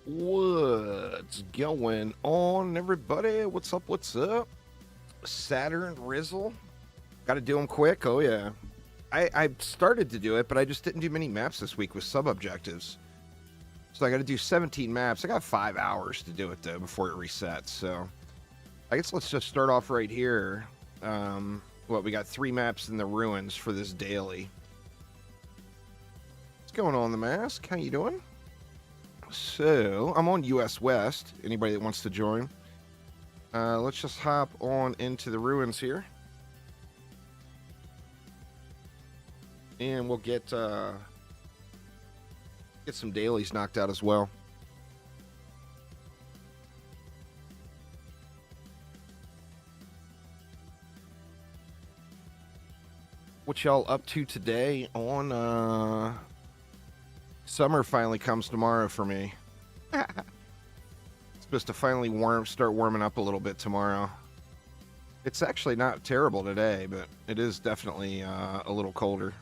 What's going on, everybody? What's up? What's up? Saturn Rizzle. Got to do them quick. Oh, yeah. I started to do it, but I just didn't do many maps this week with sub-objectives. So I got to do 17 maps. I got 5 hours to do it, though, before it resets. So I guess let's just start off right here. We got 3 maps in the ruins for this daily. What's going on, The Mask? How you doing? So, I'm on US West. Anybody that wants to join. Let's just hop on into the ruins here. And we'll get some dailies knocked out as well. What y'all up to today on summer finally comes tomorrow for me. It's supposed to finally start warming up a little bit tomorrow. It's actually not terrible today, but it is definitely a little colder.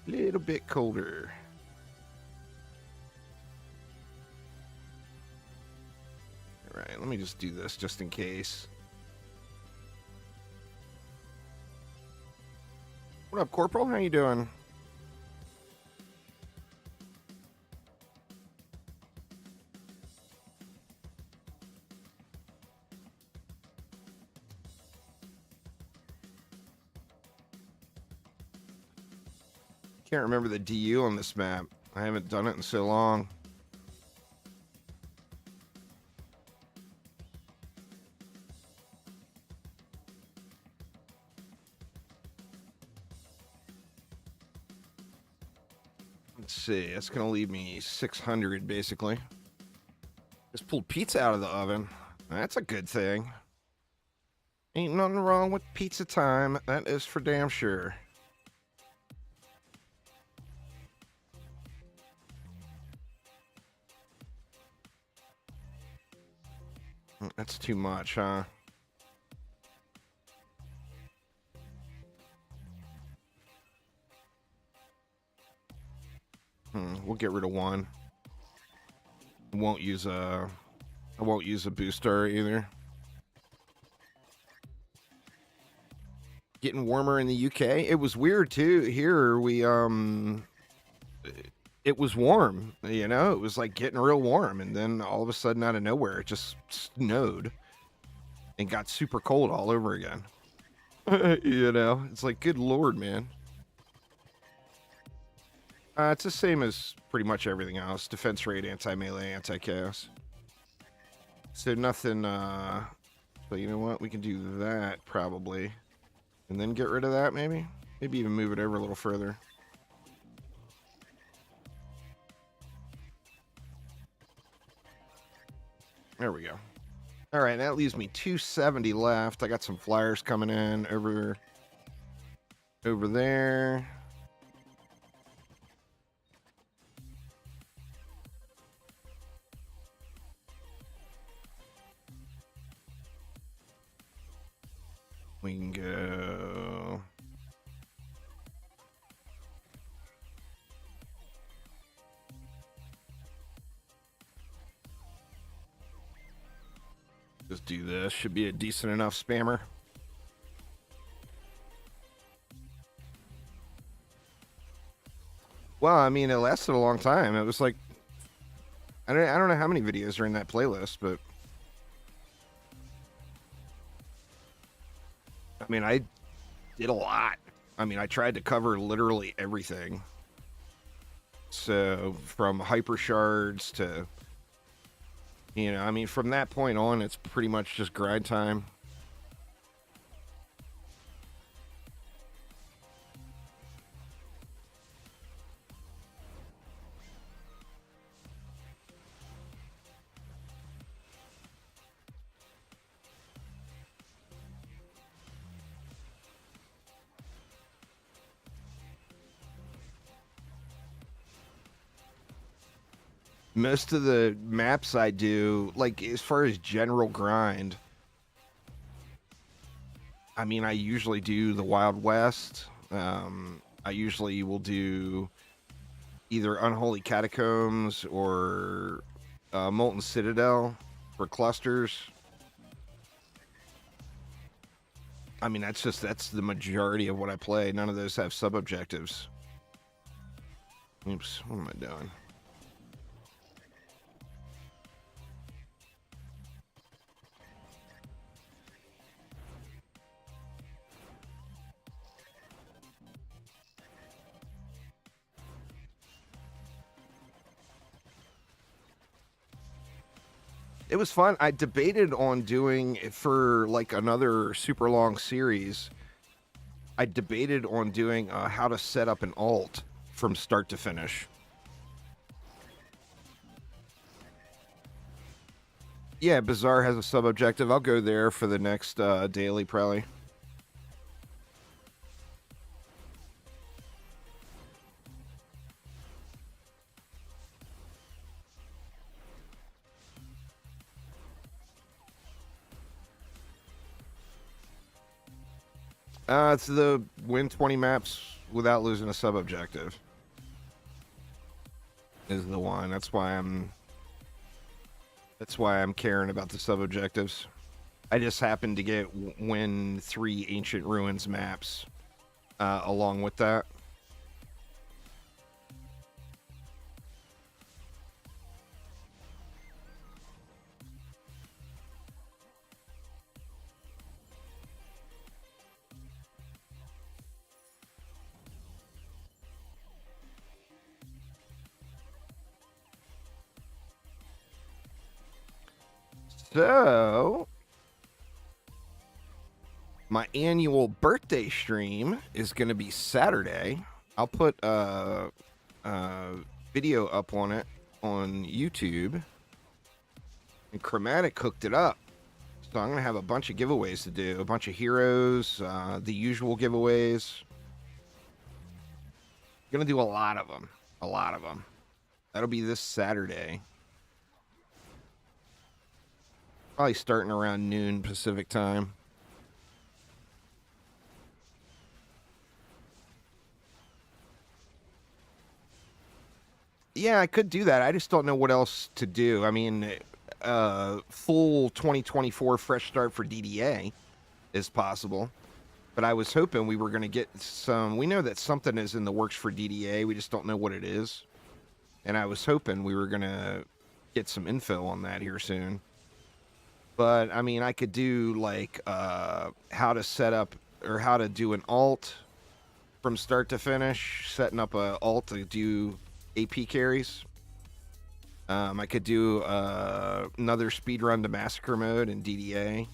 A little bit colder. All right, let me just do this just in case. What up, Corporal? How you doing? Can't remember the DU on this map. I haven't done it in so long. Let's see. That's going to leave me 600, basically. Just pulled pizza out of the oven. That's a good thing. Ain't nothing wrong with pizza time. That is for damn sure. That's too much, huh? We'll get rid of one. I won't use a booster either. Getting warmer in the UK. It was weird too. Here it was warm, you know, it was like getting real warm, and then all of a sudden out of nowhere it just snowed and got super cold all over again. You know, it's like, good lord, man. It's the same as pretty much everything else. Defense rate, anti-melee, anti-chaos. So nothing, but you know what? We can do that probably. And then get rid of that, maybe? Maybe even move it over a little further. There we go. All right, that leaves me 270 left. I got some flyers coming in over there. We can go. Just do this. Should be a decent enough spammer. Well, I mean, it lasted a long time. It was like, I don't know how many videos are in that playlist, but I mean, I did a lot. I mean, I tried to cover literally everything. So from hyper shards to, you know, I mean, from that point on, it's pretty much just grind time. Most of the maps I do, like as far as general grind, I mean, I usually do the Wild West. I usually will do either Unholy Catacombs or Molten Citadel for clusters. I mean, that's the majority of what I play. None of those have sub-objectives. Oops, what am I doing? It was fun. I debated on doing for like another super long series. I debated on doing how to set up an alt from start to finish. Yeah, Bazaar has a sub-objective. I'll go there for the next daily, probably. It's the win 20 maps without losing a sub-objective. Is the one. That's why I'm caring about the sub-objectives. I just happened to get win 3 Ancient Ruins maps along with that. So, my annual birthday stream is going to be Saturday. I'll put a video up on it on YouTube. And Chromatic hooked it up. So I'm going to have a bunch of giveaways to do. A bunch of heroes, the usual giveaways. Going to do a lot of them. A lot of them. That'll be this Saturday. Probably starting around noon Pacific time. Yeah, I could do that. I just don't know what else to do. I mean, full 2024 fresh start for DDA is possible. But I was hoping we were going to get some... We know that something is in the works for DDA. We just don't know what it is. And I was hoping we were going to get some info on that here soon. But, I mean, I could do, like, how to set up, or how to do an alt from start to finish, setting up an alt to do AP carries. I could do another speedrun to Massacre mode in DDA.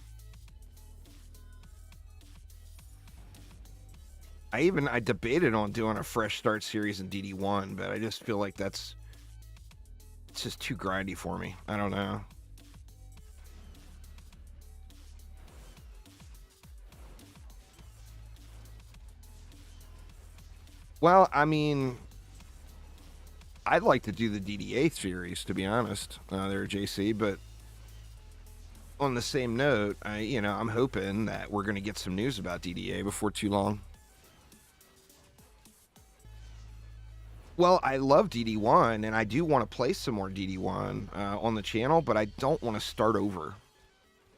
I debated on doing a fresh start series in DD1, but I just feel like it's just too grindy for me. I don't know. Well, I mean, I'd like to do the DD8 series, to be honest, there, JC. But on the same note, I'm hoping that we're going to get some news about DDA before too long. Well, I love DD1, and I do want to play some more DD1 on the channel, but I don't want to start over.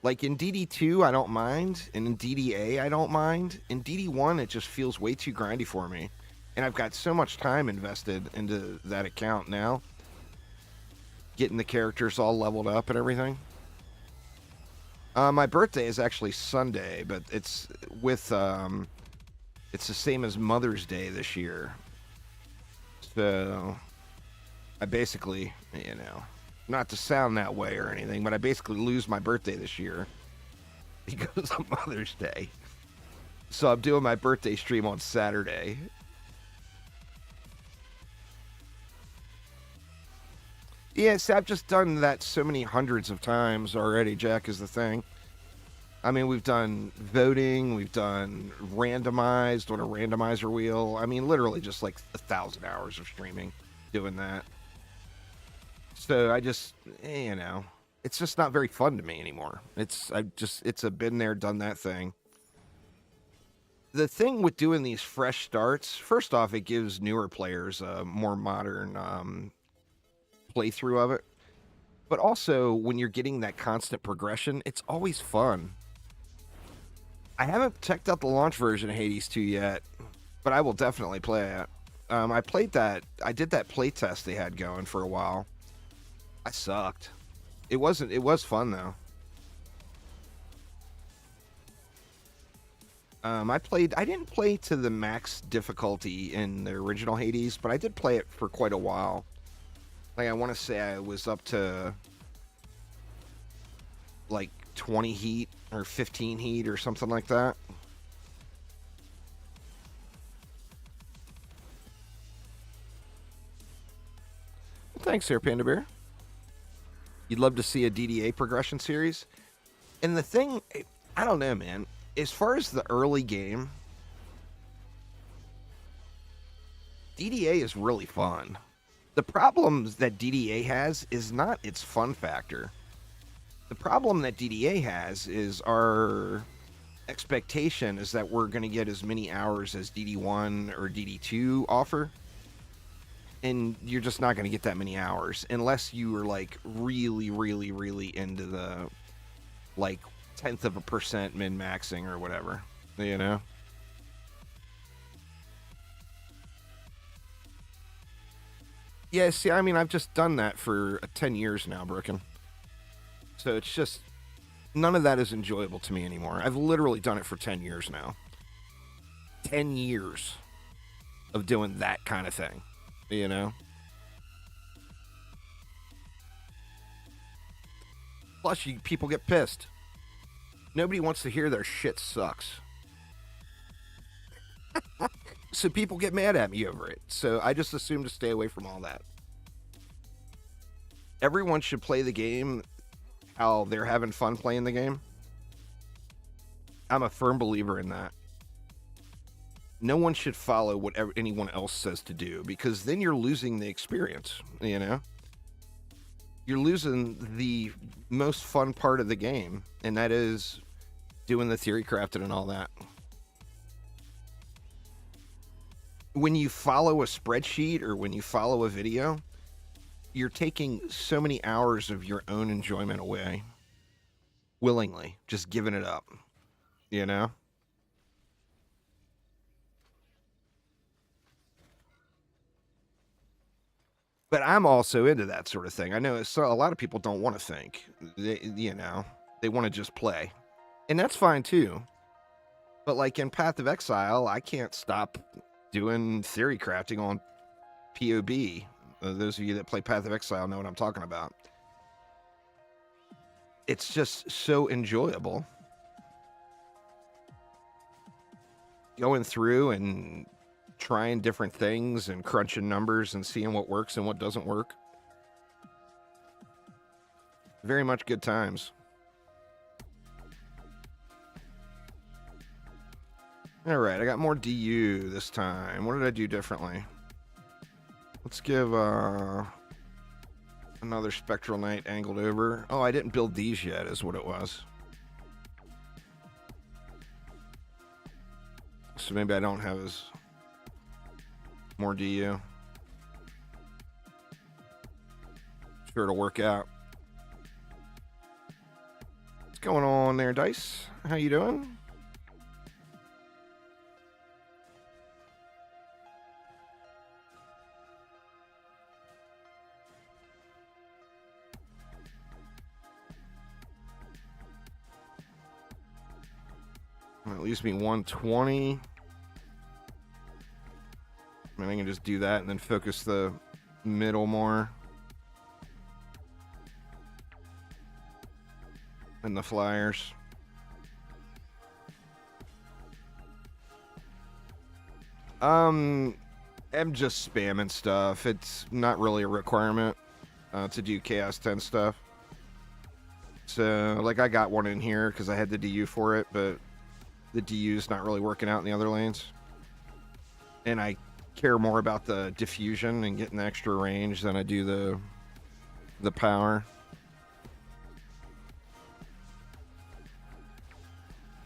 Like in DD2, I don't mind, and in DDA, I don't mind. In DD1, it just feels way too grindy for me. And I've got so much time invested into that account now. Getting the characters all leveled up and everything. My birthday is actually Sunday, but it's with, it's the same as Mother's Day this year. So, I basically, not to sound that way or anything, but I basically lose my birthday this year because of Mother's Day. So I'm doing my birthday stream on Saturday. Yes, I've just done that so many hundreds of times already, Jack, is the thing. I mean, we've done voting, we've done randomized on a randomizer wheel. I mean, literally just like 1,000 hours of streaming doing that. So I just, it's just not very fun to me anymore. It's a been there, done that thing. The thing with doing these fresh starts, first off, it gives newer players a more modern playthrough of it. But also, when you're getting that constant progression, it's always fun. I haven't checked out the launch version of Hades 2 yet, but I will definitely play it. I played that. I did that play test they had going for a while. I sucked. It wasn't. It was fun though. I played. I didn't play to the max difficulty in the original Hades, but I did play it for quite a while. Like I want to say I was up to like 20 heat or 15 heat or something like that. Well, thanks, there, Panda Bear. You'd love to see a DDA progression series, and the thing, I don't know, man. As far as the early game, DDA is really fun. The problems that DDA has is not its fun factor. The problem that DDA has is our expectation is that we're going to get as many hours as DD1 or DD2 offer. And you're just not going to get that many hours unless you are like really, really, really into the like 0.1% min-maxing or whatever, you know? Yeah, see, I mean, I've just done that for 10 years now, Brooken. So it's just, none of that is enjoyable to me anymore. I've literally done it for 10 years now. 10 years of doing that kind of thing, you know? Plus, people get pissed. Nobody wants to hear their shit sucks. So people get mad at me over it. So I just assume to stay away from all that. Everyone should play the game how they're having fun playing the game. I'm a firm believer in that. No one should follow whatever anyone else says to do, because then you're losing the experience, you know? You're losing the most fun part of the game, and that is doing the theory crafting and all that. When you follow a spreadsheet or when you follow a video, you're taking so many hours of your own enjoyment away. Willingly. Just giving it up. You know? But I'm also into that sort of thing. I know a lot of people don't want to think. You know, they want to just play. And that's fine too. But like in Path of Exile, I can't stop doing theory crafting on POB. Those of you that play Path of Exile know what I'm talking about. It's just so enjoyable. Going through and trying different things and crunching numbers and seeing what works and what doesn't work. Very much good times. All right, I got more DU this time. What did I do differently? Let's give another Spectral Knight angled over. Oh, I didn't build these yet, is what it was. So maybe I don't have as more DU. Sure, it'll work out. What's going on there, Dice? How you doing? That leaves me 120. I mean, I can just do that and then focus the middle more. And the flyers. I'm just spamming stuff. It's not really a requirement to do Chaos 10 stuff. So, like, I got one in here because I had the DU for it, but the DU's not really working out in the other lanes. And I care more about the diffusion and getting the extra range than I do the power.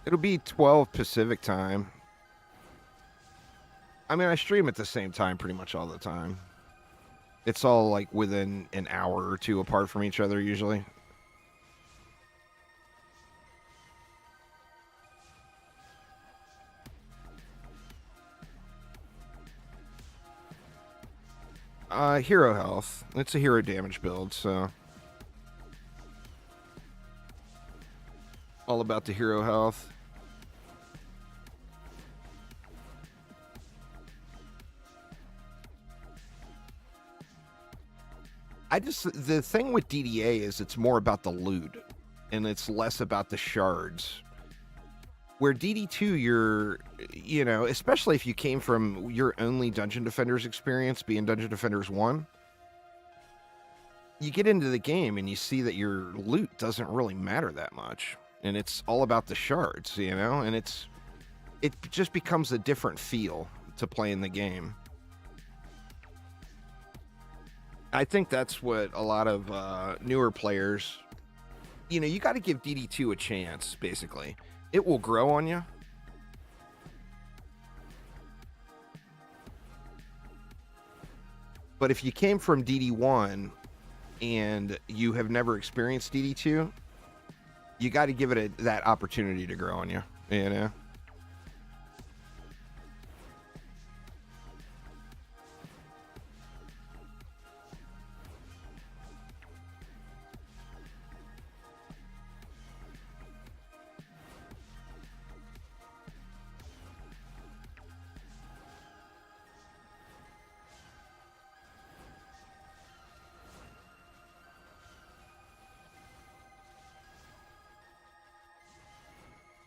It'll be 12 Pacific time. I mean, I stream at the same time pretty much all the time. It's all like within an hour or two apart from each other usually. Hero health. It's a hero damage build, so all about the hero health. The thing with DDA is it's more about the loot and it's less about the shards. Where DD2, you're, especially if you came from your only Dungeon Defenders experience being Dungeon Defenders 1, you get into the game and you see that your loot doesn't really matter that much. And it's all about the shards, and it just becomes a different feel to playing the game. I think that's what a lot of newer players, you got to give DD2 a chance, basically. It will grow on you. But if you came from DD1 and you have never experienced DD2, you got to give it that opportunity to grow on you,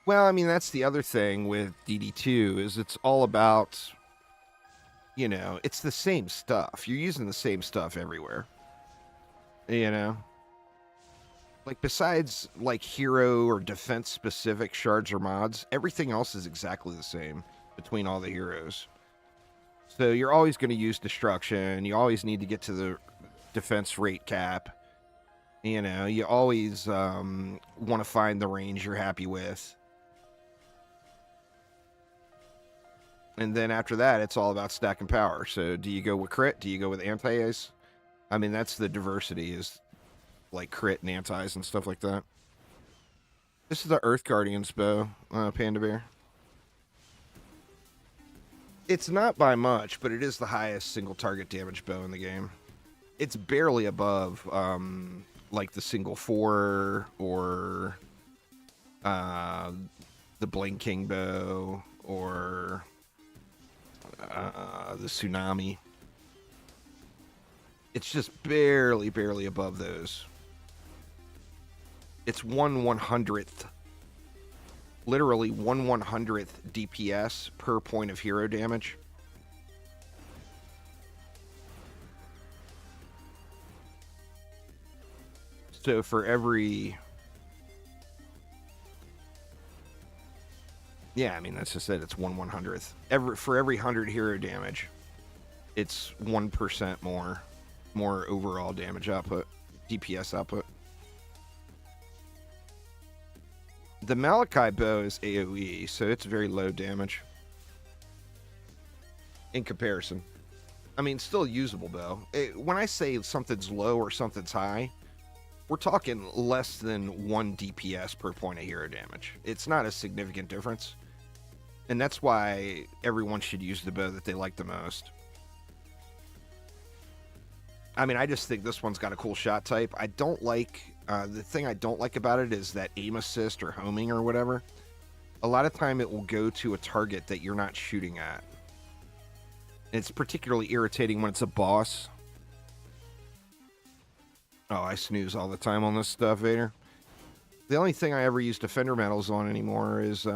Well, I mean, that's the other thing with DD2 is it's all about, it's the same stuff. You're using the same stuff everywhere. Like besides like hero or defense specific shards or mods, everything else is exactly the same between all the heroes. So you're always going to use destruction. You always need to get to the defense rate cap. You always want to find the range you're happy with. And then after that, it's all about stacking power. So do you go with crit? Do you go with anti-ace? I mean, that's the diversity, is like crit and antis and stuff like that. This is the Earth Guardian's bow, Panda Bear. It's not by much, but it is the highest single target damage bow in the game. It's barely above, like the single 4 or the Blinking bow or the Tsunami. It's just barely above those. It's 1/100th. Literally 1/100th DPS per point of hero damage. So for every... Yeah, I mean, that's just it. It's 1/100th. For every 100 hero damage, it's 1% more overall damage output, DPS output. The Malachi bow is AoE, so it's very low damage in comparison. I mean, still usable bow. When I say something's low or something's high, we're talking less than 1 DPS per point of hero damage. It's not a significant difference. And that's why everyone should use the bow that they like the most. I mean, I just think this one's got a cool shot type. I don't like... the thing I don't like about it is that aim assist or homing or whatever. A lot of time it will go to a target that you're not shooting at. It's particularly irritating when it's a boss. Oh, I snooze all the time on this stuff, Vader. The only thing I ever use Defender medals on anymore is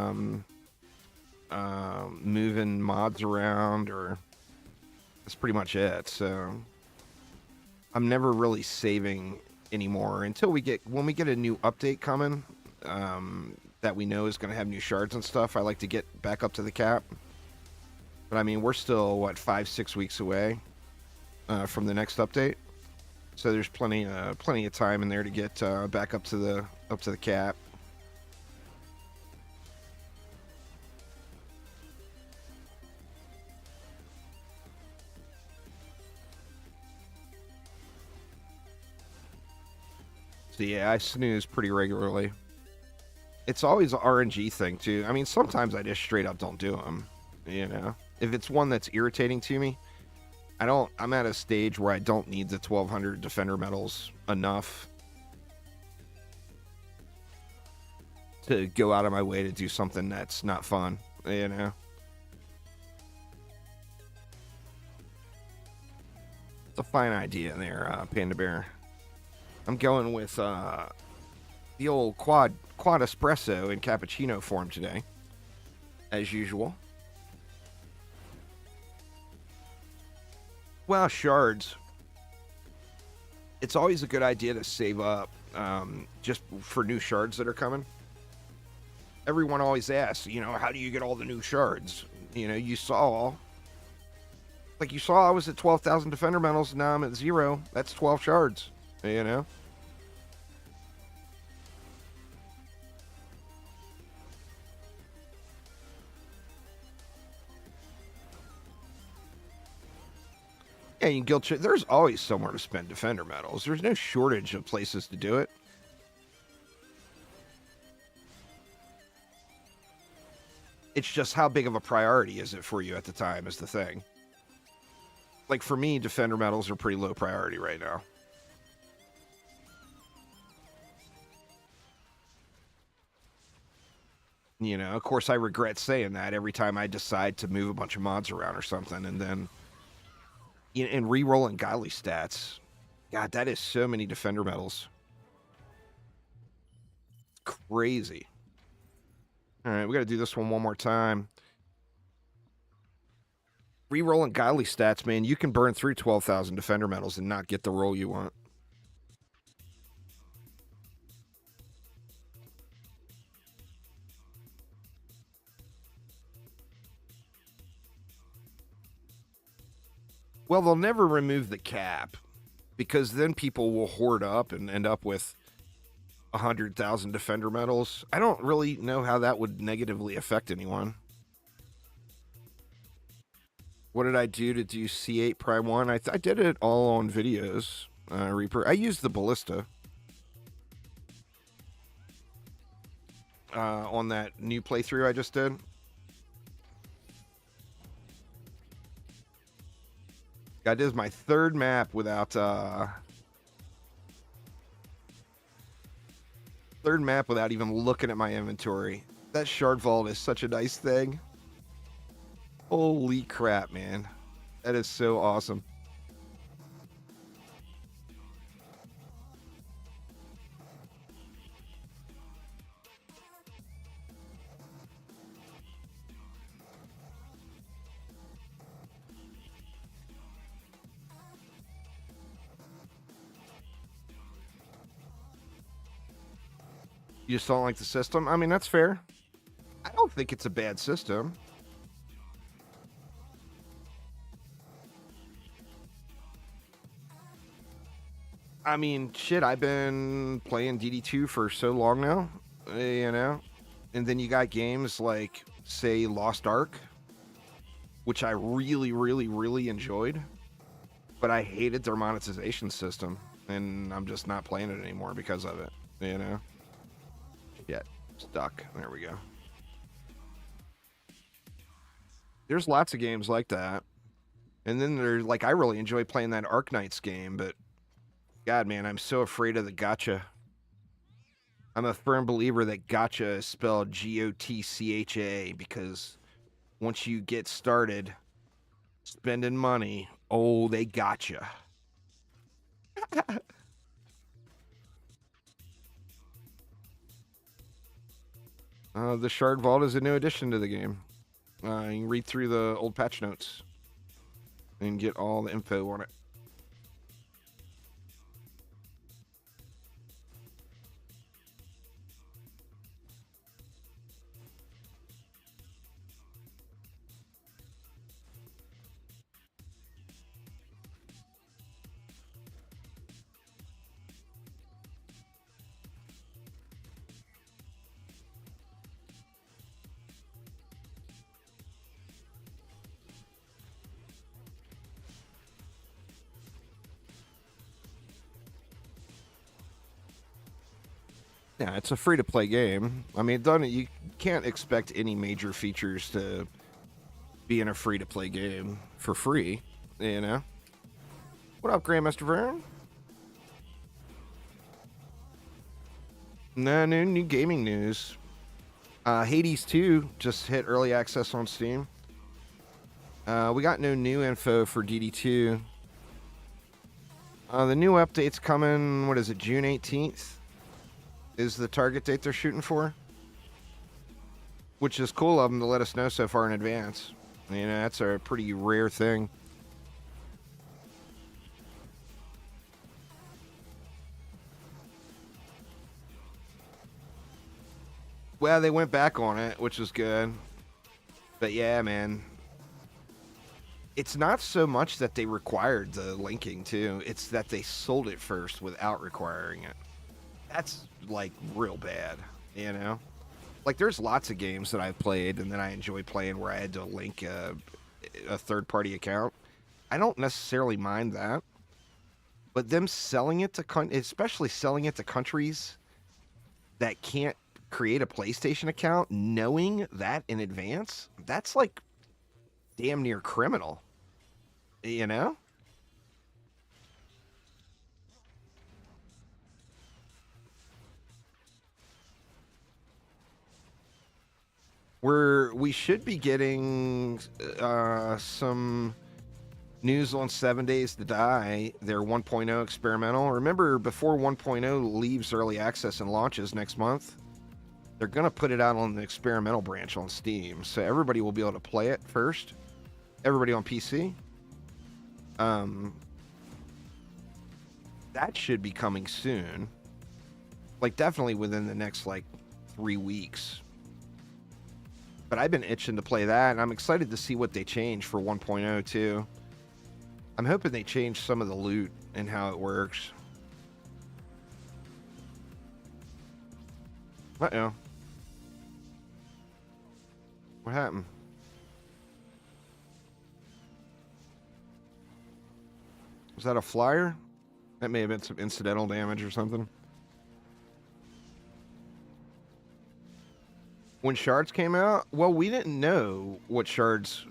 moving mods around, or that's pretty much it. So I'm never really saving anymore until when we get a new update coming that we know is going to have new shards and stuff. I like to get back up to the cap. But I mean, we're still 5-6 weeks away from the next update. So there's plenty of time in there to get back up to the cap. So yeah, I snooze pretty regularly. It's always an RNG thing too. I mean, sometimes I just straight up don't do them. You know, if it's one that's irritating to me, I don't. I'm at a stage where I don't need the 1,200 defender medals enough to go out of my way to do something that's not fun. You know, it's a fine idea there, Panda Bear. I'm going with the old quad espresso in cappuccino form today, as usual. Well, shards. It's always a good idea to save up just for new shards that are coming. Everyone always asks, you know, how do you get all the new shards? You know, you saw I was at 12,000 defender medals, now I'm at 0. That's 12 shards, you know? Yeah, you can guild check. There's always somewhere to spend defender medals. There's no shortage of places to do it. It's just how big of a priority is it for you at the time is the thing. Like for me, defender medals are pretty low priority right now. You know, of course, I regret saying that every time I decide to move a bunch of mods around or something, and then and re-rolling godly stats. God, that is so many defender medals. Crazy. All right, we got to do this one more time. Re-rolling godly stats, man, you can burn through 12,000 defender medals and not get the roll you want. Well, they'll never remove the cap because then people will hoard up and end up with 100,000 defender medals. I don't really know how that would negatively affect anyone. What did I do to do C8 Prime 1? I did it all on videos, Reaper. I used the Ballista on that new playthrough I just did. I did my third map without even looking at my inventory. That shard vault is such a nice thing. Holy crap, man. That is so awesome. You just don't like the system? I mean, that's fair. I don't think it's a bad system. I mean, shit, I've been playing DD2 for so long now, you know? And then you got games like, say, Lost Ark, which I really, really, really enjoyed. But I hated their monetization system, and I'm just not playing it anymore because of it, you know? Shit, stuck. There we go. There's lots of games like that. And then there's, like, I really enjoy playing that Arknights game, but God, man, I'm so afraid of the gotcha. I'm a firm believer that gotcha is spelled Gotcha because once you get started spending money, oh, they gotcha. The Shard Vault is a new addition to the game. You can read through the old patch notes and get all the info on it. Yeah, it's a free-to-play game. I mean, you can't expect any major features to be in a free-to-play game for free, you know? What up, Grandmaster Vern? No, new gaming news. Hades 2 just hit early access on Steam. We got no new info for DD2. The new update's coming, what is it, June 18th? Is the target date they're shooting for? Which is cool of them to let us know so far in advance. You know, that's a pretty rare thing. Well, they went back on it, which was good. But yeah, man. It's not so much that they required the linking, too. It's that they sold it first without requiring it. That's, like, real bad, you know? Like, there's lots of games that I've played and that I enjoy playing where I had to link a third-party account. I don't necessarily mind that. But them selling it to, especially selling it to countries that can't create a PlayStation account, knowing that in advance, that's like damn near criminal, you know? We should be getting some news on 7 Days to Die, their 1.0 experimental. Remember, before 1.0 leaves early access and launches next month, they're going to put it out on the experimental branch on Steam. So everybody will be able to play it first. Everybody on PC. That should be coming soon. Like, definitely within the next, 3 weeks. But I've been itching to play that, and I'm excited to see what they change for 1.0, too. I'm hoping they change some of the loot and how it works. Uh-oh. What happened? Was that a flyer? That may have been some incidental damage or something. When shards came out, well, we didn't know what shards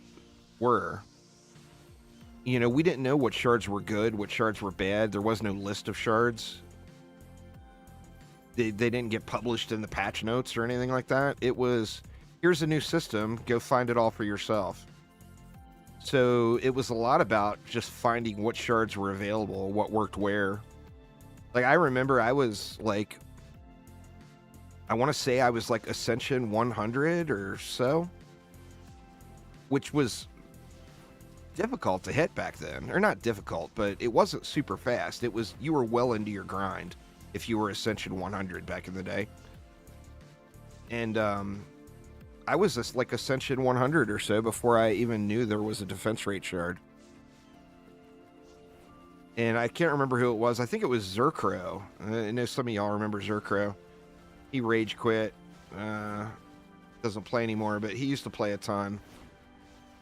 were. You know, we didn't know what shards were good, what shards were bad. There was no list of shards. They didn't get published in the patch notes or anything like that. It was, here's a new system, go find it all for yourself. So it was a lot about just finding what shards were available, what worked where. Like, I remember I was like, I want to say I was like Ascension 100 or so, which was difficult to hit back then. Or not difficult, but it wasn't super fast. It was, you were well into your grind if you were Ascension 100 back in the day. And I was just like Ascension 100 or so before I even knew there was a defense rate shard. And I can't remember who it was. I think it was Zerkro. I know some of y'all remember Zerkro. He rage quit. Doesn't play anymore, but he used to play a ton.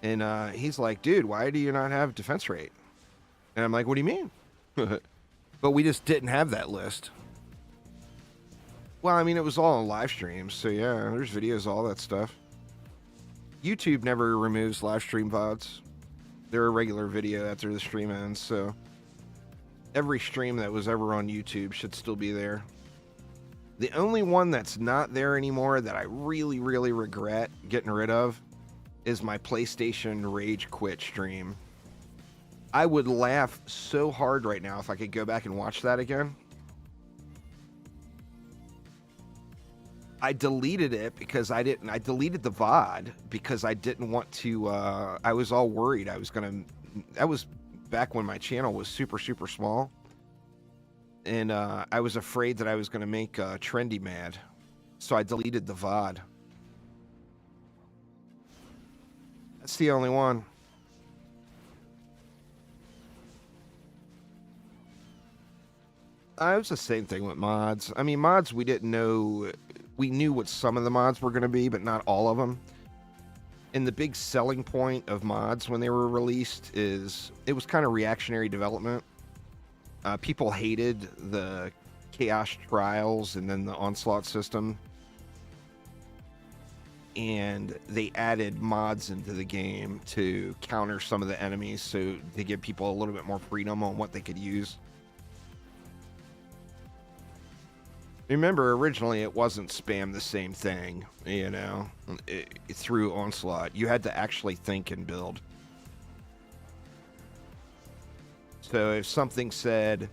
And he's like, dude, why do you not have defense rate? And I'm like, what do you mean? But we just didn't have that list. Well, I mean, it was all on live streams, so yeah, there's videos, all that stuff. YouTube never removes live stream VODs. They're a regular video after the stream ends, so every stream that was ever on YouTube should still be there. The only one that's not there anymore that I really, really regret getting rid of is my PlayStation Rage Quit stream. I would laugh so hard right now if I could go back and watch that again. I deleted it because I deleted the VOD because I didn't want to, I was all worried that was back when my channel was super, super small. And I was afraid that I was going to make Trendy mad. So I deleted the VOD. That's the only one. It was the same thing with mods. I mean, mods, we didn't know. We knew what some of the mods were going to be, but not all of them. And the big selling point of mods when they were released is it was kind of reactionary development. People hated the Chaos Trials and then the Onslaught system. And they added mods into the game to counter some of the enemies, so to give people a little bit more freedom on what they could use. Remember, originally it wasn't spam the same thing, you know, through Onslaught. You had to actually think and build. So if something said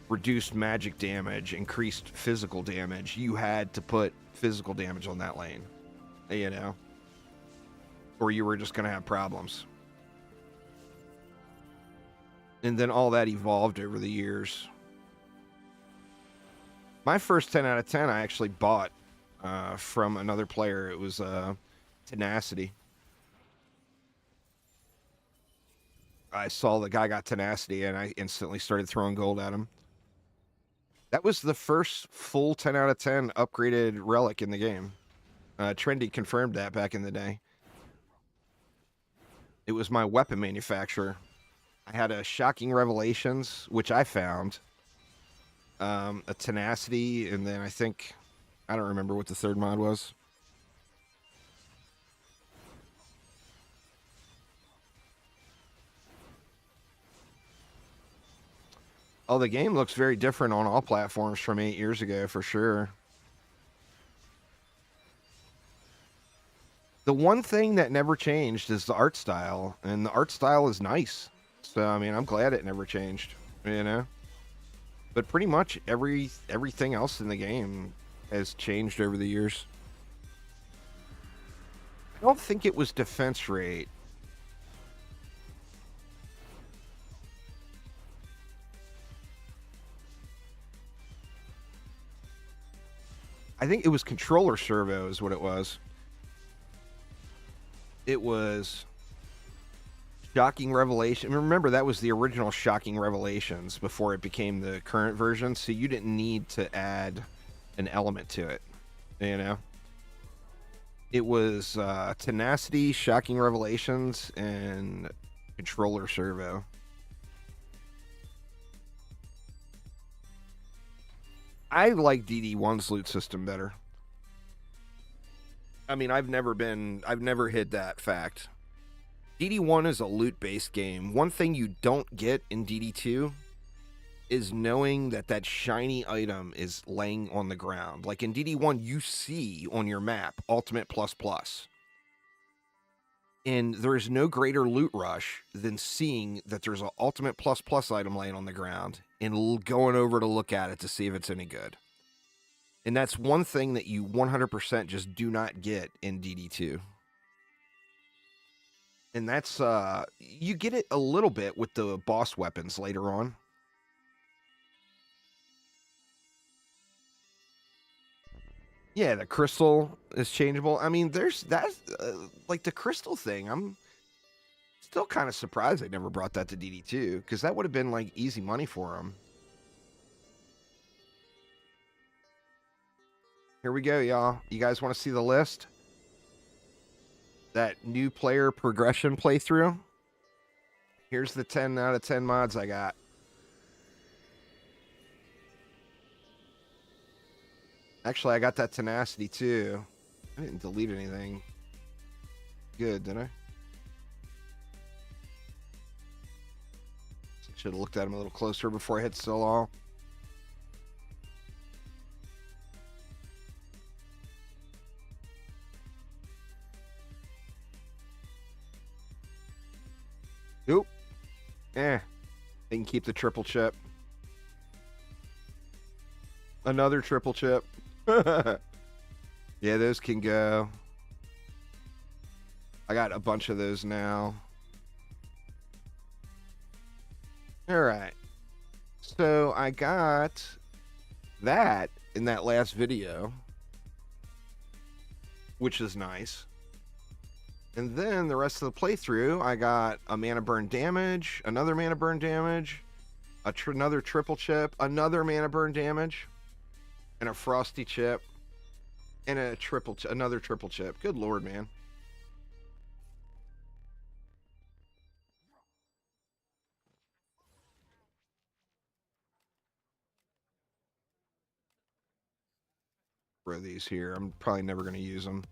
reduced magic damage, increased physical damage, you had to put physical damage on that lane, you know, or you were just going to have problems. And then all that evolved over the years. My first 10 out of 10 I actually bought from another player. It was Tenacity. I saw the guy got Tenacity, and I instantly started throwing gold at him. That was the first full 10 out of 10 upgraded relic in the game. Trendy confirmed that back in the day. It was my weapon manufacturer. I had a Shocking Revelations, which I found. A Tenacity, and then I don't remember what the third mod was. Oh, the game looks very different on all platforms from 8 years ago, for sure. The one thing that never changed is the art style, and the art style is nice. So, I mean, I'm glad it never changed, you know? But pretty much everything else in the game has changed over the years. I don't think it was defense rate. I think it was controller servo is what it was. It was Shocking Revelation. Remember, that was the original Shocking Revelations before it became the current version, so you didn't need to add an element to it, you know? It was Tenacity, Shocking Revelations, and controller servo. I like DD1's loot system better. I mean, I've never hid that fact. DD1 is a loot-based game. One thing you don't get in DD2 is knowing that shiny item is laying on the ground. Like in DD1, you see on your map Ultimate Plus Plus. And there is no greater loot rush than seeing that there's an Ultimate Plus Plus item laying on the ground and going over to look at it to see if it's any good. And that's one thing that you 100% just do not get in DD2. And that's, you get it a little bit with the boss weapons later on. Yeah, the crystal is changeable. I mean, there's that, like the crystal thing. I'm still kind of surprised they never brought that to DD2, because that would have been like easy money for them. Here we go, y'all. You guys want to see the list? That new player progression playthrough. Here's the 10 out of 10 mods I got. Actually, I got that Tenacity too. I didn't delete anything. Good, didn't I? Should have looked at him a little closer before I hit sell all. Nope. They can keep the triple chip. Another triple chip. Yeah, those can go. I got a bunch of those now. All right. So I got that in that last video, which is nice. And then the rest of the playthrough, I got a mana burn damage, another mana burn damage, another triple chip, another mana burn damage, and a frosty chip, and another triple chip. Good lord, man. throw these here. I'm probably never going to use them.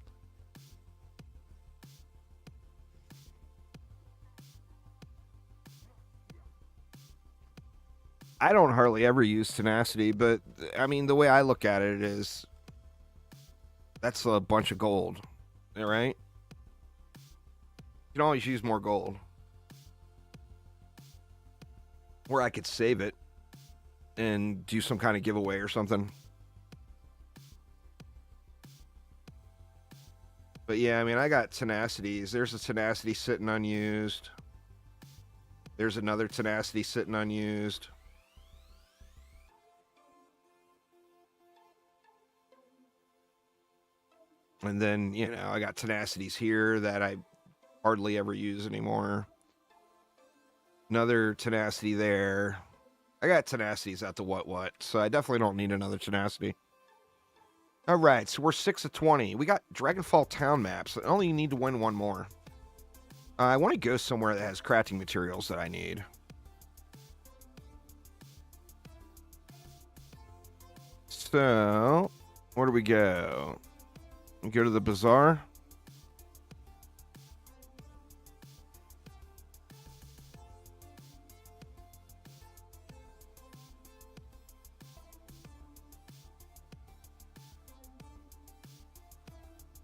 I don't hardly ever use tenacity, but I mean, the way I look at it is that's a bunch of gold, all right? You can always use more gold. Or I could save it and do some kind of giveaway or something. But yeah, I mean, I got tenacities. There's a tenacity sitting unused. There's another tenacity sitting unused. And then, you know, I got tenacities here that I hardly ever use anymore. Another tenacity there. I got tenacities at the what, so I definitely don't need another tenacity. All right, so we're 6 of 20. We got Dragonfall Town maps. I only need to win one more. I want to go somewhere that has crafting materials that I need. So, where do we go? We go to the bazaar.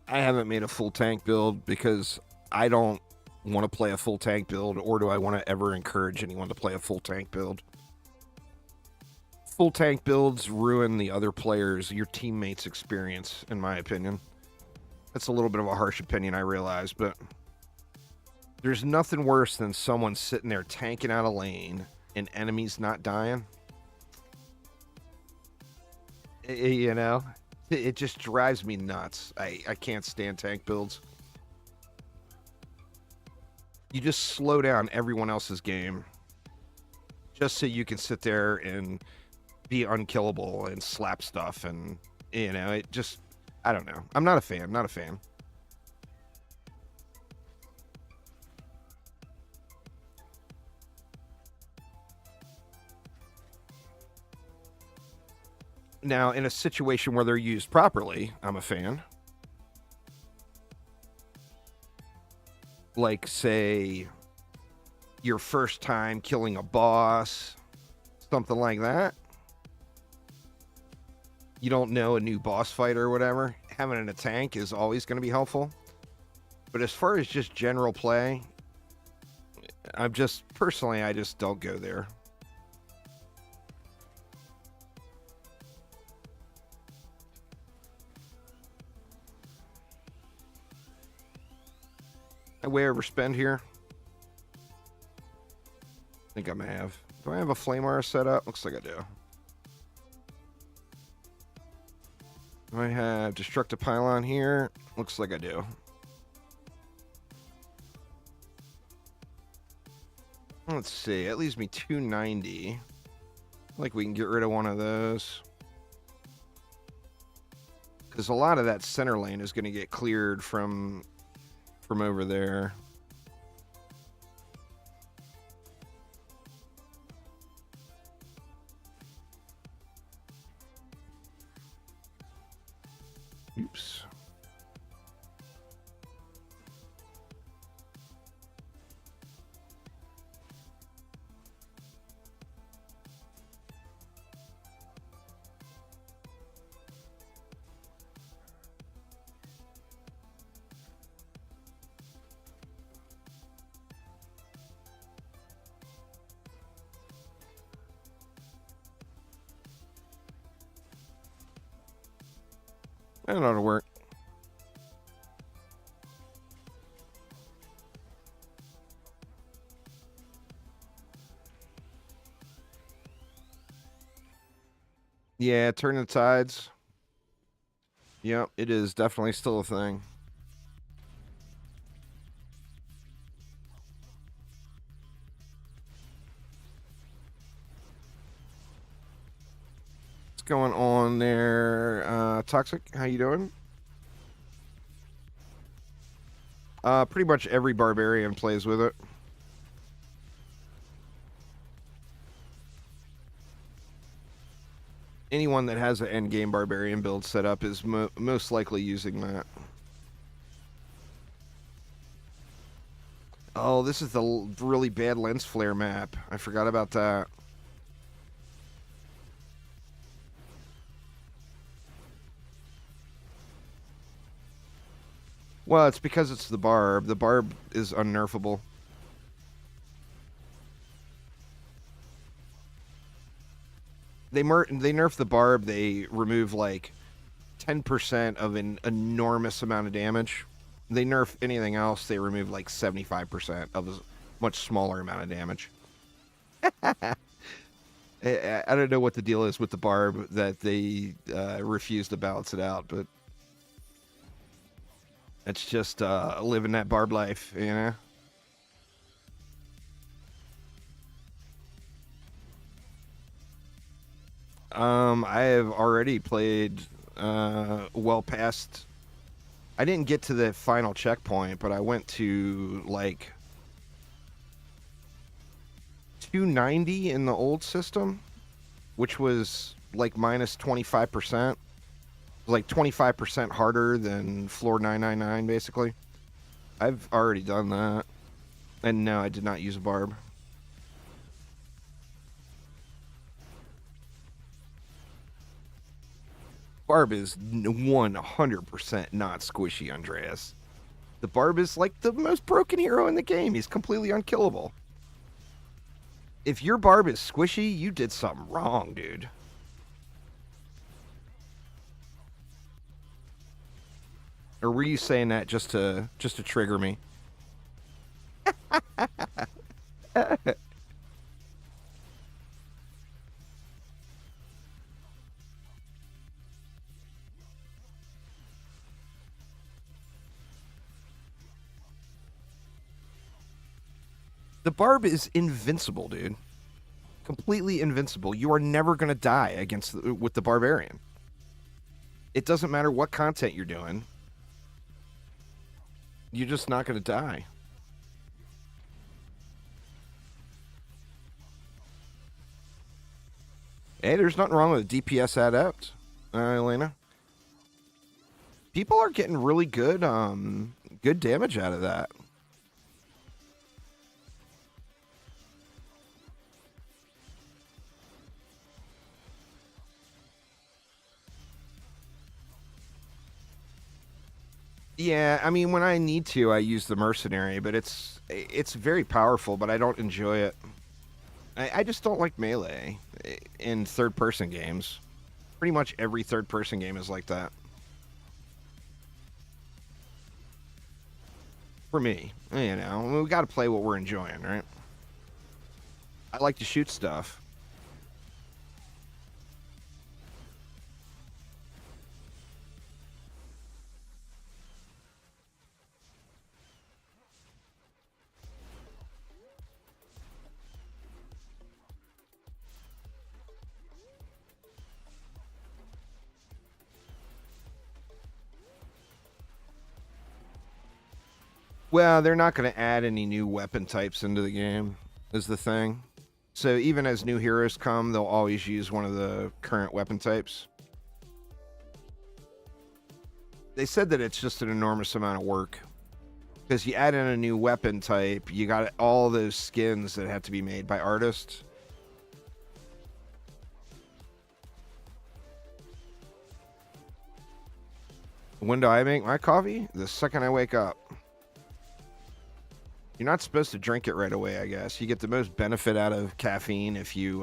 I haven't made a full tank build because I don't want to play a full tank build, or do I want to ever encourage anyone to play a full tank build. Full tank builds ruin the other players, your teammates' experience, in my opinion. That's a little bit of a harsh opinion, I realize, but there's nothing worse than someone sitting there tanking out a lane and enemies not dying. You know? It just drives me nuts. I can't stand tank builds. You just slow down everyone else's game just so you can sit there and be unkillable and slap stuff, and, you know, it just, I don't know. I'm not a fan. Not a fan. Now, in a situation where they're used properly, I'm a fan. Like, say, your first time killing a boss, something like that. You don't know a new boss fight or whatever. Having it in a tank is always going to be helpful. But as far as just general play, I just don't go there. I way overspend here. I think I may have. Do I have a flame wire set up? Looks like I do. Do I have destructive pylon here? Looks like I do. Let's see. That leaves me 290. Like we can get rid of one of those. Because a lot of that center lane is going to get cleared from over there. Oops. That ought to work. Yeah, turn the tides. Yep, it is definitely still a thing. What's going on there? Toxic, how you doing? Pretty much every barbarian plays with it. Anyone that has an endgame Barbarian build set up is most likely using that. Oh, this is the really bad lens flare map. I forgot about that. Well, it's because it's the barb. The barb is unnerfable. They nerf the barb. They remove like 10% of an enormous amount of damage. They nerf anything else, they remove like 75% of a much smaller amount of damage. I don't know what the deal is with the barb that they refuse to balance it out, but it's just living that barb life, you know? I have already played well past. I didn't get to the final checkpoint, but I went to like 290 in the old system, which was like minus 25%. Like 25% harder than floor 999, basically. I've already done that. And no, I did not use a barb. Barb is 100% not squishy, Andreas. The barb is like the most broken hero in the game. He's completely unkillable. If your barb is squishy, you did something wrong, dude. Or were you saying that just to trigger me? The barb is invincible, dude. Completely invincible. You are never going to die with the barbarian. It doesn't matter what content you're doing. You're just not going to die. Hey, there's nothing wrong with a DPS adept, Elena. People are getting really good damage out of that. Yeah, I mean, when I need to, I use the mercenary, but it's very powerful, but I don't enjoy it. I just don't like melee in third-person games. Pretty much every third-person game is like that. For me, you know, I mean, we got to play what we're enjoying, right? I like to shoot stuff. Well, they're not going to add any new weapon types into the game, is the thing. So even as new heroes come, they'll always use one of the current weapon types. They said that it's just an enormous amount of work. Because you add in a new weapon type, you got all those skins that have to be made by artists. When do I make my coffee? The second I wake up. You're not supposed to drink it right away, I guess. You get the most benefit out of caffeine if you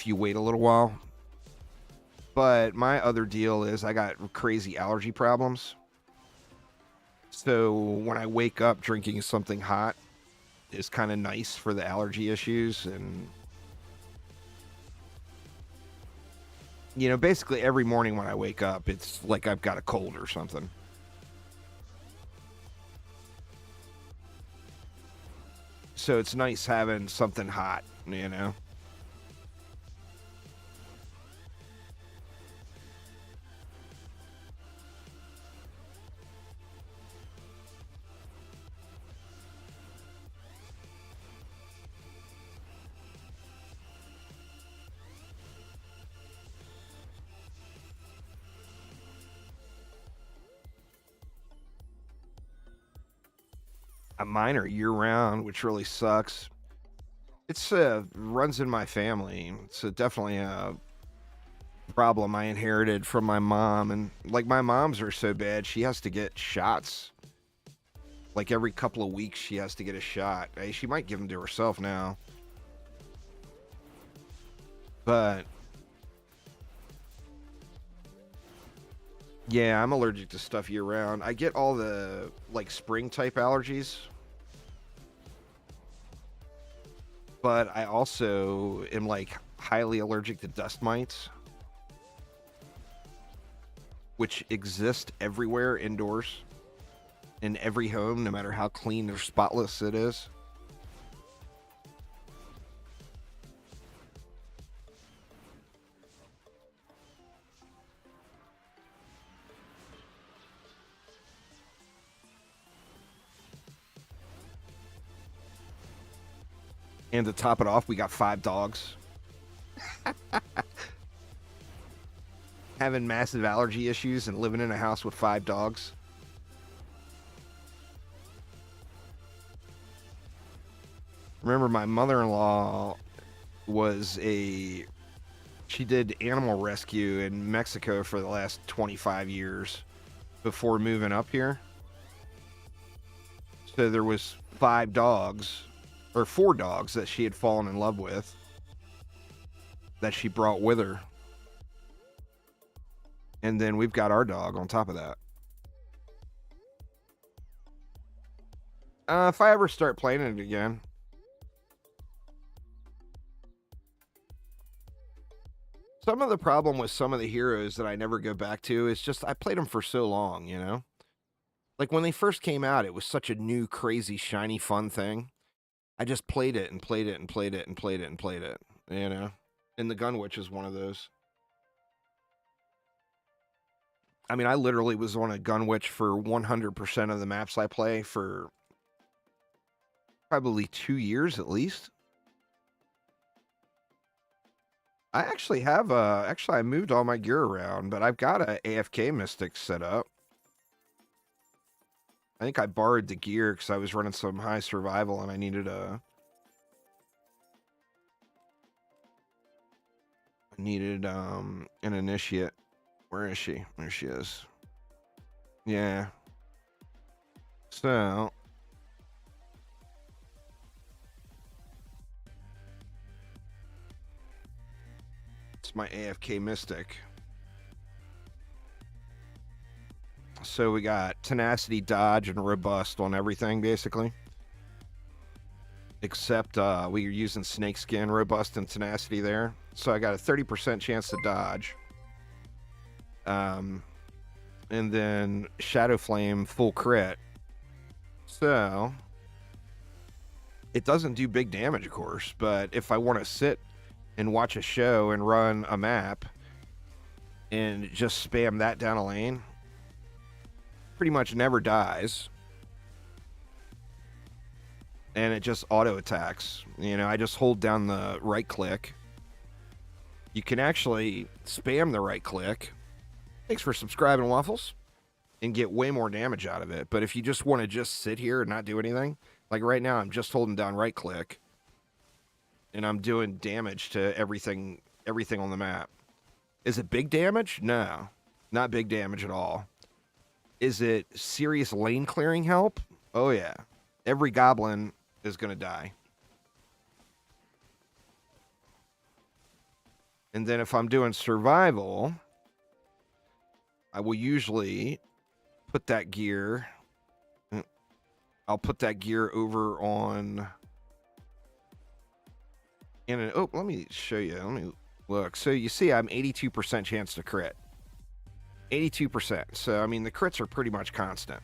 wait a little while. But my other deal is I got crazy allergy problems. So when I wake up, drinking something hot is kind of nice for the allergy issues. And, you know, basically every morning when I wake up, it's like I've got a cold or something. So it's nice having something hot, you know? Mine are year-round, which really sucks. It's runs in my family. It's definitely a problem I inherited from my mom, and like my mom's are so bad she has to get shots. Like every couple of weeks she has to get a shot. Hey, she might give them to herself now. But yeah, I'm allergic to stuff year round. I get all the like spring type allergies. But I also am like highly allergic to dust mites, which exist everywhere indoors, in every home, no matter how clean or spotless it is. And to top it off, we got 5 dogs. Having massive allergy issues and living in a house with 5 dogs. Remember, my mother-in-law she did animal rescue in Mexico for the last 25 years before moving up here. So there was 5 dogs, or 4 dogs that she had fallen in love with that she brought with her. And then we've got our dog on top of that. If I ever start playing it again. Some of the problem with some of the heroes that I never go back to is just I played them for so long, you know? Like when they first came out, it was such a new, crazy, shiny, fun thing. I just played it and played it and played it and played it and played it, you know? And the Gun Witch is one of those. I mean, I literally was on a Gun Witch for 100% of the maps I play for probably 2 years at least. I actually have I moved all my gear around, but I've got a AFK Mystic set up. I think I borrowed the gear because I was running some high survival and I needed an initiate. Where is she? There she is. Yeah. So it's my AFK Mystic. So we got tenacity, dodge, and robust on everything, basically. Except we are using snakeskin, robust, and tenacity there. So I got a 30% chance to dodge. And then Shadow Flame, full crit. So it doesn't do big damage, of course. But if I want to sit and watch a show and run a map and just spam that down a lane, pretty much never dies. And it just auto attacks. You know, I just hold down the right click. You can actually spam the right click. Thanks for subscribing, Waffles. And get way more damage out of it. But if you just want to just sit here and not do anything, like right now, I'm just holding down right click. And I'm doing damage to everything on the map. Is it big damage? No. Not big damage at all. Is it serious lane clearing help? Oh, yeah. Every goblin is going to die. And then if I'm doing survival, I will usually put that gear. I'll put that gear over on. Oh, let me show you. Let me look. So you see, I'm 82% chance to crit. 82%. So, I mean, the crits are pretty much constant.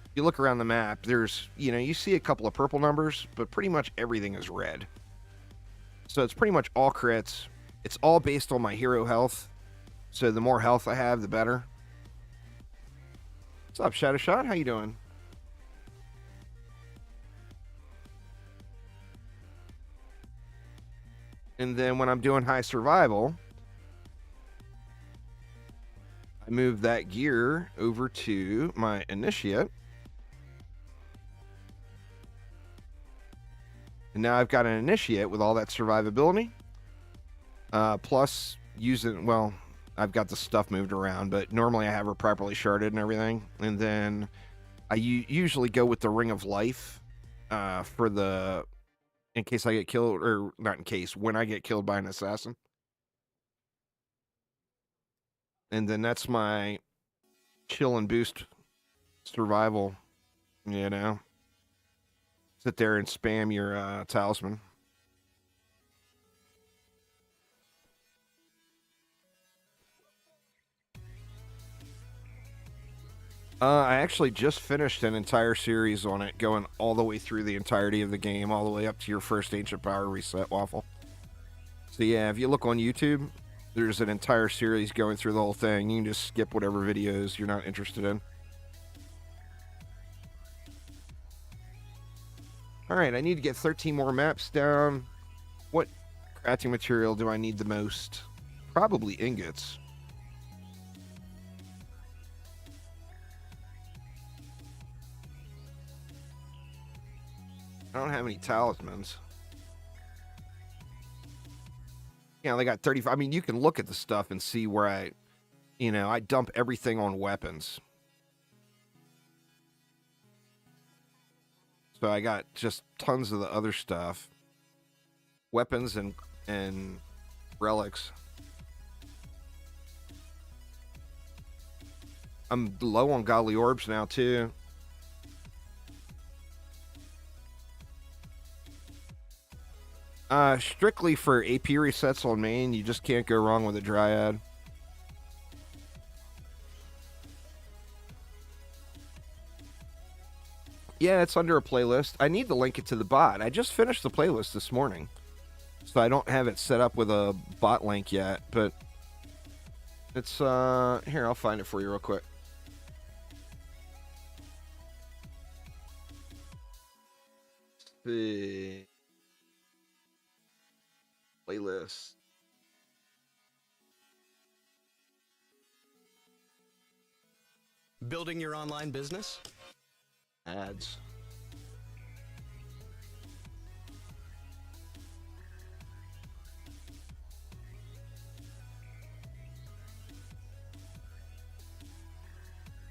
If you look around the map, there's, you know, you see a couple of purple numbers, but pretty much everything is red. So it's pretty much all crits. It's all based on my hero health. So the more health I have, the better. What's up, Shadow Shot? How you doing? And then when I'm doing high survival, I move that gear over to my initiate. And now I've got an initiate with all that survivability. Plus using, well, I've got the stuff moved around, but normally I have her properly sharded and everything. And then I usually go with the Ring of Life for the, in case I get killed, or not in case, when I get killed by an assassin. And then that's my chill and boost survival, you know. Sit there and spam your talisman. I actually just finished an entire series on it, going all the way through the entirety of the game, all the way up to your first Ancient Power reset, Waffle. So yeah, if you look on YouTube, there's an entire series going through the whole thing. You can just skip whatever videos you're not interested in. Alright, I need to get 13 more maps down. What crafting material do I need the most? Probably ingots. I don't have any talismans. Yeah, they got 35. I mean, you can look at the stuff and see where I dump everything on weapons. So I got just tons of the other stuff. Weapons and relics. I'm low on godly orbs now, too. Strictly for AP resets on main, you just can't go wrong with a Dryad. Yeah, it's under a playlist. I need to link it to the bot. I just finished the playlist this morning. So I don't have it set up with a bot link yet, but it's, here, I'll find it for you real quick. Let's see. Playlist. Building your online business? Ads.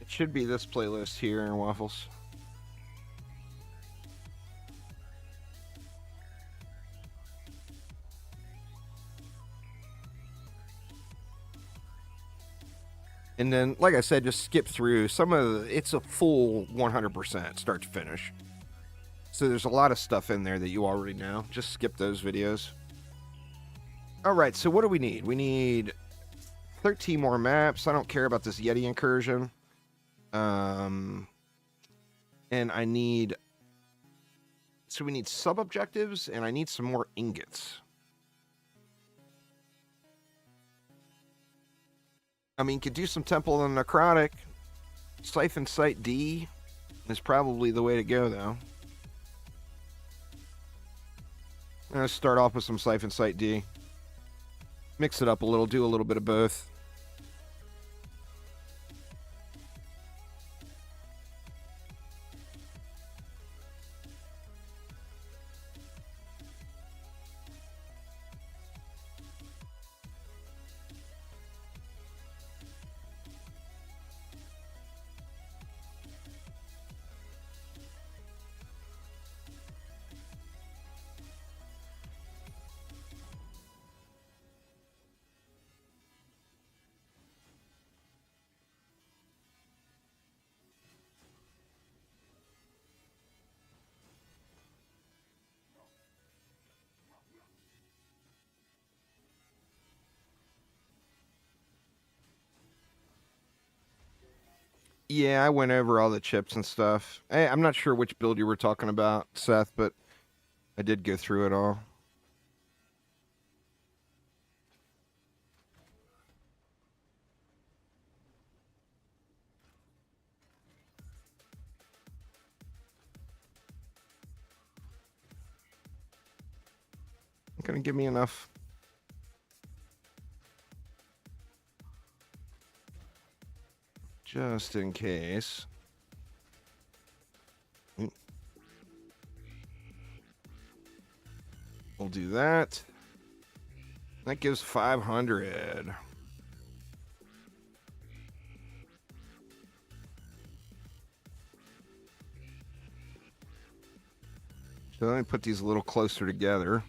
It should be this playlist here in Waffles. And then, like I said, just skip through some of it's a full 100% start to finish. So there's a lot of stuff in there that you already know. Just skip those videos. All right, so what do we need? We need 13 more maps. I don't care about this Yeti incursion. And I need... So we need sub-objectives, and I need some more ingots. I mean, could do some Temple of the Necrotic. Siphon Sight D is probably the way to go, though. Let's start off with some Siphon Sight D. Mix it up a little, do a little bit of both. Yeah, I went over all the chips and stuff. I'm not sure which build you were talking about, Seth, but I did go through it all. Gonna give me enough. Just in case. We'll do that. That gives 500. So let me put these a little closer together.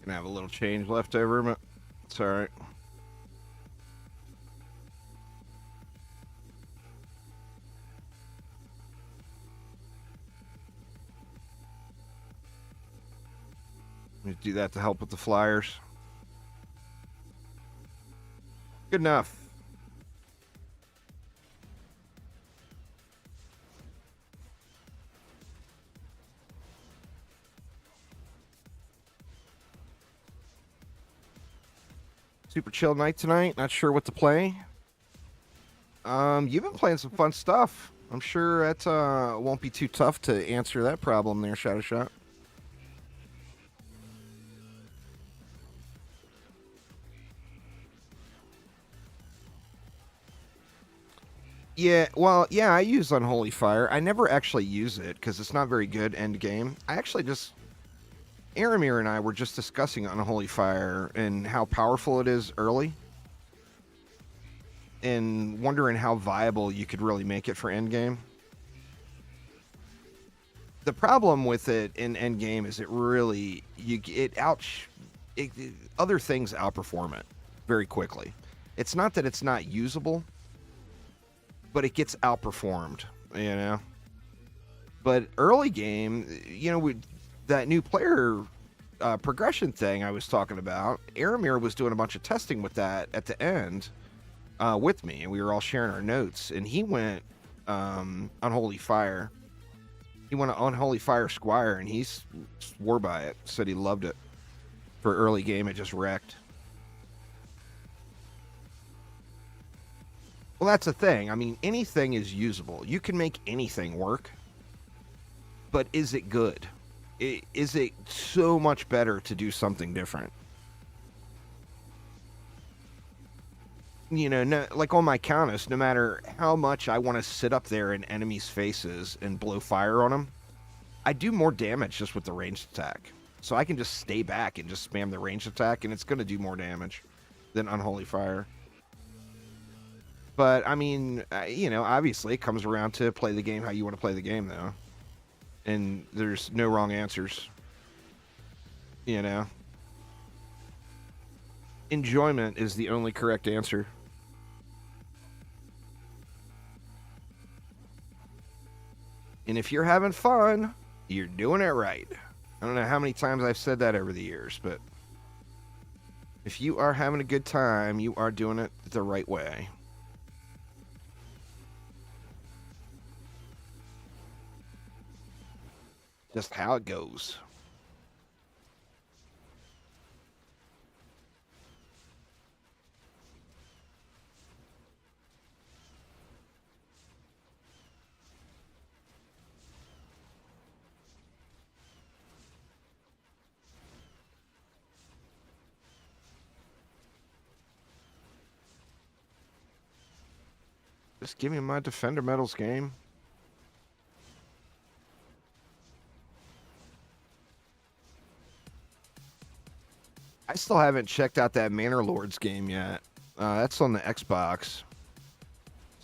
Gonna have a little change left over, but it's all right. Let me do that to help with the flyers. Good enough. Super chill night tonight. Not sure what to play. You've been playing some fun stuff. I'm sure that won't be too tough to answer that problem there, Shadow Shot. Yeah, well, yeah, I use Unholy Fire. I never actually use it because it's not very good end game. I actually just... Aramir and I were just discussing Unholy Fire and how powerful it is early. And wondering how viable you could really make it for endgame. The problem with it in endgame is it really... other things outperform it very quickly. It's not that it's not usable, but it gets outperformed, you know? But early game, you know, that new player progression thing I was talking about, Aramir was doing a bunch of testing with that at the end with me, and we were all sharing our notes, and he went Unholy Fire. He went Unholy Fire Squire, and he swore by it, said he loved it. For early game, it just wrecked. Well, that's the thing. I mean, anything is usable. You can make anything work, but is it good? Is it so much better to do something different? You know, no, like on my Countess, no matter how much I want to sit up there in enemies' faces and blow fire on them, I do more damage just with the ranged attack. So I can just stay back and just spam the ranged attack, and it's going to do more damage than Unholy Fire. But, I mean, you know, obviously it comes around to play the game how you want to play the game, though. And there's no wrong answers. You know? Enjoyment is the only correct answer. And if you're having fun, you're doing it right. I don't know how many times I've said that over the years, but if you are having a good time, you are doing it the right way. Just how it goes. Just give me my Defender Medals game. I still haven't checked out that Manor Lords game yet. That's on the Xbox.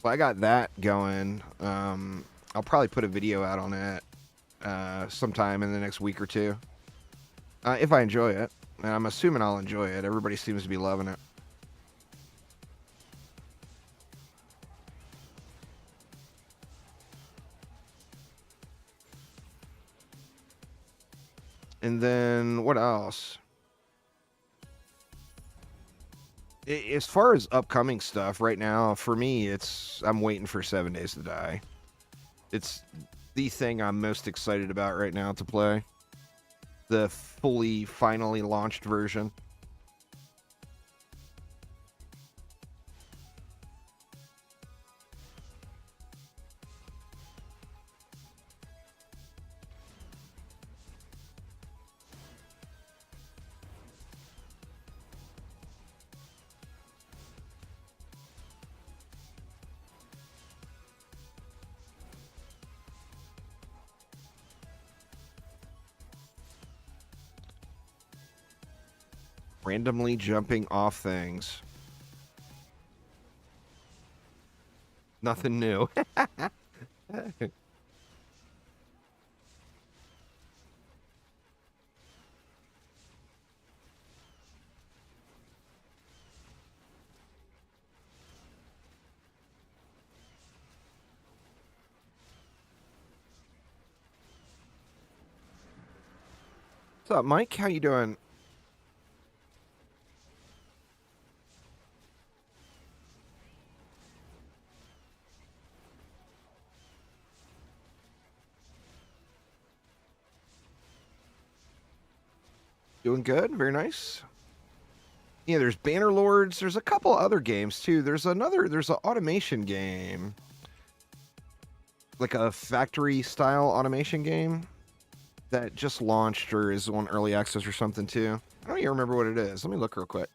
So I got that going. I'll probably put a video out on that sometime in the next week or two. If I enjoy it. And I'm assuming I'll enjoy it. Everybody seems to be loving it. And then what else? As far as upcoming stuff right now, for me, I'm waiting for 7 Days to Die. It's the thing I'm most excited about right now to play. The finally launched version. Randomly jumping off things. Nothing new. What's up, Mike? How you doing? Doing good. Very nice. Yeah, there's Banner Lords. There's a couple other games too. There's an automation game. Like a factory style automation game that just launched or is on early access or something too. I don't even remember what it is. Let me look real quick.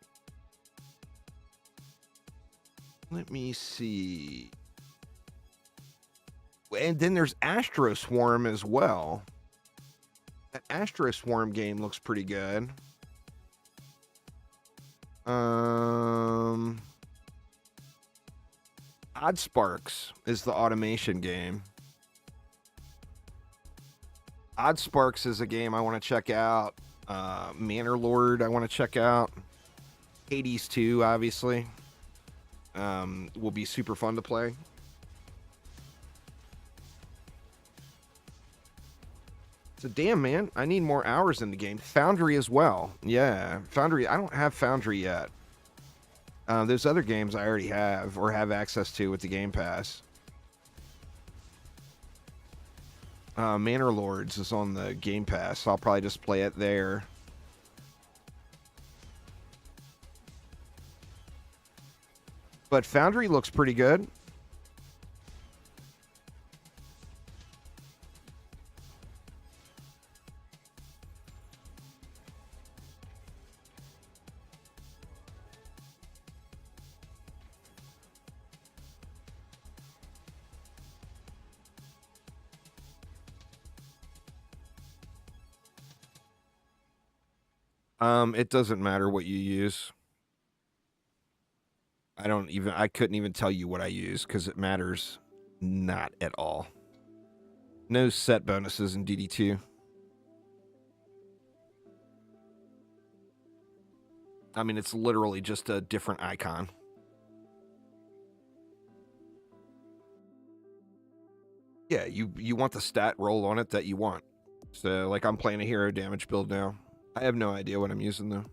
Let me see. And then there's Astro Swarm as well. That Astro Swarm game looks pretty good. Odd Sparks is the automation game. Odd Sparks is a game I want to check out. Manor Lord I want to check out. Hades 2, obviously. Will be super fun to play. So damn, man, I need more hours in the game. Foundry as well. Yeah, Foundry. I don't have Foundry yet. Those other games I already have or have access to with the Game Pass. Manor Lords is on the Game Pass, so I'll probably just play it there. But Foundry looks pretty good. It doesn't matter what you use. I couldn't even tell you what I use because it matters not at all. No set bonuses in DD2. I mean, it's literally just a different icon. Yeah, you want the stat roll on it that you want. So, like, I'm playing a hero damage build now. I have no idea what I'm using, though.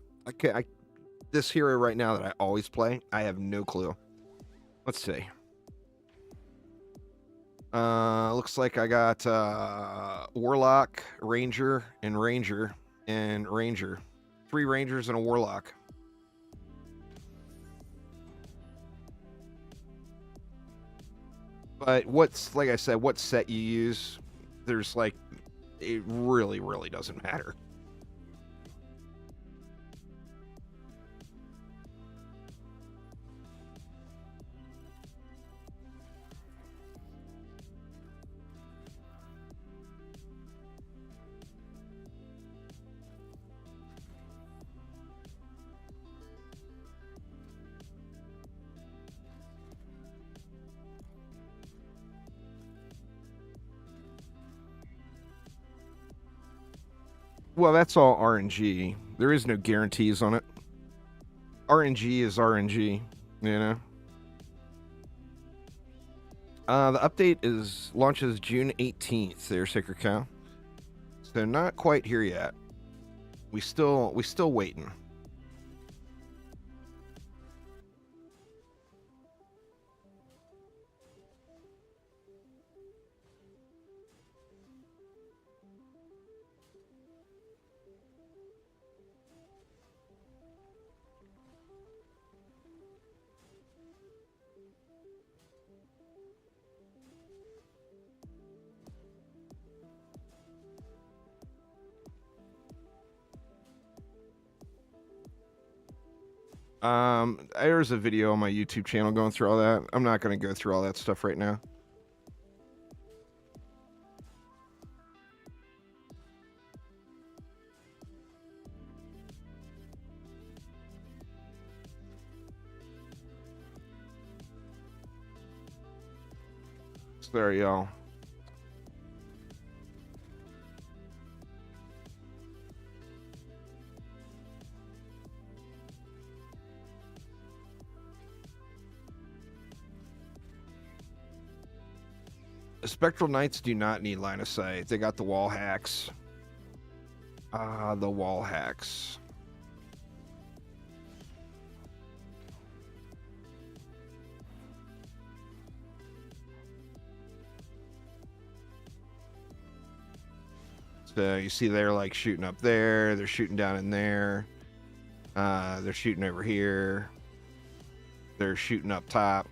This hero right now that I always play, I have no clue. Let's see. Looks like I got Warlock, Ranger, and Ranger, and Ranger. 3 Rangers and a Warlock. But like I said, what set you use, there's like, it really, really doesn't matter. Well, that's all RNG. There is no guarantees on it. RNG is RNG, you know? The update launches June 18th there, Sacred Cow. So not quite here yet. We still waiting. There's a video on my YouTube channel going through all that. I'm not going to go through all that stuff right now. Sorry, y'all. Spectral Knights do not need line of sight. They got the wall hacks. The wall hacks. So you see they're like shooting up there. They're shooting down in there. They're shooting over here. They're shooting up top.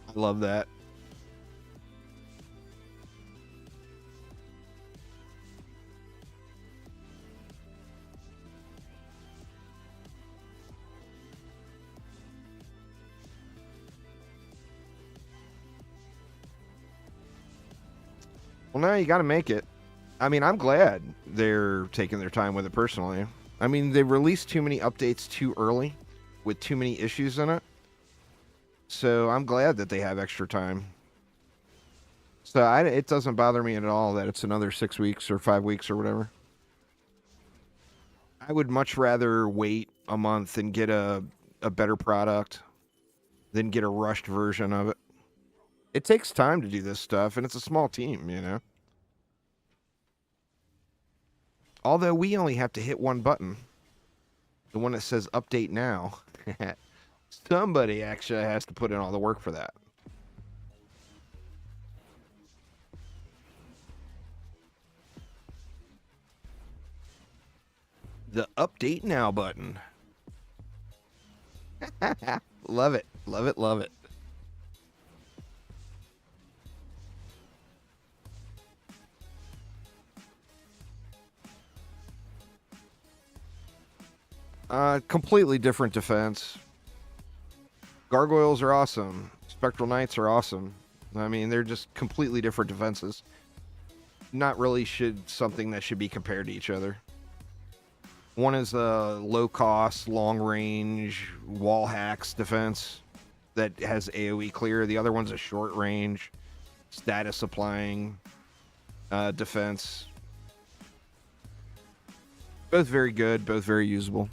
I love that. Well, now you got to make it. I mean, I'm glad they're taking their time with it personally. I mean, they released too many updates too early with too many issues in it. So I'm glad that they have extra time. So it doesn't bother me at all that it's another 6 weeks or 5 weeks or whatever. I would much rather wait a month and get a better product than get a rushed version of it. It takes time to do this stuff, and it's a small team, you know? Although we only have to hit one button. The one that says update now. Somebody actually has to put in all the work for that. The update now button. Love it. Love it. Love it. Completely different defense. Gargoyles are awesome. Spectral Knights are awesome. I mean, they're just completely different defenses. Not really something that should be compared to each other. One is a low-cost, long-range, wall hacks defense that has AoE clear. The other one's a short-range, status-applying defense. Both very good, both very usable.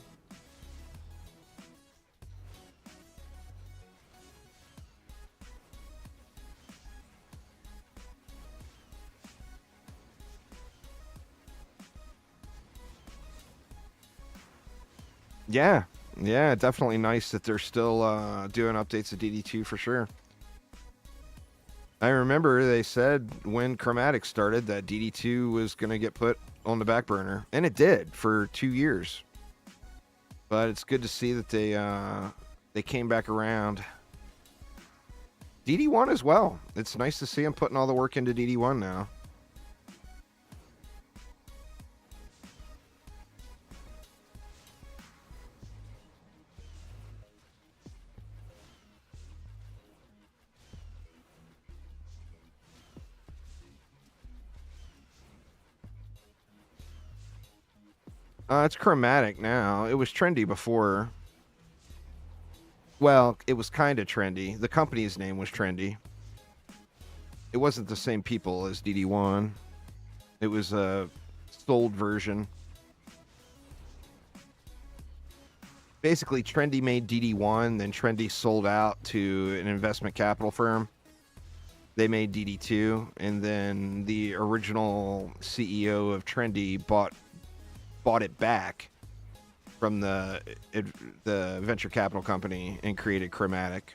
Yeah, definitely nice that they're still doing updates to DD2 for sure. I remember they said when Chromatic started that DD2 was going to get put on the back burner, and it did for 2 years. But it's good to see that they came back around. DD1 as well. It's nice to see them putting all the work into DD1 now. It's Chromatic now. It was trendy before. Well, it was kind of trendy. The company's name was trendy. It wasn't the same people as DD1. It was a sold version. Basically, Trendy made DD1, then Trendy sold out to an investment capital firm. They made DD2, and then the original CEO of Trendy bought it back from the venture capital company and created Chromatic.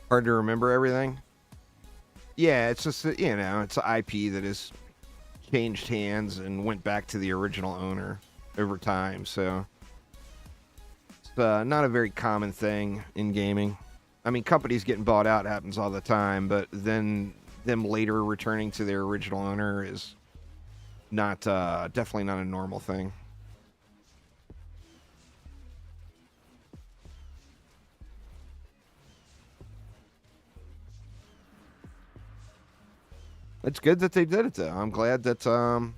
Hard to remember everything. Yeah, it's just it's an IP that has changed hands and went back to the original owner over time. So it's not a very common thing in gaming. I mean, companies getting bought out happens all the time, but then them later returning to their original owner is not definitely not a normal thing. It's good that they did it, though. I'm glad that. Well,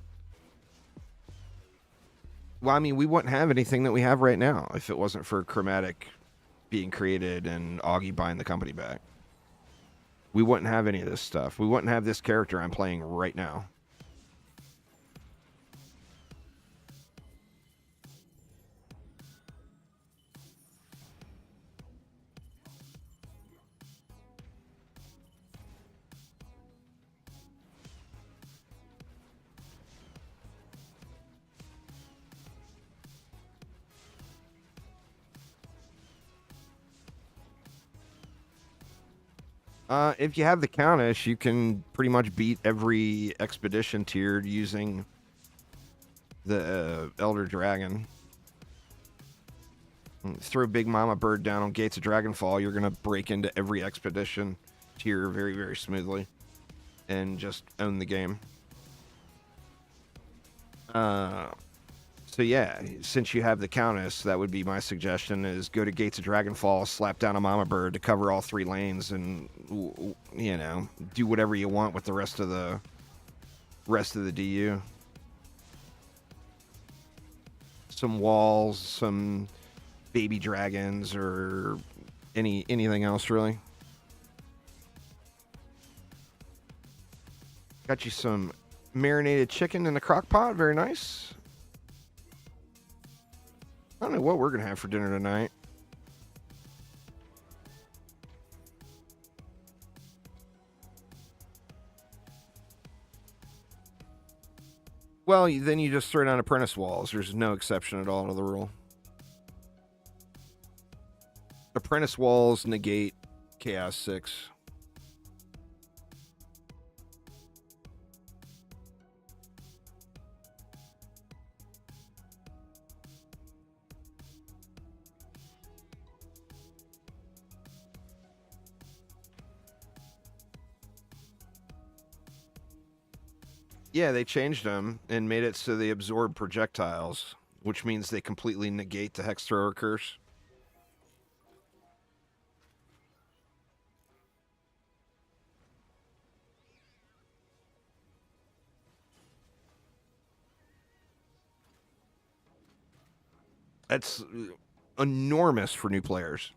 I mean, we wouldn't have anything that we have right now if it wasn't for Chromatic being created and Augie buying the company back. We wouldn't have any of this stuff. We wouldn't have this character I'm playing right now. If you have the Countess, you can pretty much beat every expedition tiered using the Elder Dragon. Throw Big Mama Bird down on Gates of Dragonfall, you're gonna break into every expedition tier very, very smoothly and just own the game. So yeah, since you have the Countess, that would be my suggestion: is go to Gates of Dragonfall, slap down a Mama Bird to cover all 3 lanes, and do whatever you want with the rest of the DU. Some walls, some baby dragons, or anything else really. Got you some marinated chicken in the crock pot. Very nice. I don't know what we're going to have for dinner tonight. Well, then you just throw down apprentice walls. There's no exception at all to the rule. Apprentice walls negate Chaos 6. Yeah, they changed them and made it so they absorb projectiles, which means they completely negate the Hex Thrower Curse. That's enormous for new players.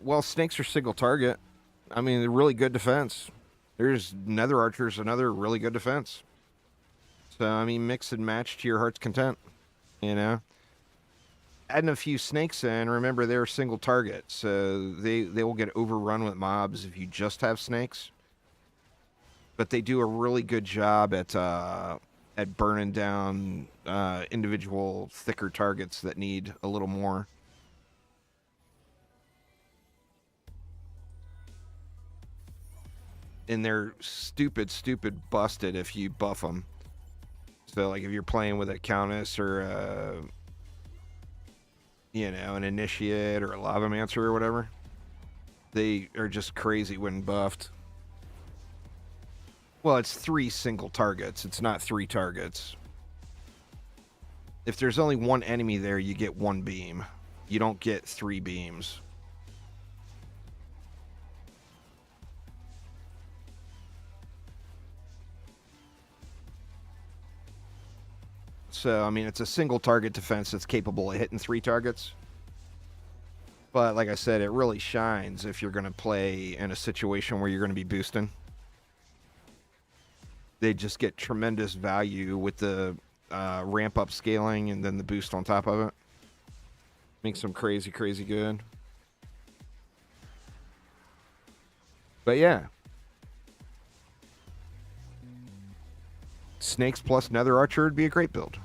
Well, snakes are single target. I mean, they're really good defense. There's Nether Archer's another really good defense. So, I mean, mix and match to your heart's content, you know? Adding a few snakes in, remember they're single target, so they will get overrun with mobs if you just have snakes. But they do a really good job at burning down individual thicker targets that need a little more. And they're stupid busted if you buff them. So, like, if you're playing with a Countess or you know, an Initiate or a Lavamancer or whatever, they are just crazy when buffed. Well, it's 3 single targets. It's not 3 targets. If there's only one enemy there, you get 1 beam. You don't get 3 beams. So, I mean, it's a single target defense that's capable of hitting 3 targets. But, like I said, it really shines if you're going to play in a situation where you're going to be boosting. They just get tremendous value with the ramp-up scaling and then the boost on top of it. Makes them crazy good. But, yeah. Snakes plus Nether Archer would be a great build.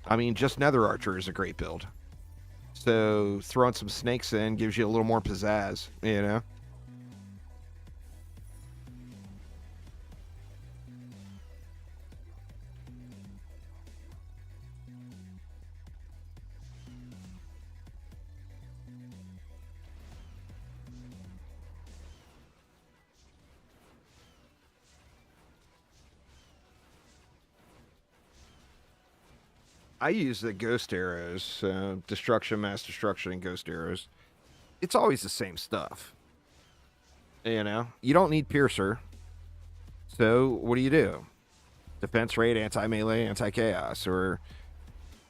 I mean, just Nether Archer is a great build. So throwing some snakes in gives you a little more pizzazz, you know? I use the ghost arrows, destruction, mass destruction, and ghost arrows. It's always the same stuff. You know, you don't need piercer. So what do? Defense rate, anti-melee, anti-chaos, or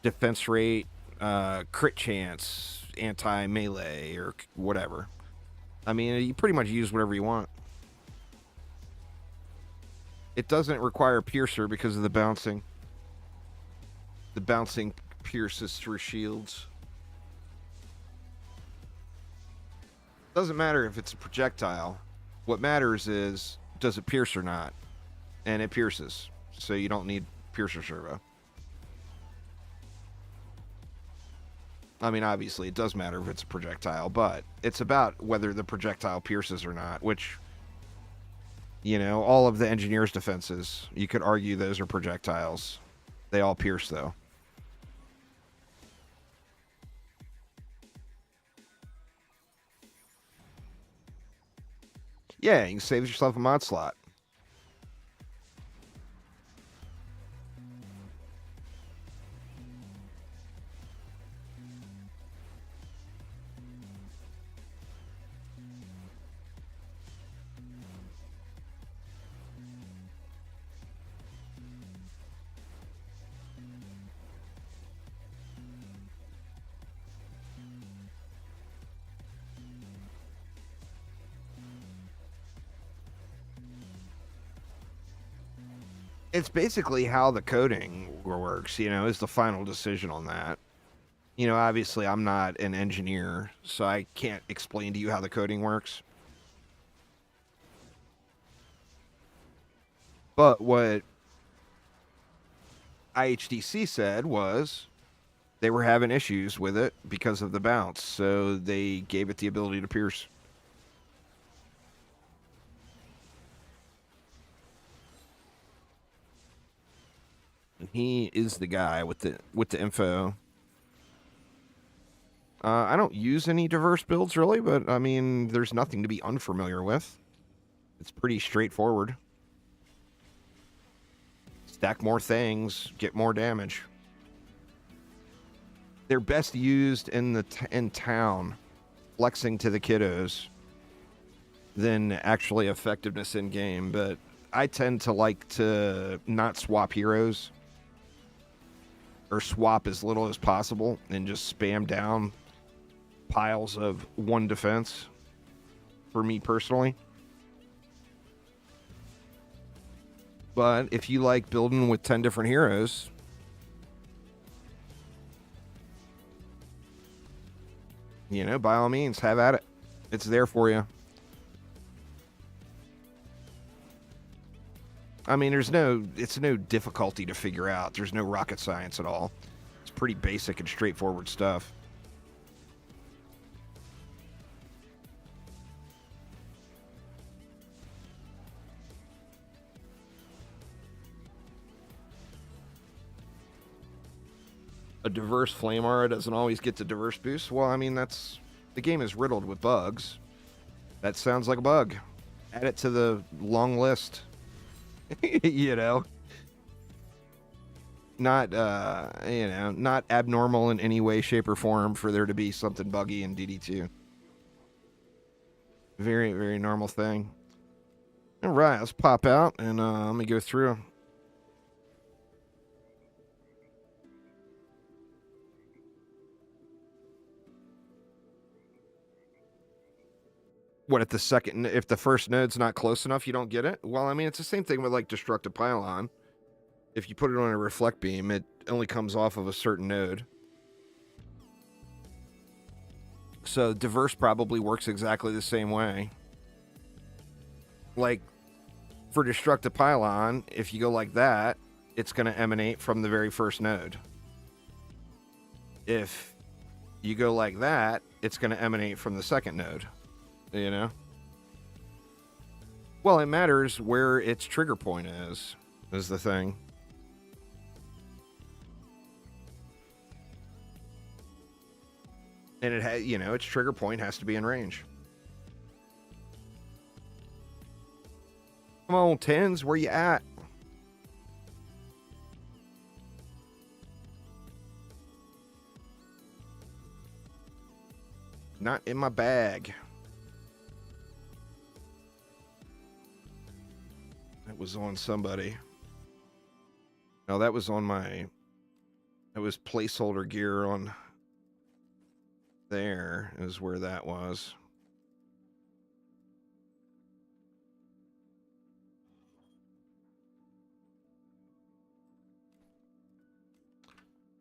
defense rate, crit chance, anti-melee, or whatever. I mean, you pretty much use whatever you want. It doesn't require piercer because of the bouncing. The bouncing pierces through shields. Doesn't matter if it's a projectile. What matters is, does it pierce or not? And it pierces. So you don't need piercer servo. I mean, obviously, it does matter if it's a projectile, but it's about whether the projectile pierces or not, which, you know, all of the engineer's defenses, you could argue those are projectiles. They all pierce, though. Yeah, you can save yourself a mod slot. It's basically how the coding works, you know, is the final decision on that. You know, obviously I'm not an engineer, so I can't explain to you how the coding works. But what IHDC said was they were having issues with it because of the bounce, so they gave it the ability to pierce. And he is the guy with the info. I don't use any diverse builds really, but I mean, there's nothing to be unfamiliar with. It's pretty straightforward. Stack more things, get more damage. They're best used in town, flexing to the kiddos, than actually effectiveness in game. But I tend to like to not swap heroes. or swap as little as possible and just spam down piles of one defense for me personally. But if you like building with 10 different heroes, you know, by all means, have at it. It's there for you. I mean, it's no difficulty to figure out. There's no rocket science at all. It's pretty basic and straightforward stuff. A diverse flame aura doesn't always get the diverse boost. Well, I mean, the game is riddled with bugs. That sounds like a bug. Add it to the long list. You know, not not abnormal in any way, shape, or form for there to be something buggy in DD2. Very, very normal thing. All right, let's pop out and let me go through. What, if the first node's not close enough, you don't get it? Well, I mean, it's the same thing with like Destructive Pylon. If you put it on a reflect beam, it only comes off of a certain node. So diverse probably works exactly the same way. Like for Destructive Pylon, if you go like that, it's going to emanate from the very first node. If you go like that, it's going to emanate from the second node. You know? Well, it matters where its trigger point is the thing. And it has, its trigger point has to be in range. Come on, tens, where you at? Not in my bag. That was on somebody. No, that was on that was placeholder gear on there is where that was.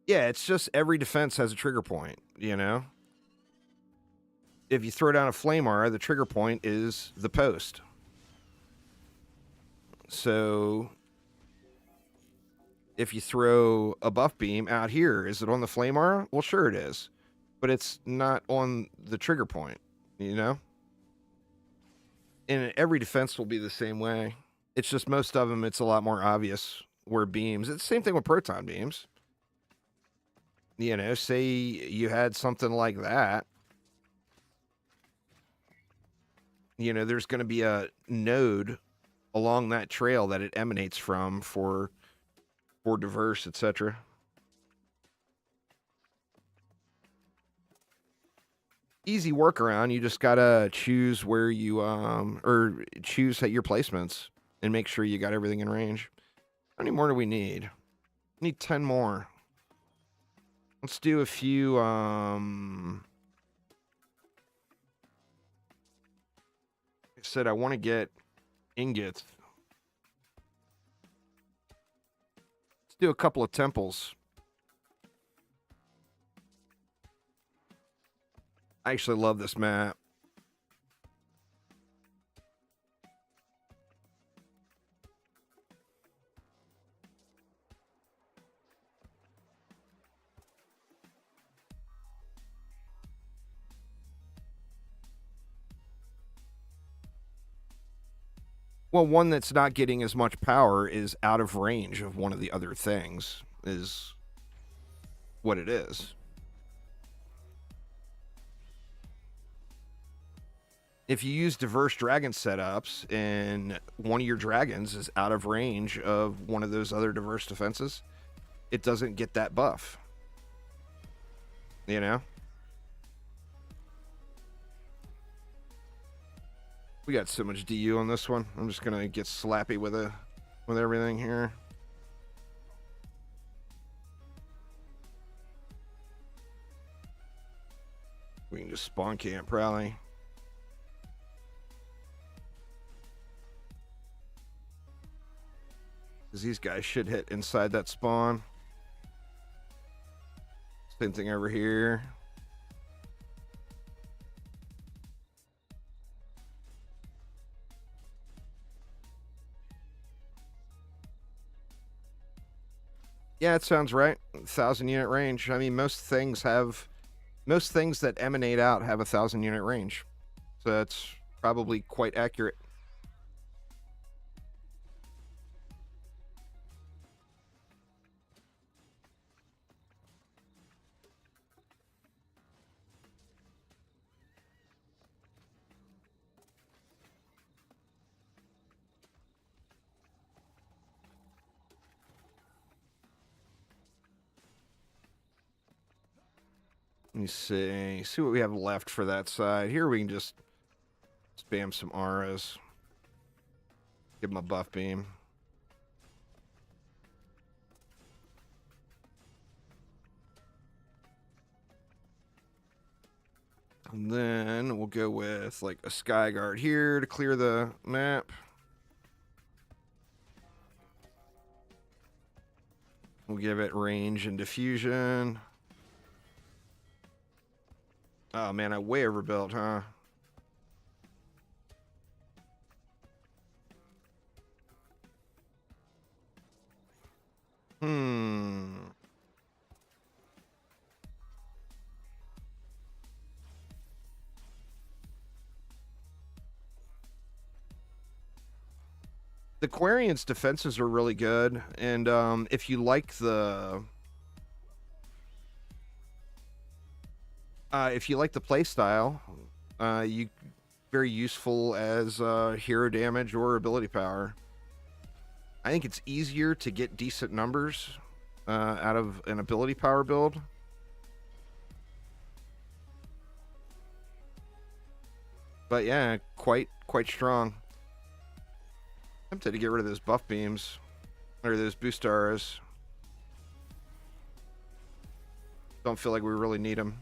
Yeah, it's just every defense has a trigger point, you know? If you throw down a flame aura, the trigger point is the post. So if you throw a buff beam out here, is it on the flame aura? Well, sure it is. But it's not on the trigger point, you know? And every defense will be the same way. It's just most of them, it's a lot more obvious where beams. It's the same thing with proton beams. You know, say you had something like that. You know, there's going to be a node along that trail that it emanates from for diverse, etc. Easy workaround. You just gotta choose where you or choose at your placements and make sure you got everything in range. How many more do we need? We need 10 more. Let's do a few I said I want to get ingots. Let's do a couple of temples. I actually love this map. Well, one that's not getting as much power is out of range of one of the other things, is what it is. If you use diverse dragon setups and one of your dragons is out of range of one of those other diverse defenses, it doesn't get that buff. You know? We got so much DU on this one. I'm just gonna get slappy with everything here. We can just spawn camp, probably. Because these guys should hit inside that spawn. Same thing over here. Yeah, it sounds right. 1,000-unit range. I mean, most things that emanate out have 1,000-unit range. So that's probably quite accurate. Let me see what we have left for that side. Here we can just spam some auras. Give them a buff beam. And then we'll go with like a sky guard here to clear the map. We'll give it range and diffusion. Oh man, I way overbuilt, huh? The Quarian's defenses are really good, and if you like the playstyle, you very useful as hero damage or ability power. I think it's easier to get decent numbers out of an ability power build. But yeah, quite strong. Tempted to get rid of those buff beams or those boost arrows. Don't feel like we really need them.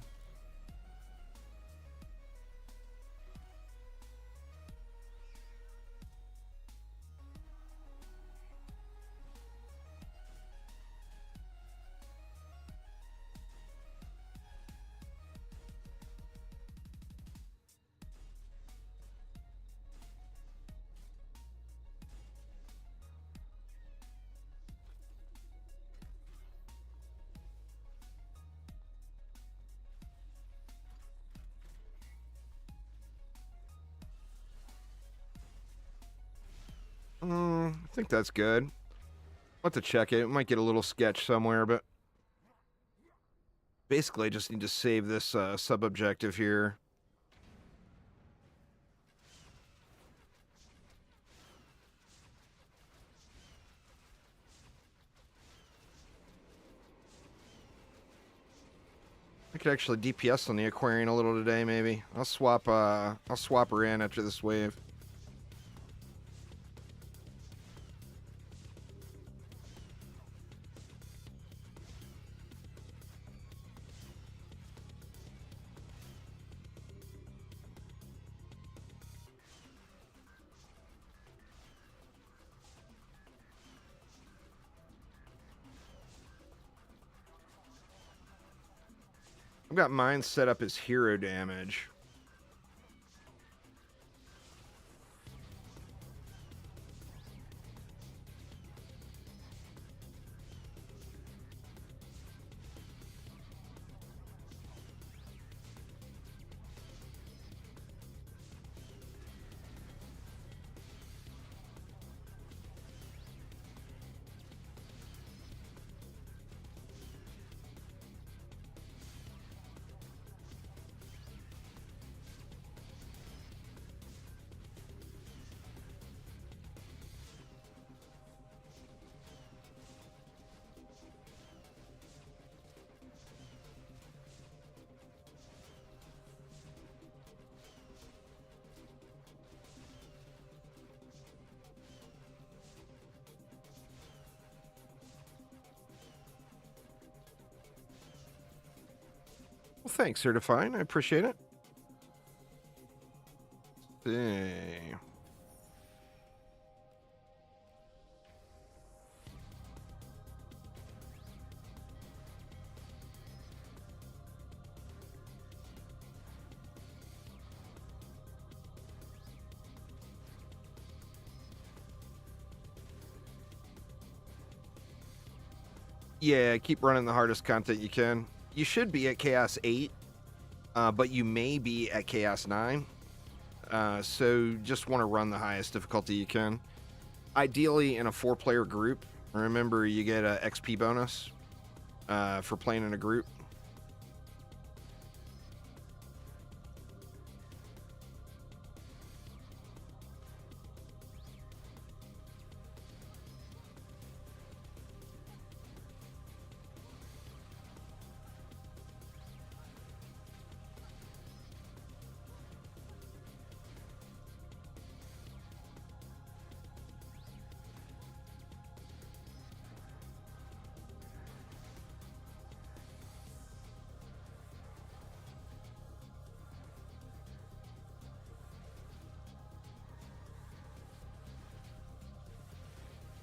I think that's good. I'll have to check it. It might get a little sketch somewhere, but basically I just need to save this sub-objective here. I could actually DPS on the Aquarian a little today, maybe. I'll swap her in after this wave. I've got mine set up as hero damage. Well, thanks, Certifine. I appreciate it. See. Yeah, keep running the hardest content you can. You should be at Chaos 8, but you may be at Chaos 9. So just want to run the highest difficulty you can. Ideally in a 4-player group. Remember, you get a XP bonus for playing in a group.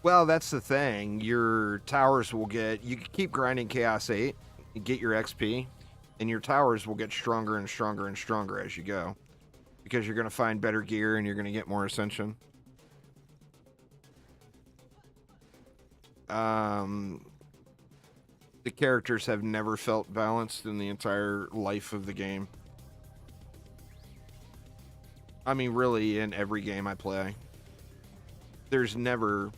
Well, that's the thing. Your towers will get... You can keep grinding Chaos 8, you get your XP, and your towers will get stronger and stronger and stronger as you go. Because you're going to find better gear and you're going to get more Ascension. The characters have never felt balanced in the entire life of the game. I mean, really, in every game I play. There's never...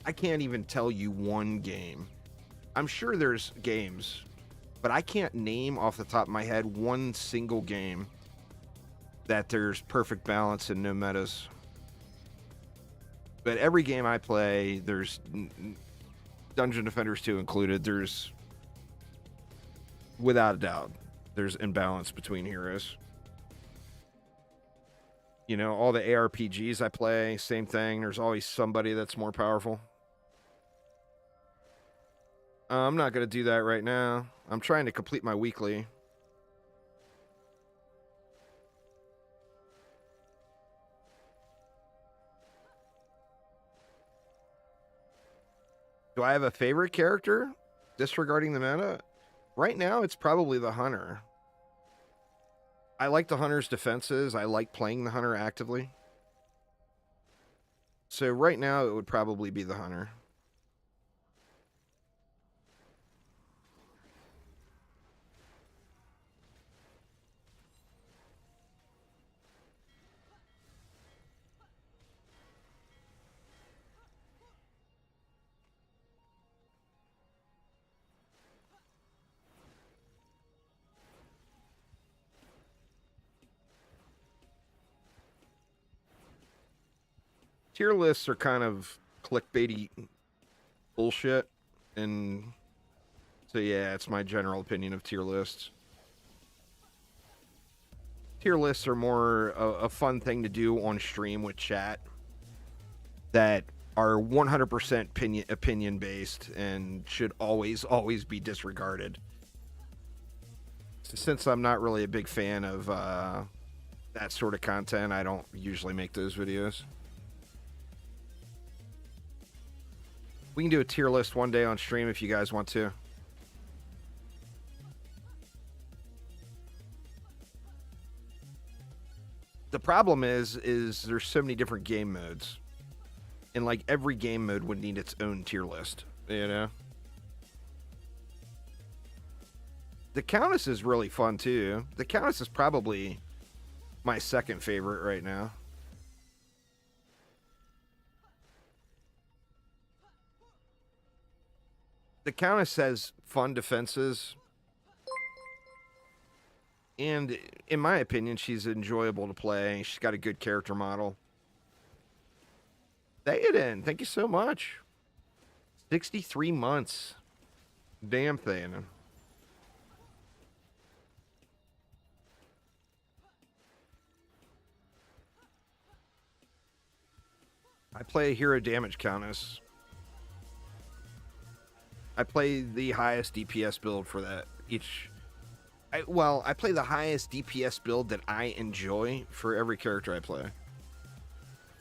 I can't even tell you one game. I'm sure there's games, but I can't name off the top of my head one single game that there's perfect balance and no metas. But every game I play, there's Dungeon Defenders 2 included, there's, without a doubt, there's imbalance between heroes. You know, all the ARPGs I play, same thing. There's always somebody that's more powerful. I'm not going to do that right now. I'm trying to complete my weekly. Do I have a favorite character? Disregarding the meta? Right now, it's probably the Hunter. I like the Hunter's defenses. I like playing the Hunter actively. So right now, it would probably be the Hunter. Tier lists are kind of clickbaity bullshit, and so yeah, it's my general opinion of tier lists. Tier lists are more a fun thing to do on stream with chat that are 100% opinion based and should always be disregarded. Since I'm not really a big fan of that sort of content, I don't usually make those videos. We can do a tier list one day on stream if you guys want to. The problem is there's so many different game modes. And like every game mode would need its own tier list, you know? The Countess is really fun too. The Countess is probably my second favorite right now. The Countess has fun defenses. And in my opinion, she's enjoyable to play. She's got a good character model. Theoden, thank you so much. 63 months. Damn, Theoden. I play hero damage Countess. I play the highest DPS build for that. I play the highest DPS build that I enjoy for every character I play.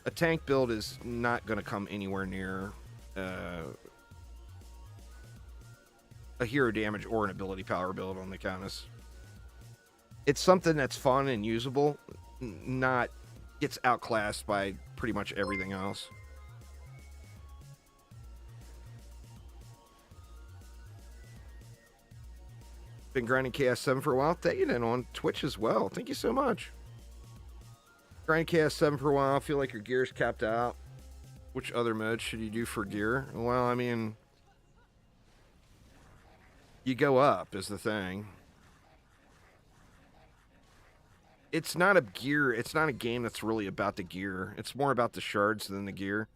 A tank build is not going to come anywhere near a hero damage or an ability power build on the Countess. It's something that's fun and usable, not gets outclassed by pretty much everything else. Been grinding KS7 for a while. Thank you, on Twitch as well. Thank you so much. Grinding KS7 for a while. I feel like your gear's capped out. Which other mode should you do for gear? Well, I mean, you go up is the thing. It's not a gear. It's not a game that's really about the gear. It's more about the shards than the gear.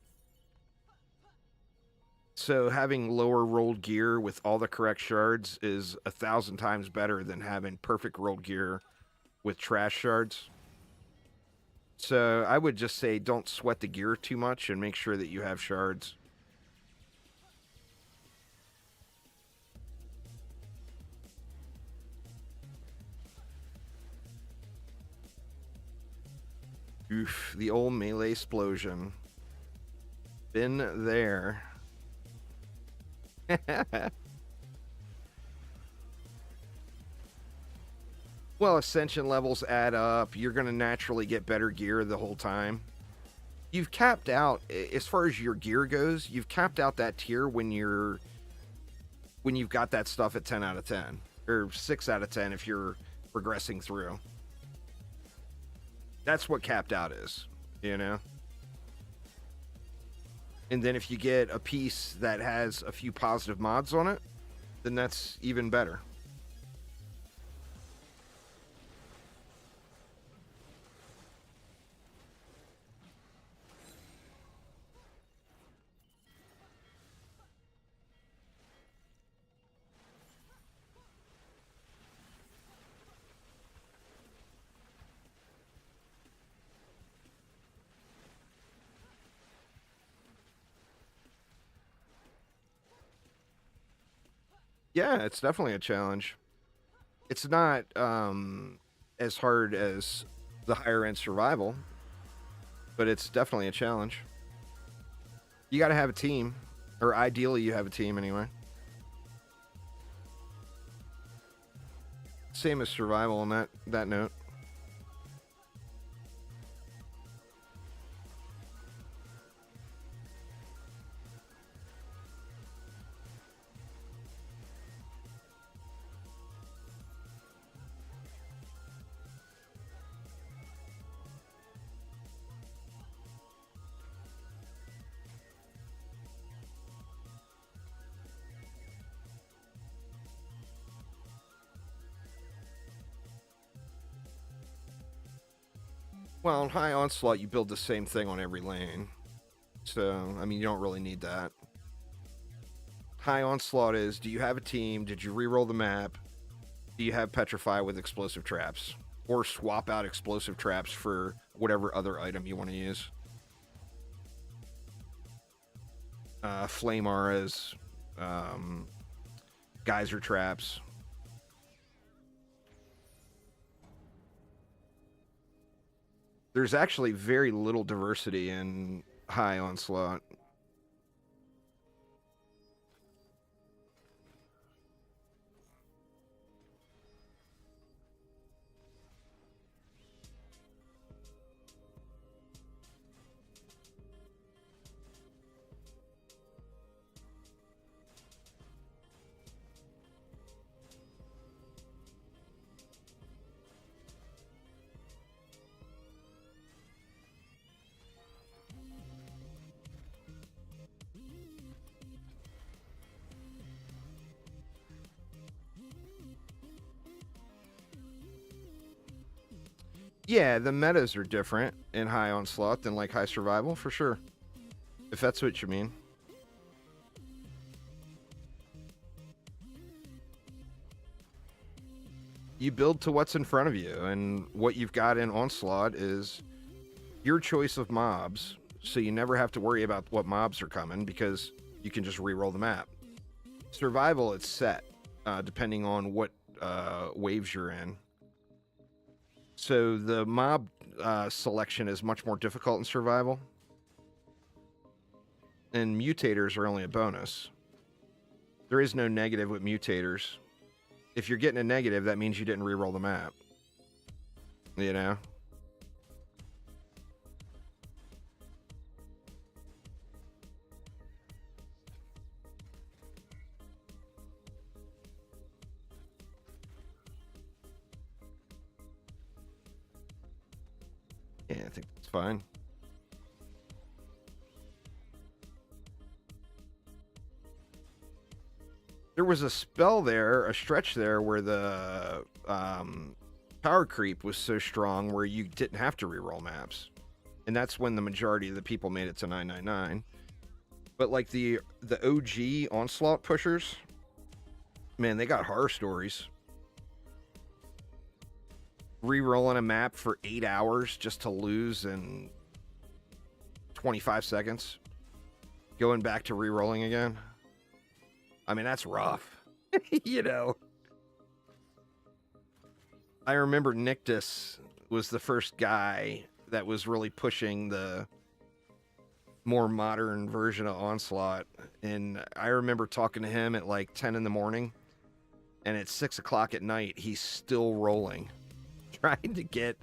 So having lower rolled gear with all the correct shards is 1,000 times better than having perfect rolled gear with trash shards. So I would just say don't sweat the gear too much and make sure that you have shards. Oof, the old melee explosion. Been there. Well, ascension levels add up. You're going to naturally get better gear the whole time. You've capped out, as far as your gear goes, you've capped out that tier when you've got that stuff at 10 out of 10. Or 6 out of 10 if you're progressing through. That's what capped out is, you know? And then if you get a piece that has a few positive mods on it, then that's even better. Yeah, it's definitely a challenge. It's not as hard as the higher end survival, but it's definitely a challenge. You got to have a team, or ideally you have a team anyway. Same as survival on that note. Well, on high Onslaught, you build the same thing on every lane. So, I mean, you don't really need that. High Onslaught is, do you have a team? Did you reroll the map? Do you have Petrify with explosive traps? Or swap out explosive traps for whatever other item you want to use. Flame auras, geyser traps. There's actually very little diversity in high Onslaught. Yeah, the metas are different in high Onslaught than like high survival, for sure. If that's what you mean. You build to what's in front of you, and what you've got in Onslaught is your choice of mobs, so you never have to worry about what mobs are coming because you can just re-roll the map. Survival, it's set, depending on what waves you're in. So the mob selection is much more difficult in survival. And mutators are only a bonus. There is no negative with mutators. If you're getting a negative, that means you didn't reroll the map. You know? Yeah, I think that's fine. There was a spell there, a stretch there, where the power creep was so strong where you didn't have to reroll maps. And that's when the majority of the people made it to 999. But like the OG Onslaught pushers, man, they got horror stories. Rerolling a map for 8 hours just to lose in 25 seconds. Going back to rerolling again. I mean, that's rough. You know. I remember Nictus was the first guy that was really pushing the more modern version of Onslaught. And I remember talking to him at like 10 in the morning. And at 6 o'clock at night, he's still rolling. Trying to get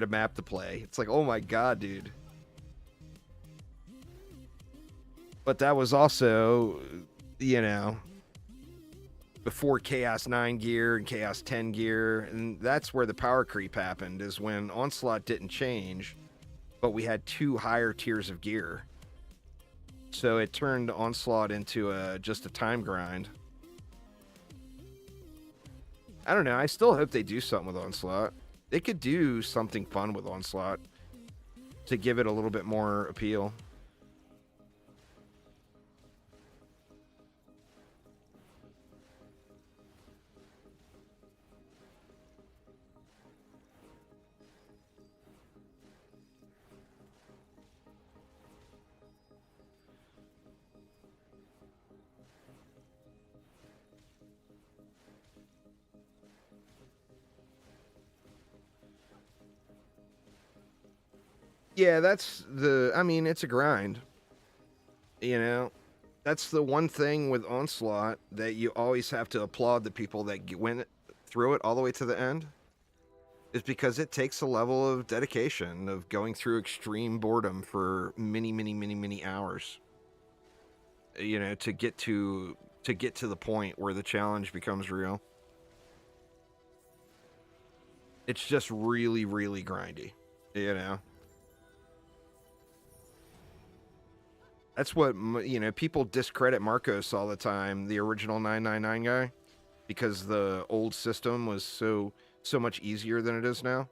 a map to play. It's like, oh my god, dude. But that was also, you know, before Chaos 9 gear and Chaos 10 gear, and that's where the power creep happened, is when Onslaught didn't change, but we had 2 higher tiers of gear. So it turned Onslaught into just a time grind. I don't know, I still hope they do something with Onslaught. They could do something fun with Onslaught to give it a little bit more appeal. Yeah, I mean, it's a grind. You know, that's the one thing with Onslaught that you always have to applaud the people that went through it all the way to the end. Is because it takes a level of dedication of going through extreme boredom for many hours. You know, to get to the point where the challenge becomes real. It's just really grindy, you know. That's what, you know, people discredit Marcos all the time, the original 999 guy, because the old system was so much easier than it is now.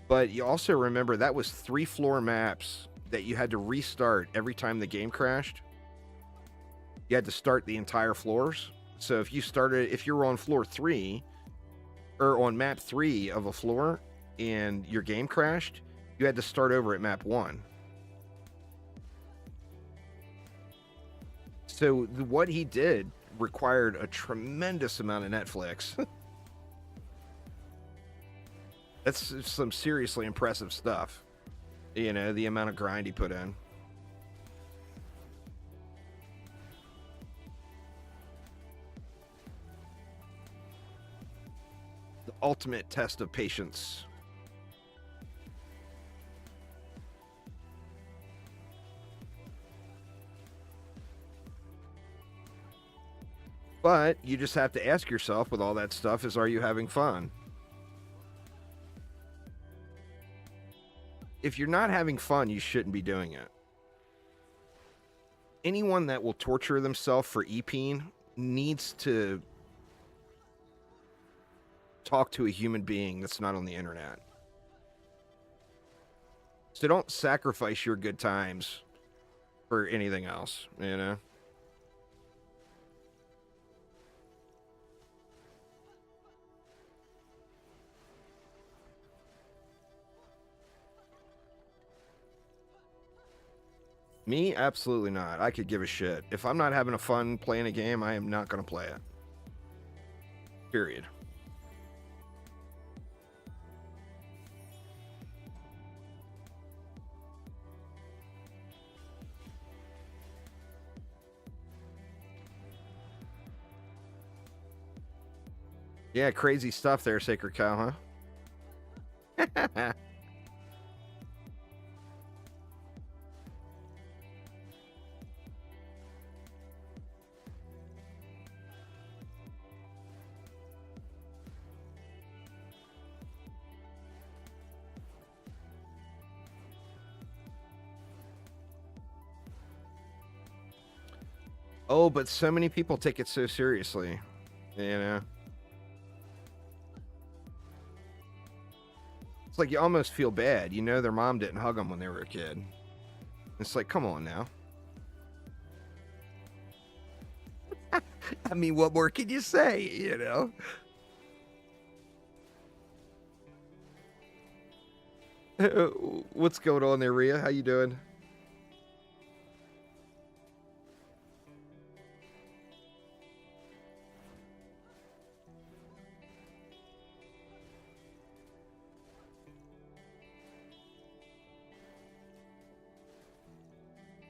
But you also remember that was 3 floor maps that you had to restart every time the game crashed. You had to start the entire floors. So if you were on floor 3 or on map 3 of a floor and your game crashed, you had to start over at map 1. So what he did required a tremendous amount of Netflix. That's some seriously impressive stuff. You know, the amount of grind he put in. The ultimate test of patience. But you just have to ask yourself with all that stuff is, are you having fun? If you're not having fun, you shouldn't be doing it. Anyone that will torture themselves for EPing needs to talk to a human being that's not on the internet. So don't sacrifice your good times for anything else, you know? Me? Absolutely not. I could give a shit. If I'm not having a fun playing a game, I am not going to play it. Period. Yeah, crazy stuff there, Sacred Cow, huh? Oh, but so many people take it so seriously, you know? It's like you almost feel bad. You know their mom didn't hug them when they were a kid. It's like, come on now. I mean, what more can you say, you know? What's going on there, Rhea? How you doing?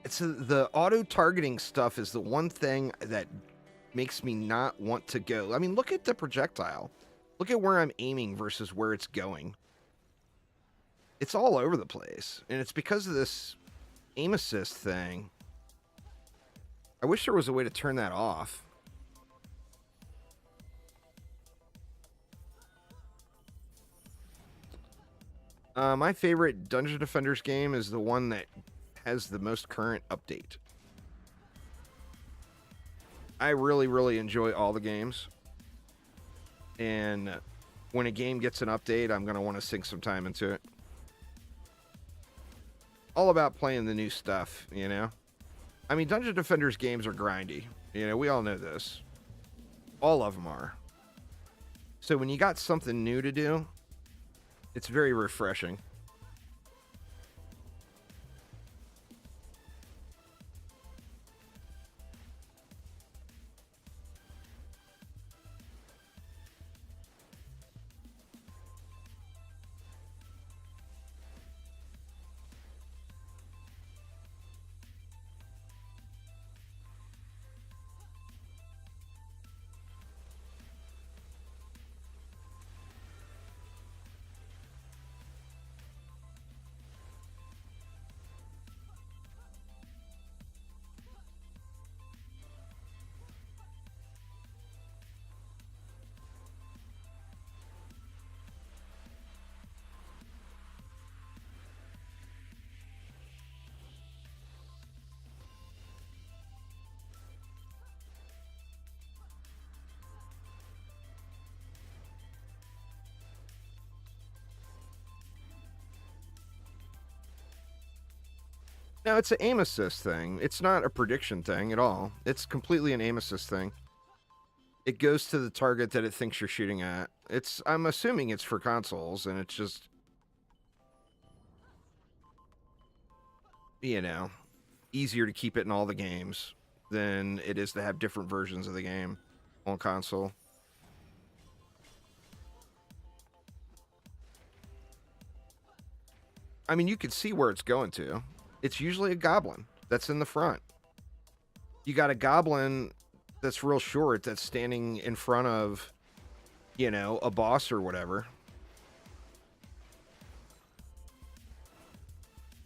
It's the auto targeting stuff is the one thing that makes me not want to go. I mean, look at the projectile. Look at where I'm aiming versus where it's going. It's all over the place, and it's because of this aim assist thing. I wish there was a way to turn that off. My favorite Dungeon Defenders game is the one that has the most current update. I really, really enjoy all the games. And when a game gets an update, I'm going to want to sink some time into it. All about playing the new stuff, you know? I mean, Dungeon Defenders games are grindy. You know, we all know this. All of them are. So when you got something new to do, it's very refreshing. No, it's an aim assist thing. It's not a prediction thing at all. It's completely an aim assist thing. It goes to the target that it thinks you're shooting at. I'm assuming it's for consoles, and it's just, you know, easier to keep it in all the games than it is to have different versions of the game on console. I mean, you can see where it's going to. It's usually a goblin that's in the front. You got a goblin that's real short that's standing in front of, you know, a boss or whatever.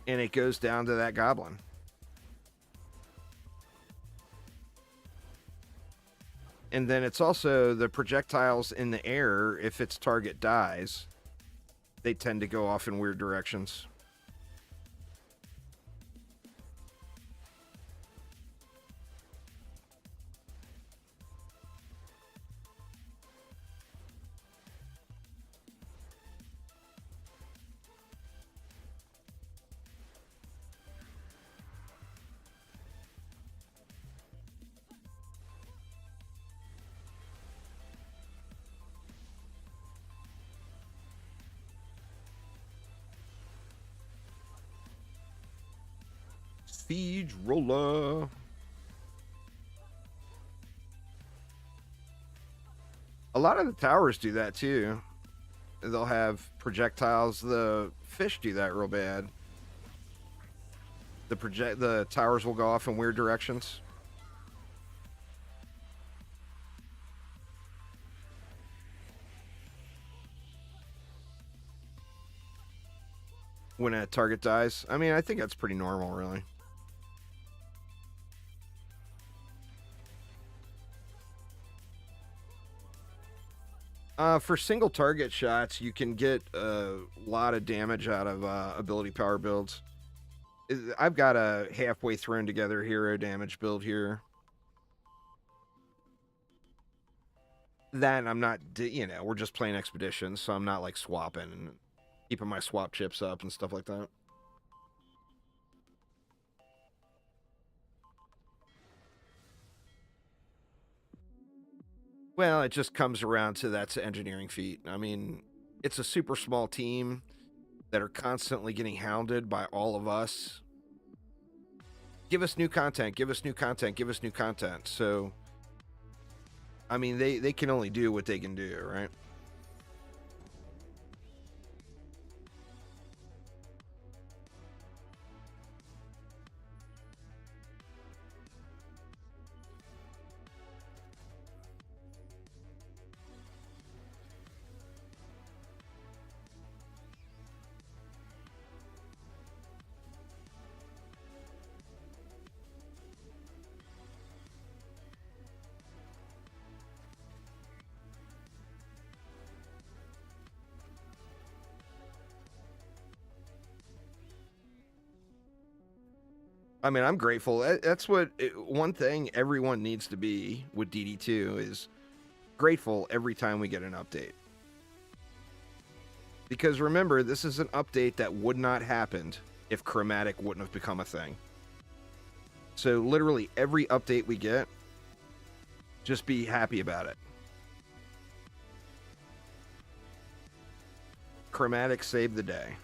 And it goes down to that goblin. And then it's also the projectiles in the air. If its target dies, they tend to go off in weird directions. Siege roller. A lot of the towers do that too. They'll have projectiles. The fish do that real bad. The towers will go off in weird directions. When a target dies. I mean, I think that's pretty normal, really. For single target shots, you can get a lot of damage out of ability power builds. I've got a halfway thrown together hero damage build here. That I'm not, we're just playing expeditions, so I'm not like swapping and keeping my swap chips up and stuff like that. Well, it just comes around to that's an engineering feat. I mean, it's a super small team that are constantly getting hounded by all of us. Give us new content, give us new content, give us new content. So, I mean, they can only do what they can do, right? I mean, I'm grateful. That's one thing everyone needs to be with DD2 is grateful every time we get an update. Because remember, this is an update that would not happen if chromatic wouldn't have become a thing. So literally every update we get, just be happy about it. Chromatic saved the day.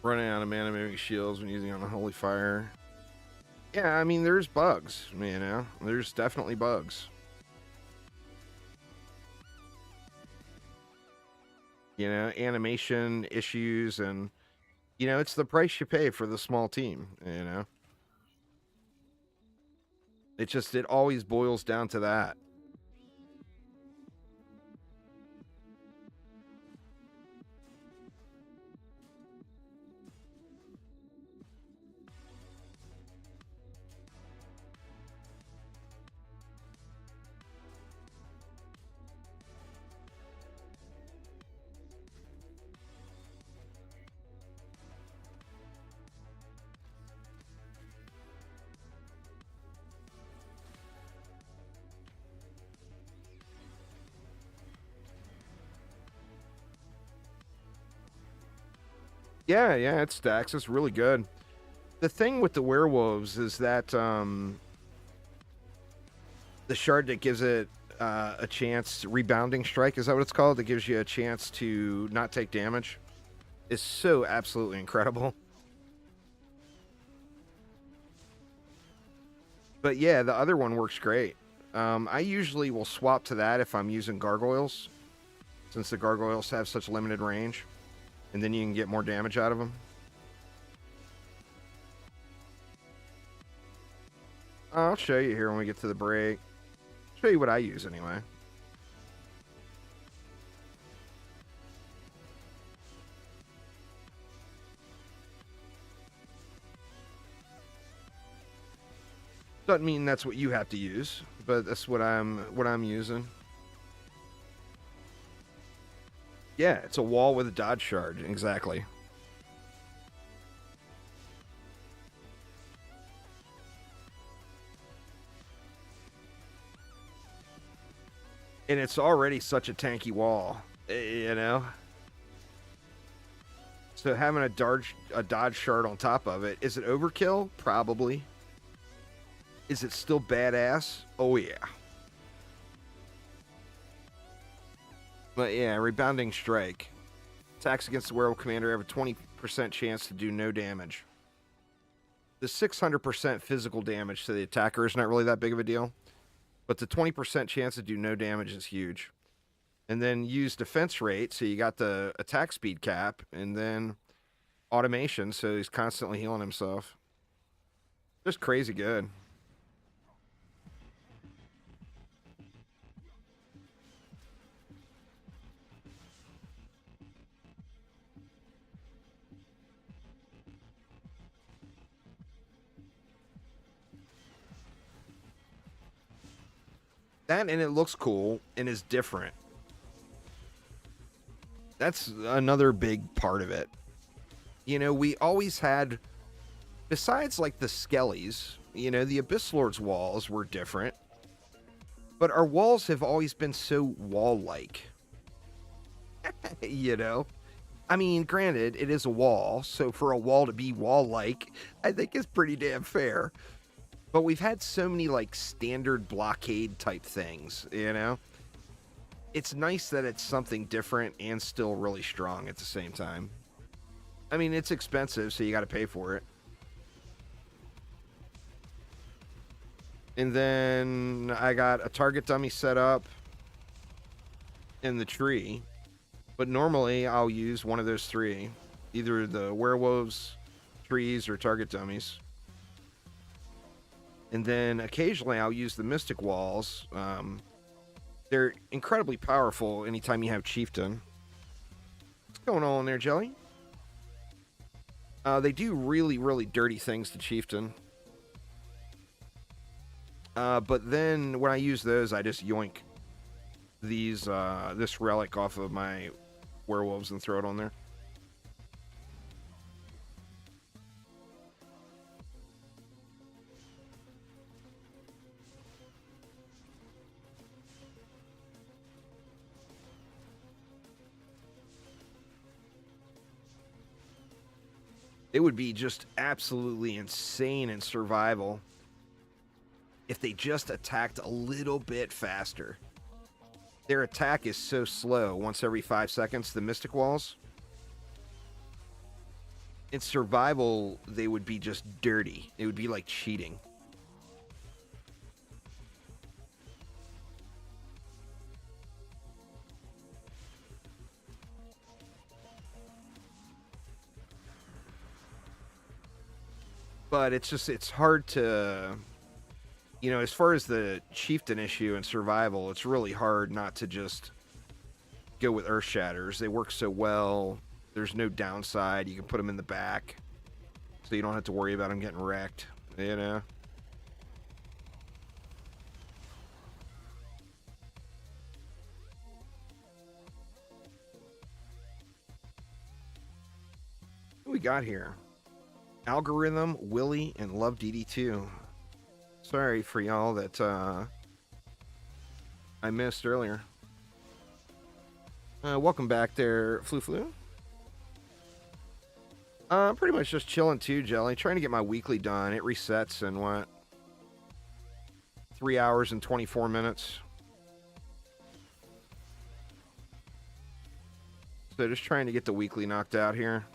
Running out of mana moving shields when using on a holy fire. Yeah, I mean, there's bugs, there's definitely bugs. Animation issues, and it's the price you pay for the small team. It always boils down to that. Yeah, it stacks. It's really good. The thing with the werewolves is that the shard that gives it a chance, rebounding strike, is that what it's called? That gives you a chance to not take damage, is so absolutely incredible. But yeah, the other one works great. I usually will swap to that if I'm using gargoyles, since the gargoyles have such limited range. And then you can get more damage out of them. I'll show you here when we get to the break. Show you what I use anyway. Doesn't mean that's what you have to use, but that's what I'm using. Yeah, it's a wall with a dodge shard, exactly. And it's already such a tanky wall, you know? So having a dodge shard on top of it, is it overkill? Probably. Is it still badass? Oh, yeah. But yeah, rebounding strike. Attacks against the werewolf commander have a 20% chance to do no damage. The 600% physical damage to the attacker is not really that big of a deal, but the 20% chance to do no damage is huge. And then use defense rate, so you got the attack speed cap, and then automation, so he's constantly healing himself. Just crazy good. That, and it looks cool and is different. That's another big part of it. You know, we always had, besides like the Skellies, you know, the Abyss Lord's walls were different. But our walls have always been so wall-like. You know? I mean, granted, it is a wall, so for a wall to be wall-like, I think is pretty damn fair. But we've had so many, like, standard blockade type things, you know? It's nice that it's something different and still really strong at the same time. I mean, it's expensive, so you gotta pay for it. And then I got a target dummy set up in the tree. But normally I'll use one of those three. Either the werewolves, trees, or target dummies. And then occasionally I'll use the mystic walls. They're incredibly powerful anytime you have chieftain. What's going on there, Jelly? They do really, really dirty things to chieftain. But then when I use those, I just yoink this relic off of my werewolves and throw it on there. It would be just absolutely insane in survival if they just attacked a little bit faster. Their attack is so slow, once every 5 seconds, the Mystic Walls. In survival, they would be just dirty. It would be like cheating. But it's hard to, you know, as far as the chieftain issue and survival, it's really hard not to just go with Earth Shatters. They work so well. There's no downside. You can put them in the back, so you don't have to worry about them getting wrecked, you know? What we got here? Algorithm, Willie, and Love DD2. Sorry for y'all that I missed earlier. Welcome back there, Flu. Pretty much just chilling too, Jelly. Trying to get my weekly done. It resets in what? 3 hours and 24 minutes. So just trying to get the weekly knocked out here.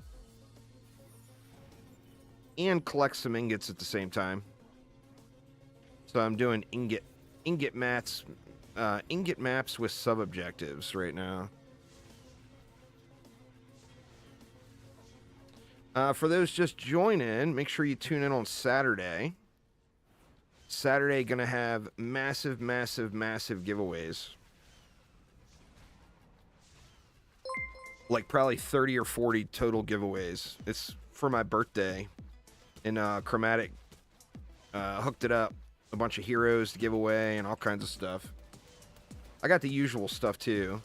And collect some ingots at the same time. So I'm doing ingot maps with sub-objectives right now. For those just joining, make sure you tune in on Saturday. Saturday gonna have massive giveaways. Like probably 30 or 40 total giveaways. It's for my birthday. And Chromatic hooked it up. A bunch of heroes to give away and all kinds of stuff. I got the usual stuff too.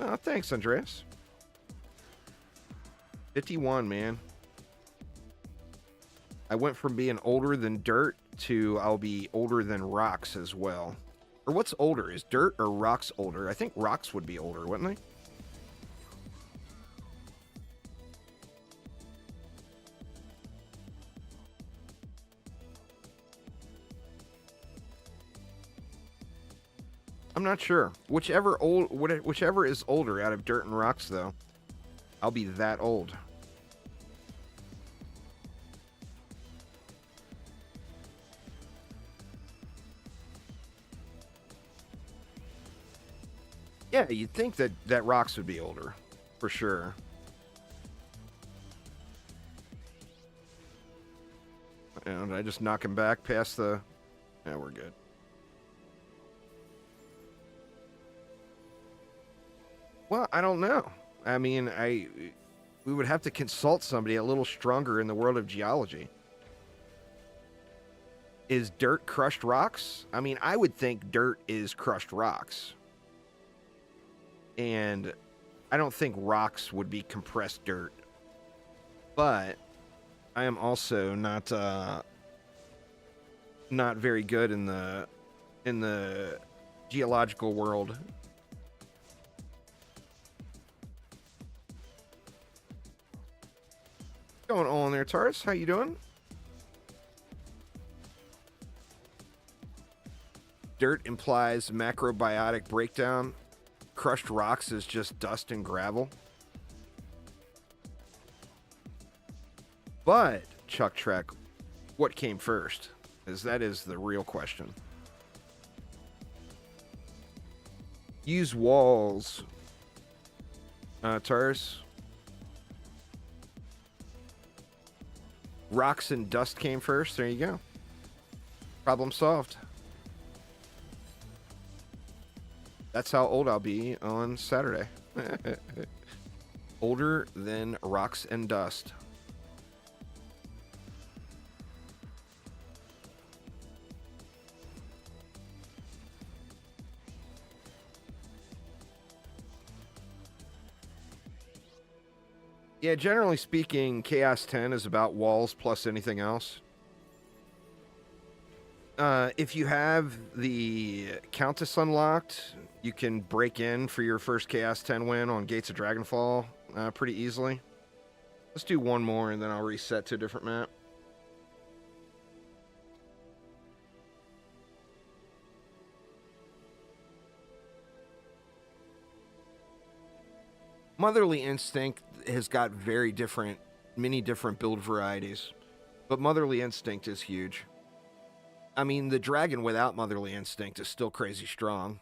Oh, thanks, Andreas. 51, man. I went from being older than dirt to I'll be older than rocks as well. Or what's older? Is dirt or rocks older? I think rocks would be older, wouldn't they? I'm not sure. Whichever is older out of dirt and rocks, though, I'll be that old. Yeah, you'd think that rocks would be older, for sure. And I just knock him back past the... Yeah, we're good. Well, I don't know. I mean, we would have to consult somebody a little stronger in the world of geology. Is dirt crushed rocks? I mean, I would think dirt is crushed rocks. And I don't think rocks would be compressed dirt. But I am also not very good in the geological world. What's going on there, Taurus? How you doing? Dirt implies macrobiotic breakdown. Crushed rocks is just dust and gravel. But, Chuck Trek, what came first? That is the real question. Use walls. Taurus. Rocks and dust came first. There you go. Problem solved. That's how old I'll be on Saturday. Older than rocks and dust. Yeah, generally speaking, Chaos 10 is about walls plus anything else. If you have the Countess unlocked, you can break in for your first Chaos 10 win on Gates of Dragonfall pretty easily. Let's do one more and then I'll reset to a different map. Motherly Instinct has got many different build varieties, but Motherly Instinct is huge. I mean, the dragon without Motherly Instinct is still crazy strong,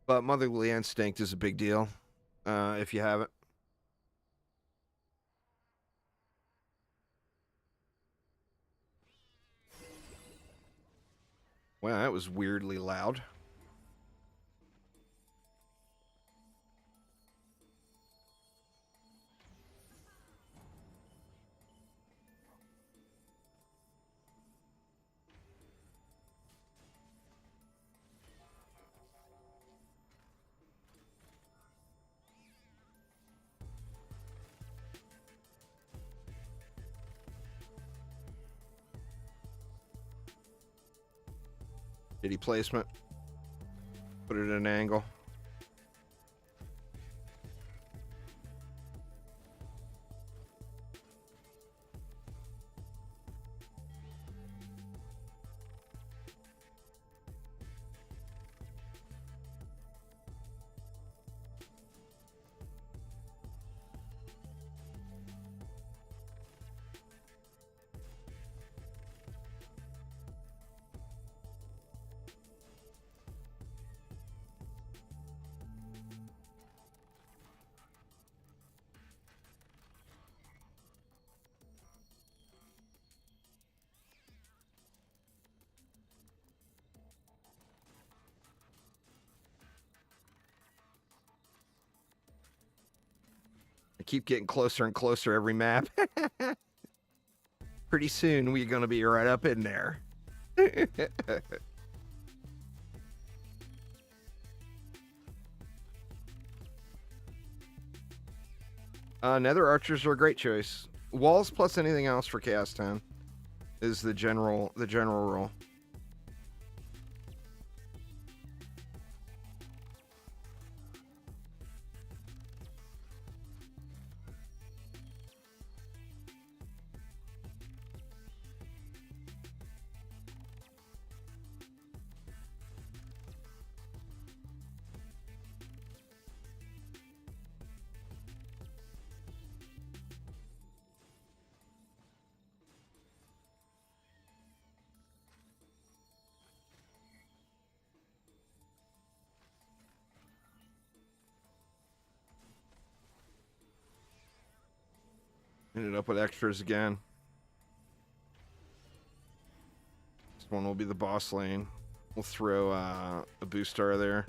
but Motherly Instinct is a big deal if you have it. Wow, that was weirdly loud. Did he placement? Put it at an angle. I keep getting closer and closer every map. Pretty soon we're going to be right up in there. Nether archers are a great choice. Walls plus anything else for Chaos 10 is the general rule. Ended up with extras again. This one will be the boss lane. We'll throw a boost star there.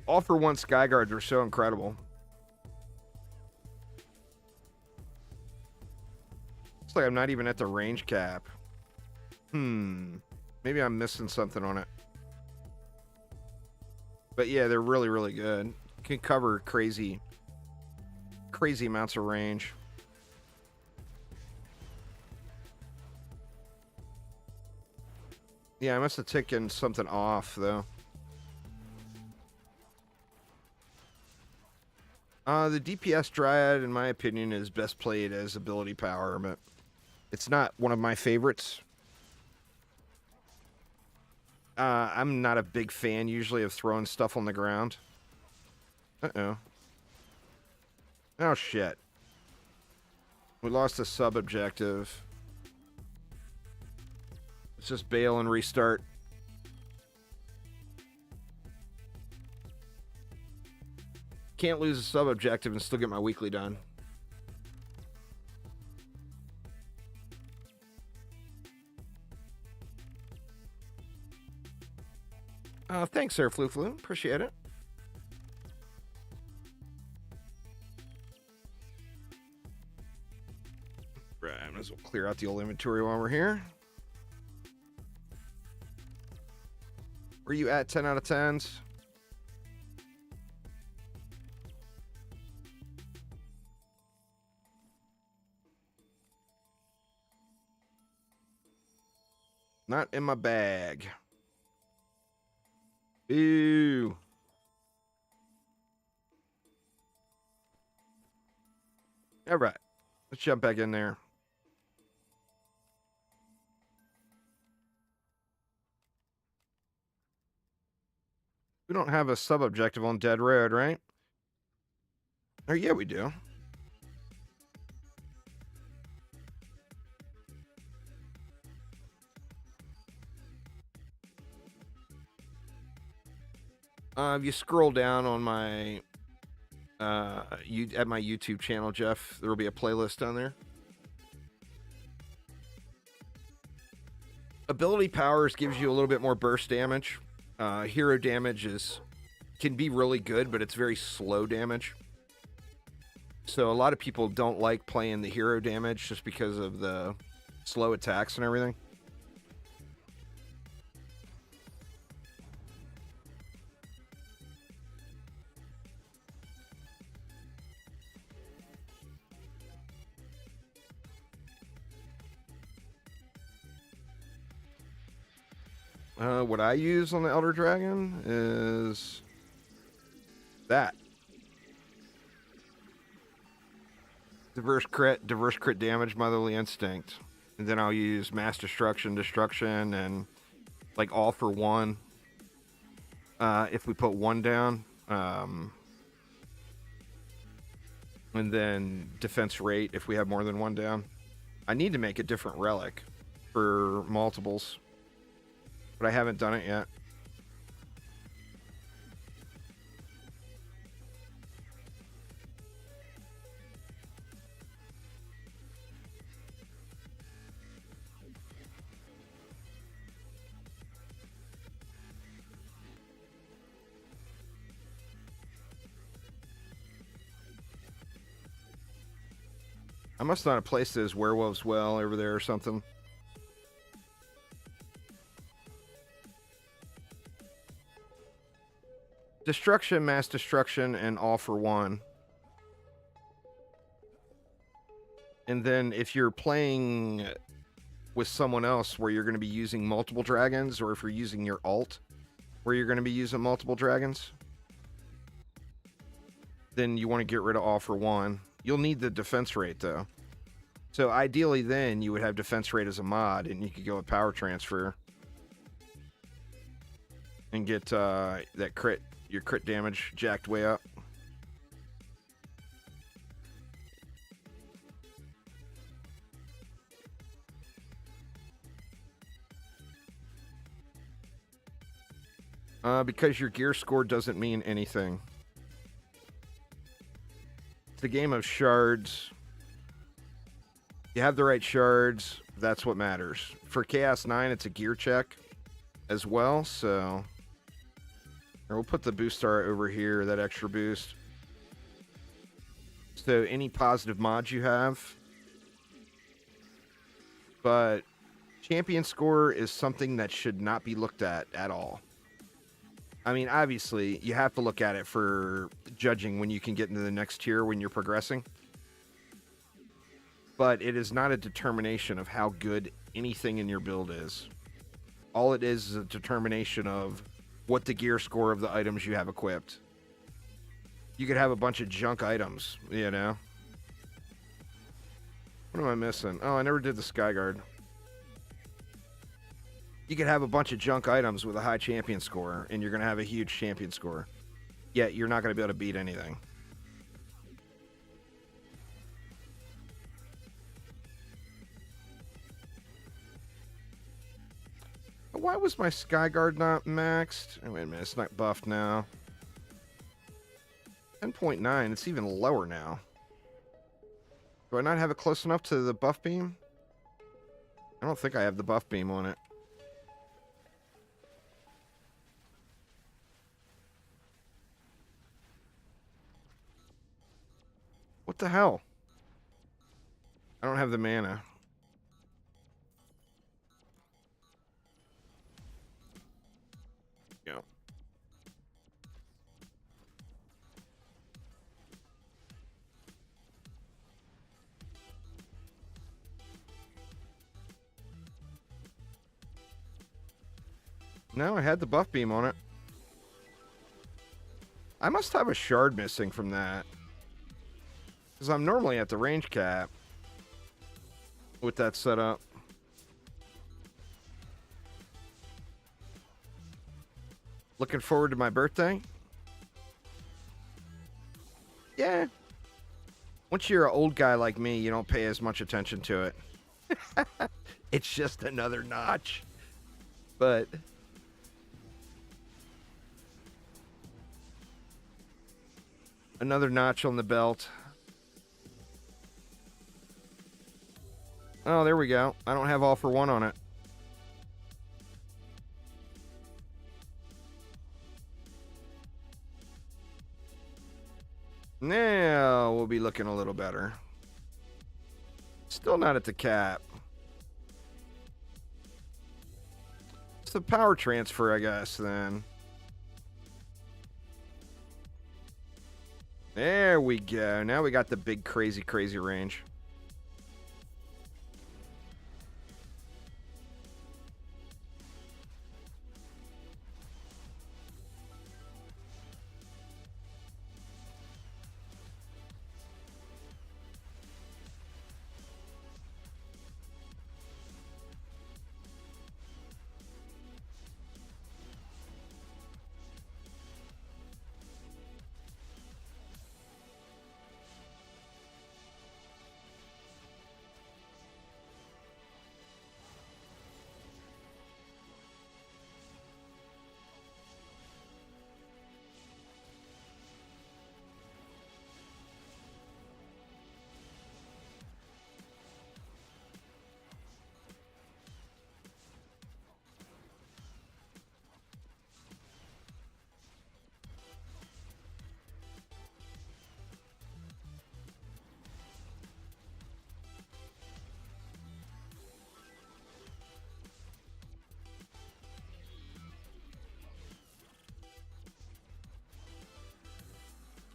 All for one Skyguards are so incredible. Looks like I'm not even at the range cap. Maybe I'm missing something on it. But yeah, they're really, really good. Can cover crazy amounts of range. Yeah, I must have taken something off, though. The DPS Dryad, in my opinion, is best played as ability power, but it's not one of my favorites. I'm not a big fan, usually, of throwing stuff on the ground. Uh-oh. Oh, shit. We lost a sub-objective. Let's just bail and restart. Can't lose a sub-objective and still get my weekly done. Thanks, Sir Flu. Appreciate it. Right, I might as well clear out the old inventory while we're here. Where you at? 10 out of 10s? Not in my bag. Ew. All right. Let's jump back in there. We don't have a sub-objective on Dead Road, right? Oh, yeah, we do. If you scroll down on my at my YouTube channel, Jeff, there will be a playlist down there. Ability powers gives you a little bit more burst damage. Hero damage can be really good, but it's very slow damage. So a lot of people don't like playing the hero damage just because of the slow attacks and everything. What I use on the Elder Dragon is that. Diverse crit damage, Motherly Instinct. And then I'll use Mass Destruction, and like all for one. If we put one down. And then defense rate if we have more than one down. I need to make a different relic for multiples. But I haven't done it yet. I must not have placed those werewolves well over there or something. Destruction, mass destruction, and all for one. And then if you're playing with someone else where you're going to be using multiple dragons, or if you're using your alt where you're going to be using multiple dragons, then you want to get rid of all for one. You'll need the defense rate, though. So ideally then you would have defense rate as a mod, and you could go with power transfer and get your crit damage jacked way up. Because your gear score doesn't mean anything. It's a game of shards. You have the right shards, that's what matters. For Chaos 9, it's a gear check as well, so... We'll put the boost star over here, that extra boost. So any positive mods you have. But champion score is something that should not be looked at all. I mean, obviously, you have to look at it for judging when you can get into the next tier when you're progressing. But it is not a determination of how good anything in your build is. All it is a determination of what the gear score of the items you have equipped. You could have a bunch of junk items, you know? What am I missing? Oh, I never did the Skyguard. You could have a bunch of junk items with a high champion score, and you're going to have a huge champion score. Yet, you're not going to be able to beat anything. Why was my Skyguard not maxed? Oh, wait a minute, it's not buffed now. 10.9, it's even lower now. Do I not have it close enough to the buff beam? I don't think I have the buff beam on it. What the hell? I don't have the mana. Yeah. No, I had the buff beam on it. I must have a shard missing from that. Because I'm normally at the range cap with that setup. Looking forward to my birthday? Yeah. Once you're an old guy like me, you don't pay as much attention to it. It's just another notch. But... another notch on the belt. Oh, there we go. I don't have all for one on it. Now we'll be looking a little better. Still not at the cap. It's the power transfer, I guess, then. There we go. Now we got the big, crazy range.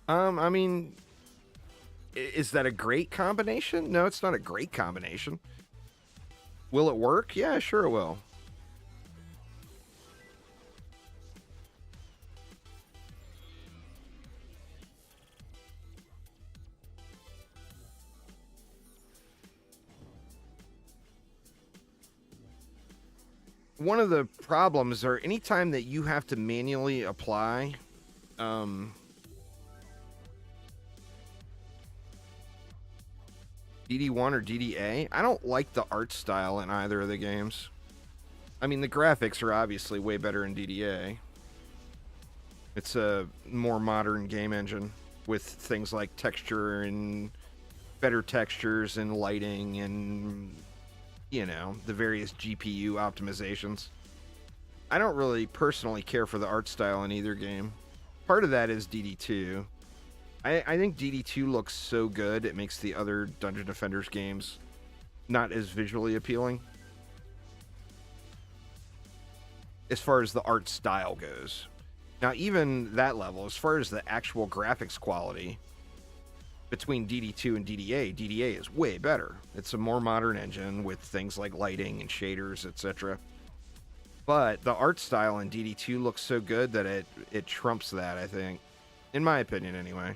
I mean, is that a great combination? No, it's not a great combination. Will it work? Yeah, sure it will. One of the problems are anytime that you have to manually apply DD1 or DDA, I don't like the art style in either of the games. I mean, the graphics are obviously way better in DDA. It's a more modern game engine with things like texture and better textures and lighting and, you know, the various GPU optimizations. I don't really personally care for the art style in either game. Part of that is DD2. I think DD2 looks so good, it makes the other Dungeon Defenders games not as visually appealing. As far as the art style goes. Now, even that level, as far as the actual graphics quality, between DD2 and DDA, DDA is way better. It's a more modern engine with things like lighting and shaders, etc. But the art style in DD2 looks so good that it trumps that, I think. In my opinion, anyway.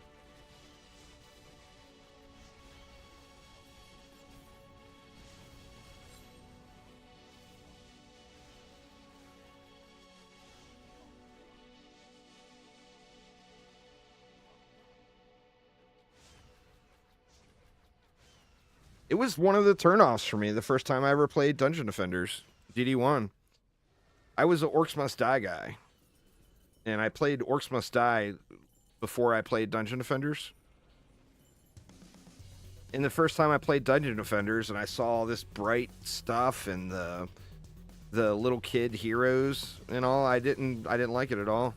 It was one of the turnoffs for me the first time I ever played Dungeon Defenders, DD1. I was an Orcs Must Die guy. And I played Orcs Must Die before I played Dungeon Defenders. And the first time I played Dungeon Defenders and I saw all this bright stuff and the little kid heroes and all, I didn't like it at all.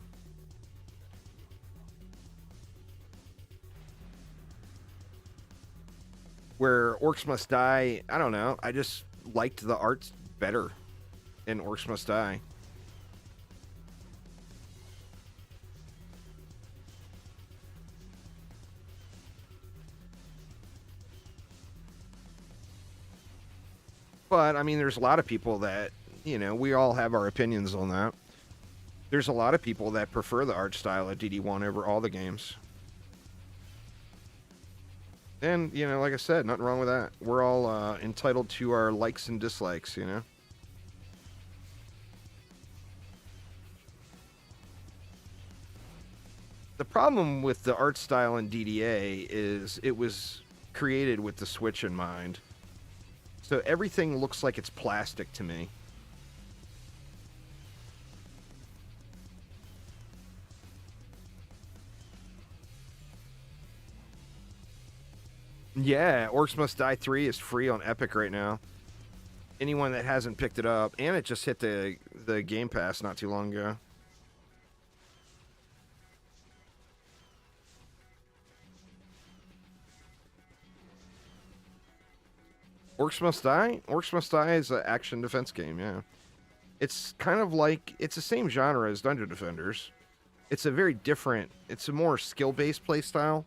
Where Orcs Must Die, I don't know, I just liked the art better in Orcs Must Die. But, I mean, there's a lot of people that, you know, we all have our opinions on that. There's a lot of people that prefer the art style of DD1 over all the games. And, you know, like I said, nothing wrong with that. We're all entitled to our likes and dislikes, you know? The problem with the art style in DDA is it was created with the Switch in mind. So everything looks like it's plastic to me. Yeah, Orcs Must Die 3 is free on Epic right now. Anyone that hasn't picked it up, and it just hit the Game Pass not too long ago. Orcs Must Die? Orcs Must Die is an action defense game, yeah. It's kind of like, it's the same genre as Dungeon Defenders. It's a very different, it's a more skill-based playstyle.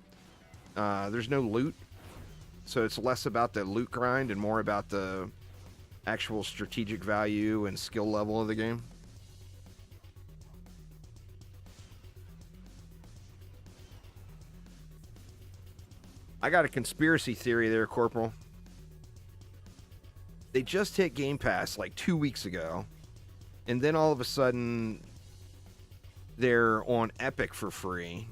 There's no loot, so it's less about the loot grind and more about the actual strategic value and skill level of the game. I got a conspiracy theory there, Corporal. They just hit Game Pass like 2 weeks ago, and then all of a sudden they're on Epic for free.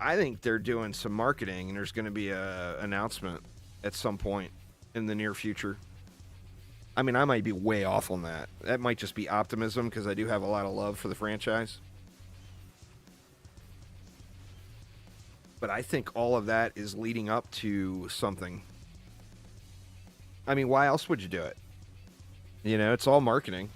I think they're doing some marketing, and there's going to be a announcement at some point in the near future. I mean, I might be way off on that. That might just be optimism because I do have a lot of love for the franchise. But I think all of that is leading up to something. I mean, why else would you do it? You know, it's all marketing.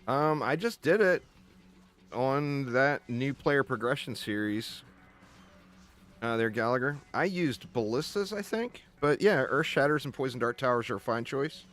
I just did it on that new player progression series. There, Gallagher. I used ballistas, I think. But yeah, Earth Shatters and Poison Dart Towers are a fine choice.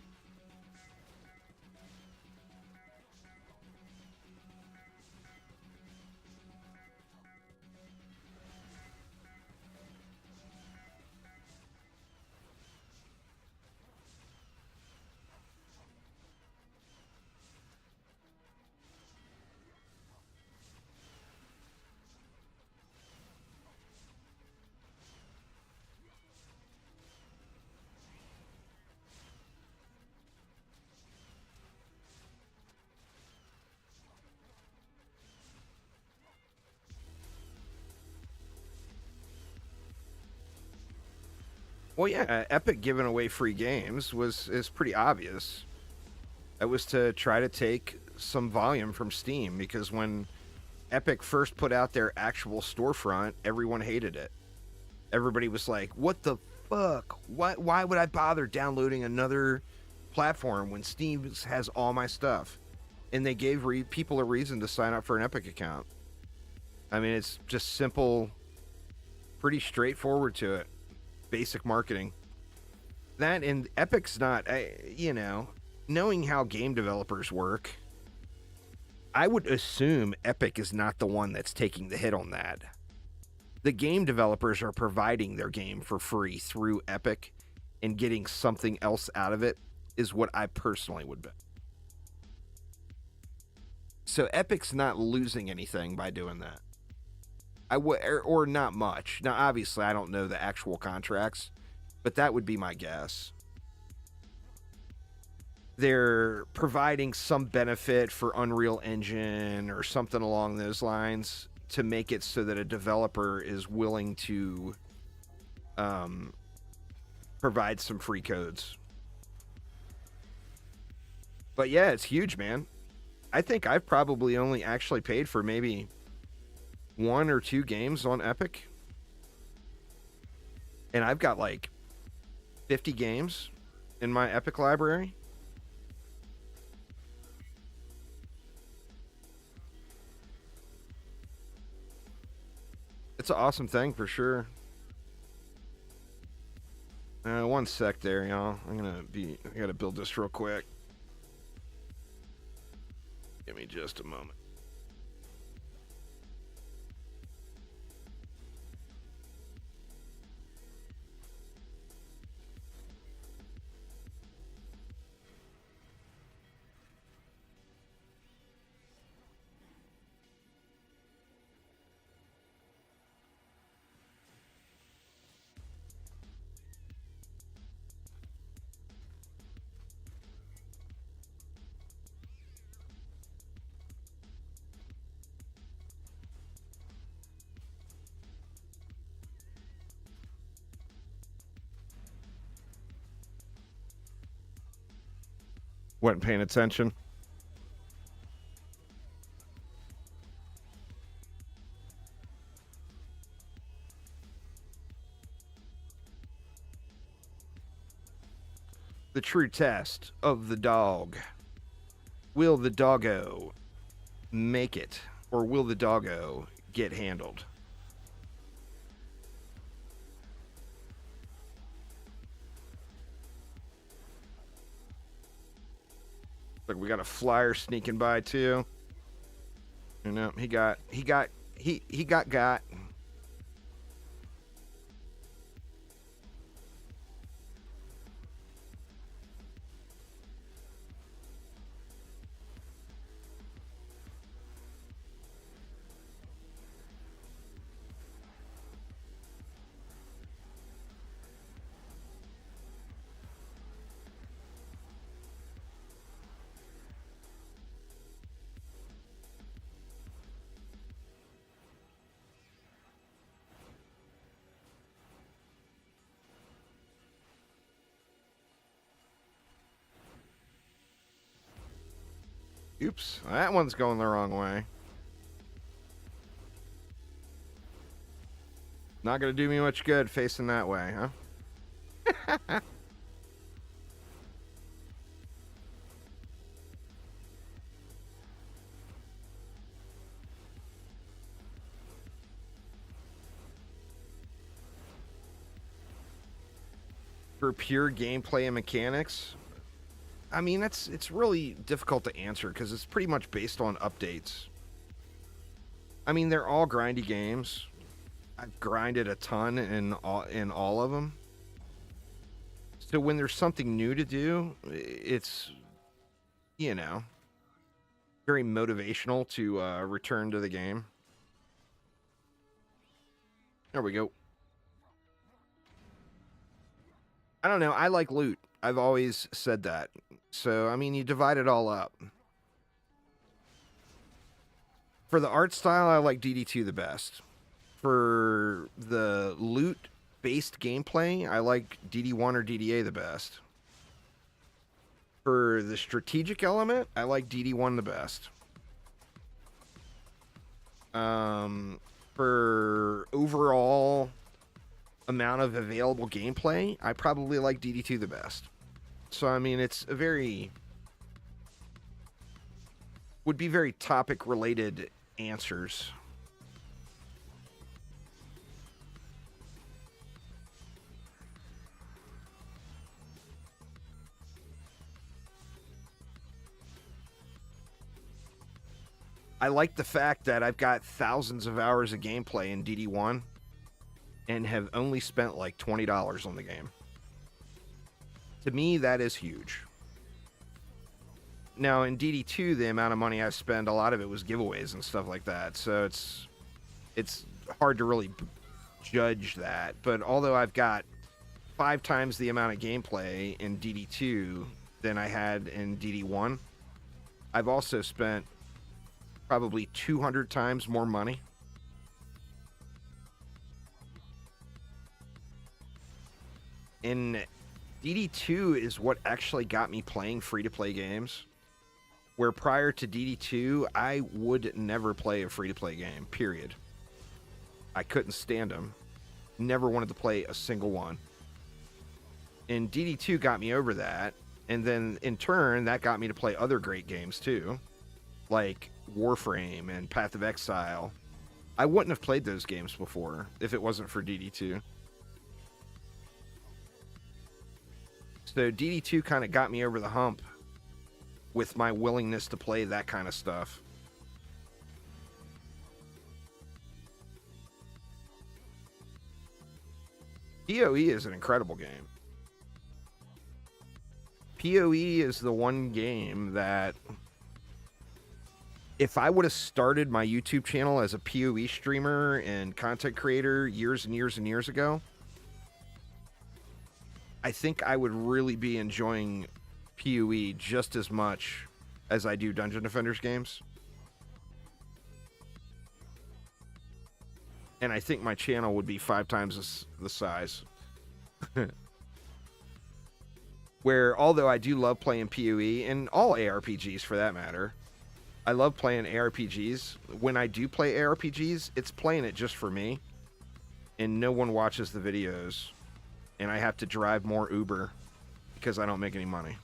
Well, yeah, Epic giving away free games is pretty obvious. It was to try to take some volume from Steam because when Epic first put out their actual storefront, everyone hated it. Everybody was like, "What the fuck? Why would I bother downloading another platform when Steam has all my stuff?" And they gave people a reason to sign up for an Epic account. I mean, it's just simple, pretty straightforward to it. Basic marketing. That and Epic's not, knowing how game developers work, I would assume Epic is not the one that's taking the hit on that. The game developers are providing their game for free through Epic, and getting something else out of it is what I personally would bet. So Epic's not losing anything by doing that. Or not much. Now, obviously, I don't know the actual contracts, but that would be my guess. They're providing some benefit for Unreal Engine or something along those lines to make it so that a developer is willing to provide some free codes. But yeah, it's huge, man. I think I've probably only actually paid for maybe 1 or 2 games on Epic. And I've got like 50 games in my Epic library. It's an awesome thing for sure. 1 sec there, y'all. I gotta build this real quick. Give me just a moment. Wasn't paying attention. The true test of the dog. Will the doggo make it, or will the doggo get handled? Look, we got a flyer sneaking by too. You know, he got. Oops, that one's going the wrong way. Not gonna do me much good facing that way, huh? For pure gameplay and mechanics, I mean, it's really difficult to answer because it's pretty much based on updates. I mean, they're all grindy games. I've grinded a ton in all of them. So when there's something new to do, it's, you know, very motivational to return to the game. There we go. I don't know. I like loot. I've always said that. So, I mean, you divide it all up. For the art style, I like DD2 the best. For the loot-based gameplay, I like DD1 or DDA the best. For the strategic element, I like DD1 the best. For overall amount of available gameplay, I probably like DD2 the best. So, I mean, it's a would be very topic-related answers. I like the fact that I've got thousands of hours of gameplay in DD1 and have only spent like $20 on the game. To me, that is huge. Now, in DD2, the amount of money I spent, a lot of it was giveaways and stuff like that. So it's hard to really judge that. But although I've got 5 times the amount of gameplay in DD2 than I had in DD1, I've also spent probably 200 times more money. And DD2 is what actually got me playing free-to-play games. Where prior to DD2, I would never play a free-to-play game, period. I couldn't stand them. Never wanted to play a single one. And DD2 got me over that. And then, in turn, that got me to play other great games, too. Like Warframe and Path of Exile. I wouldn't have played those games before if it wasn't for DD2. So DD2 kind of got me over the hump with my willingness to play that kind of stuff. PoE is an incredible game. PoE is the one game that, if I would have started my YouTube channel as a PoE streamer and content creator years and years and years ago, I think I would really be enjoying PoE just as much as I do Dungeon Defenders games. And I think my channel would be 5 times the size. Where, although I do love playing PoE, and all ARPGs for that matter, I love playing ARPGs. When I do play ARPGs, it's playing it just for me. And no one watches the videos. And I have to drive more Uber because I don't make any money.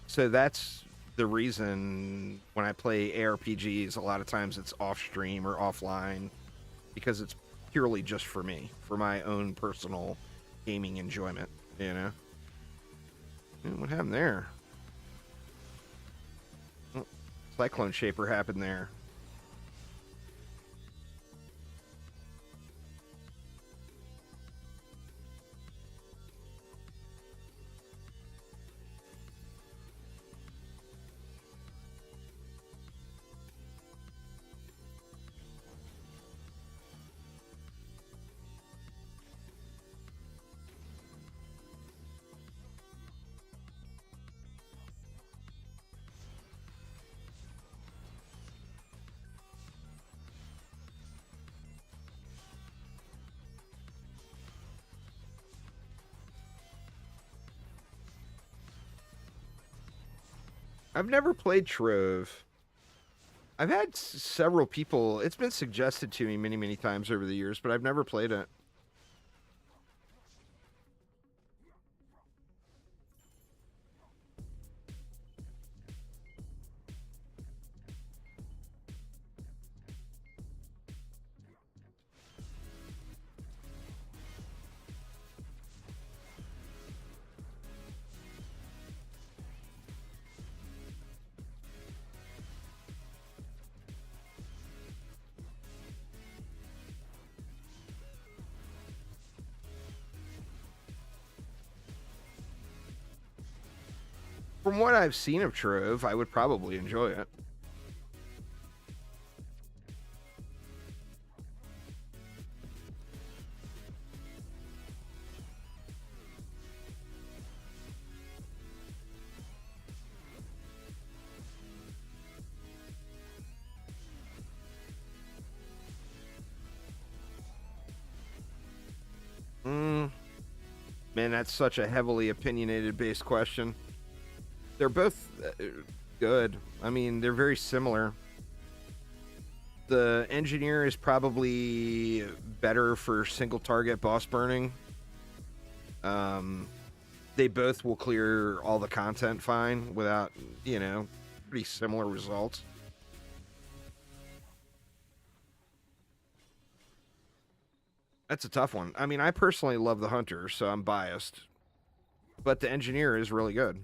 So that's the reason when I play ARPGs, a lot of times it's off stream or offline because it's purely just for me, for my own personal gaming enjoyment, you know? What happened there? Oh, Cyclone Shaper happened there. I've never played Trove. I've had several people, it's been suggested to me many, many times over the years, but I've never played it. From what I've seen of Trove, I would probably enjoy it. Man, that's such a heavily opinionated based question. They're both good. I mean, they're very similar. The engineer is probably better for single target boss burning. They both will clear all the content fine without, pretty similar results. That's a tough one. I mean, I personally love the hunter, so I'm biased. But the engineer is really good.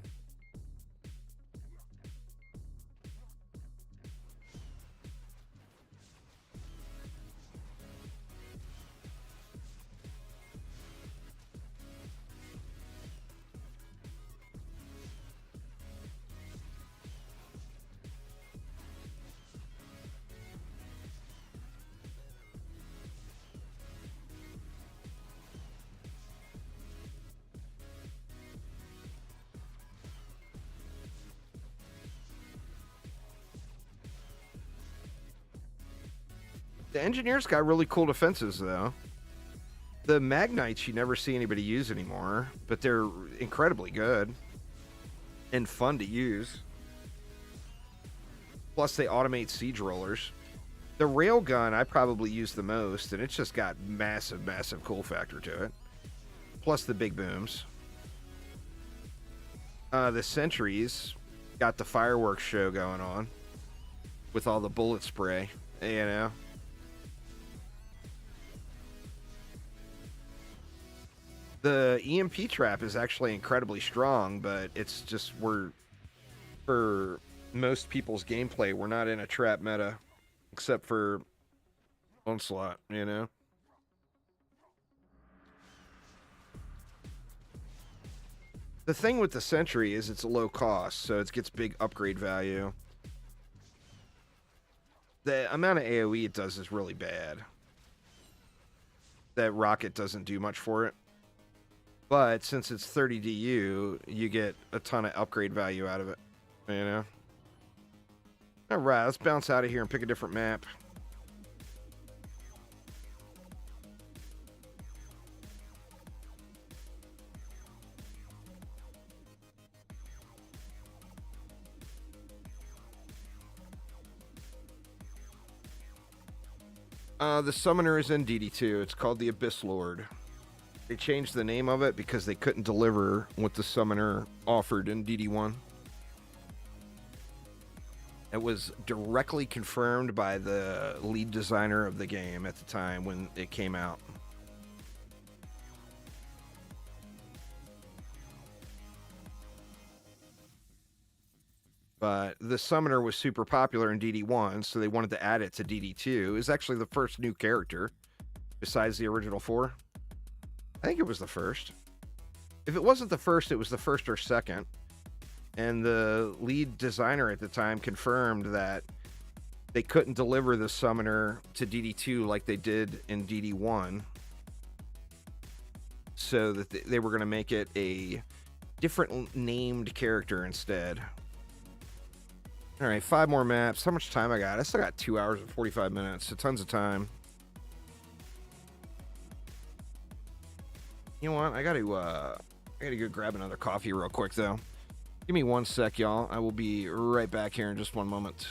The engineer's got really cool defenses, though. The Magnites you never see anybody use anymore, but they're incredibly good and fun to use. Plus, they automate siege rollers. The railgun I probably use the most, and it's just got massive, massive cool factor to it. Plus the big booms. The sentries got the fireworks show going on with all the bullet spray, The EMP trap is actually incredibly strong, but it's just for most people's gameplay, we're not in a trap meta, except for Onslaught, The thing with the Sentry is it's a low cost, so it gets big upgrade value. The amount of AoE it does is really bad. That rocket doesn't do much for it. But since it's 30 DU, you get a ton of upgrade value out of it, Alright, let's bounce out of here and pick a different map. The summoner is in DD2. It's called the Abyss Lord. They changed the name of it because they couldn't deliver what the summoner offered in DD1. It was directly confirmed by the lead designer of the game at the time when it came out. But the summoner was super popular in DD1, so they wanted to add it to DD2. It's actually the first new character besides the original 4. I think it was the first. If it wasn't the first, it was the first or second. And the lead designer at the time confirmed that they couldn't deliver the summoner to DD2 like they did in DD1. So that they were going to make it a different named character instead. All right, 5 more maps. How much time I got? I still got 2 hours and 45 minutes, so tons of time. You know what? I gotta go grab another coffee real quick, though. Give me 1 sec, y'all. I will be right back here in just 1 moment.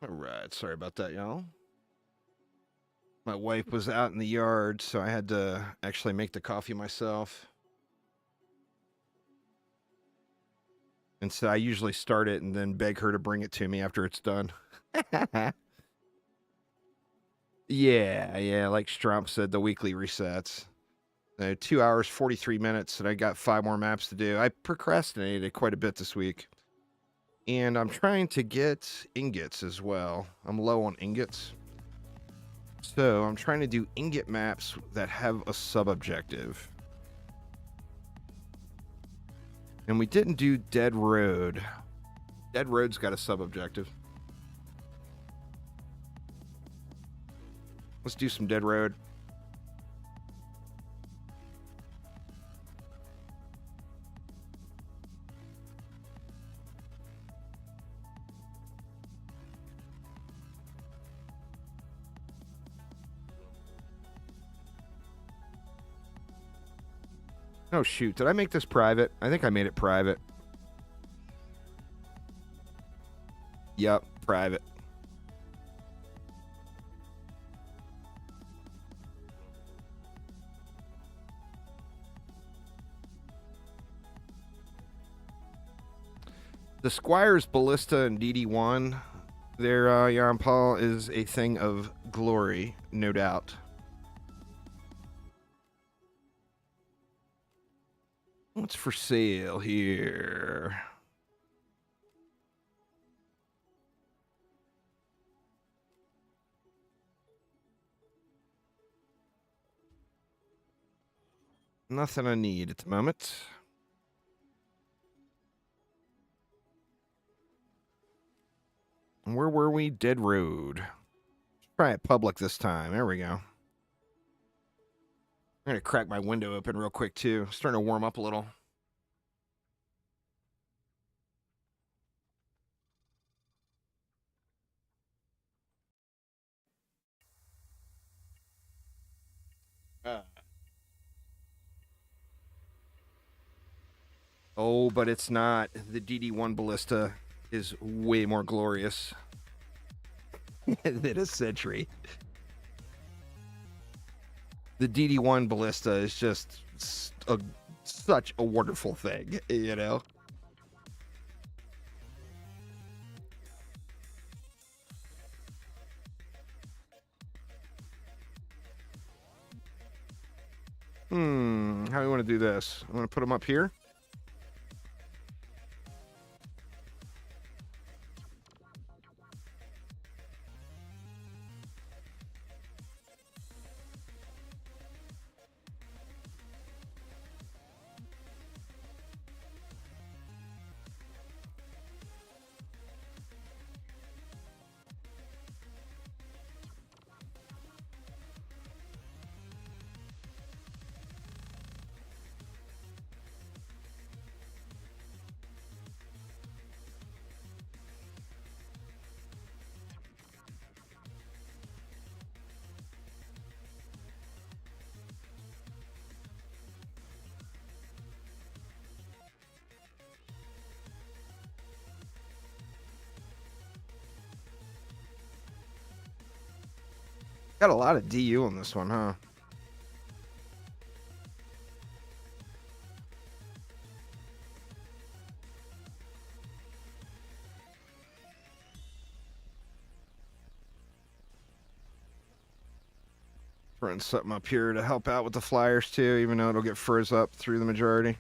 All right, sorry about that, y'all. My wife was out in the yard, so I had to actually make the coffee myself. And so I usually start it and then beg her to bring it to me after it's done. Yeah, like Strump said, the weekly resets. 2 hours, 43 minutes, and I got 5 more maps to do. I procrastinated quite a bit this week. And I'm trying to get ingots as well. I'm low on ingots. So I'm trying to do ingot maps that have a sub-objective. And we didn't do Dead Road. Dead Road's got a sub-objective. Let's do some Dead Road. Oh, shoot. Did I make this private? I think I made it private. Yep, private. The Squire's Ballista and DD1, their Jan Paul is a thing of glory, no doubt. What's for sale here? Nothing I need at the moment. Where were we? Dead Road. Let's try it public this time. There we go. I'm going to crack my window open real quick, too. It's starting to warm up a little. Oh, but it's not. The DD1 Ballista is way more glorious than a Sentry. The DD1 Ballista is just such a wonderful thing, you know? How do we want to do this? I want to put them up here. Got a lot of DU on this one, huh? Throwing something up here to help out with the flyers too, even though it'll get froze up through the majority.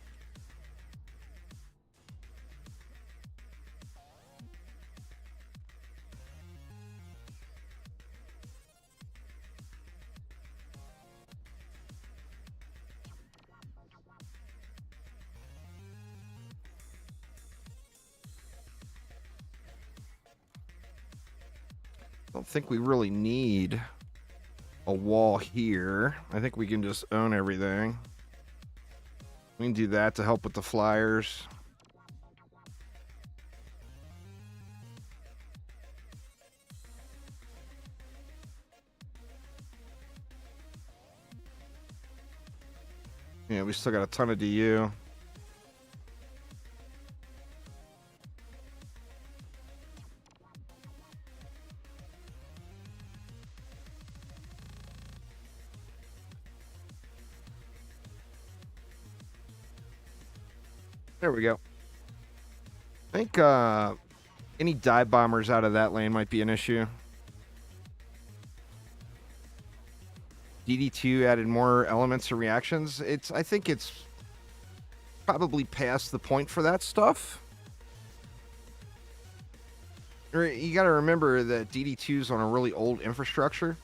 Don't think we really need a wall here. I think we can just own everything. We can do that to help with the flyers. Yeah, we still got a ton of DU. There we go. I think any dive bombers out of that lane might be an issue. DD2 added more elements or reactions. I think it's probably past the point for that stuff. You got to remember that DD2 is on a really old infrastructure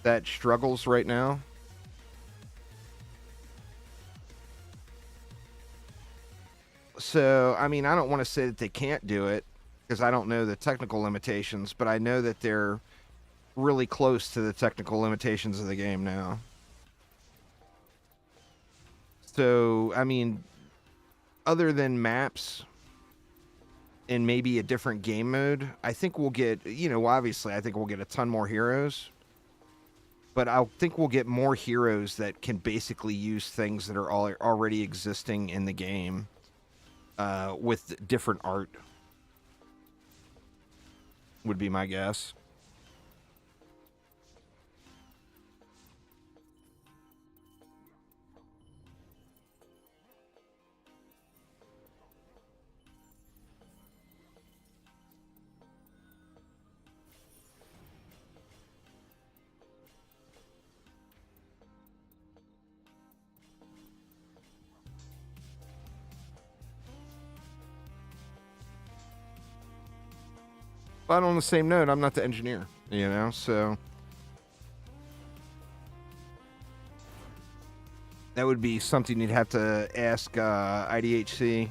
that struggles right now. So, I mean, I don't want to say that they can't do it because I don't know the technical limitations, but I know that they're really close to the technical limitations of the game now. So, I mean, other than maps and maybe a different game mode, I think we'll get, obviously, I think we'll get a ton more heroes. But I think we'll get more heroes that can basically use things that are already existing in the game with different art, would be my guess. But on the same note, I'm not the engineer, so that would be something you'd have to ask IDHC.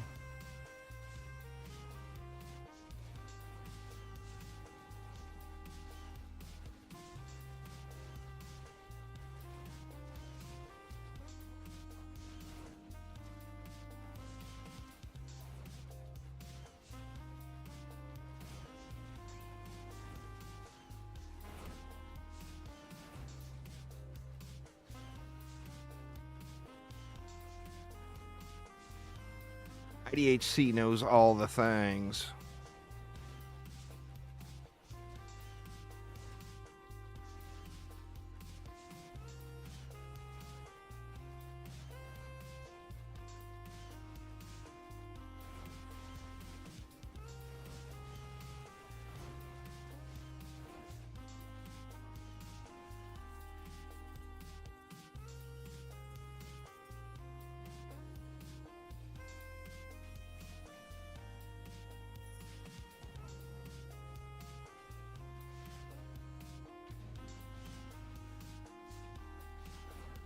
IDHC knows all the things.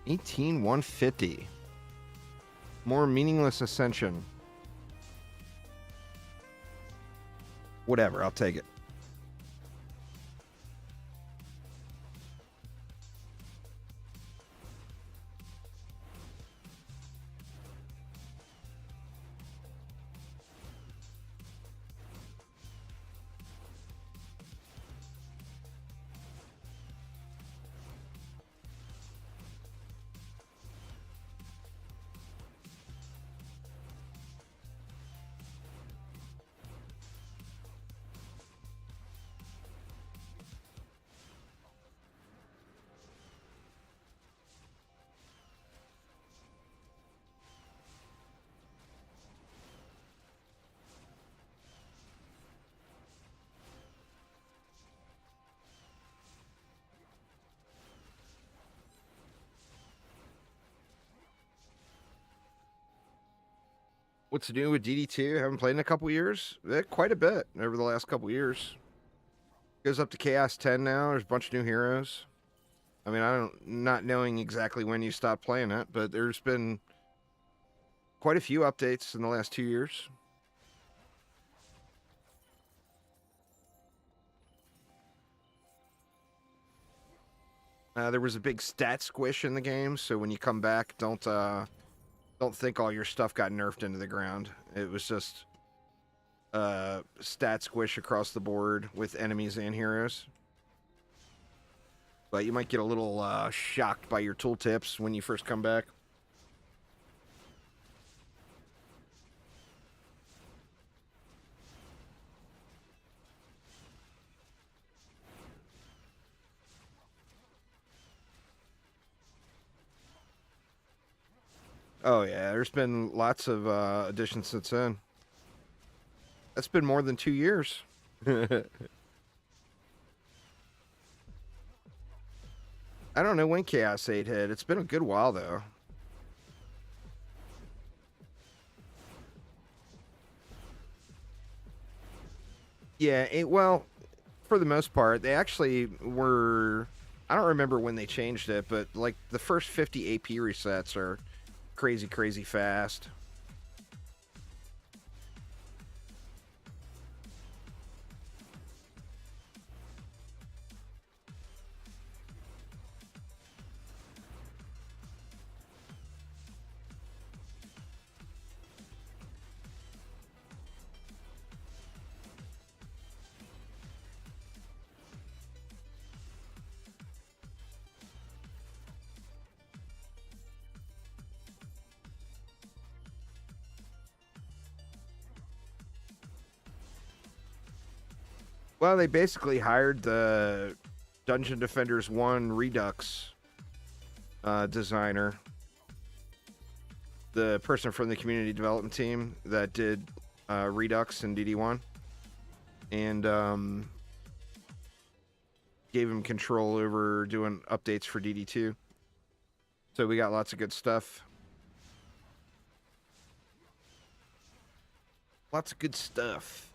$18,150. More meaningless ascension. Whatever, I'll take it. What's new with DD2? Haven't played in a couple years. Quite a bit over the last couple years. Goes up to Chaos 10 now. There's a bunch of new heroes. I mean, not knowing exactly when you stopped playing it, but there's been quite a few updates in the last 2 years. There was a big stat squish in the game, so when you come back, don't think all your stuff got nerfed into the ground. It was just stat squish across the board with enemies and heroes. But you might get a little shocked by your tooltips when you first come back. Oh yeah, there's been lots of additions since then. That's been more than 2 years. I don't know when Chaos 8 hit. It's been a good while though. Yeah, well, for the most part, they actually were. I don't remember when they changed it, but like the first 50 AP resets are crazy, crazy fast. Well, they basically hired the Dungeon Defenders 1 Redux designer, the person from the community development team that did Redux and DD1, and gave him control over doing updates for DD2. So we got lots of good stuff. Lots of good stuff.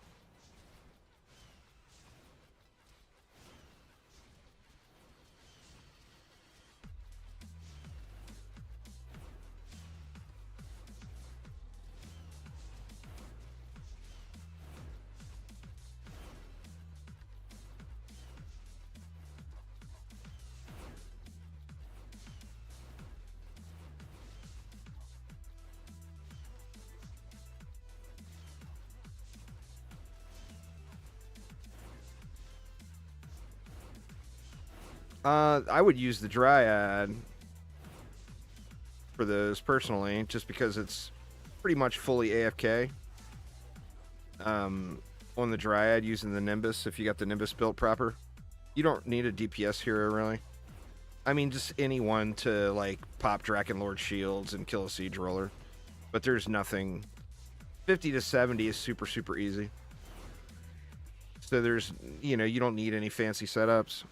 I would use the Dryad for those personally, just because it's pretty much fully AFK. On the Dryad using the Nimbus, if you got the Nimbus built proper, you don't need a DPS hero really. I mean, just anyone to like pop Drakenlord shields and kill a siege roller, but there's nothing. 50 to 70 is super, super easy. So there's, you don't need any fancy setups.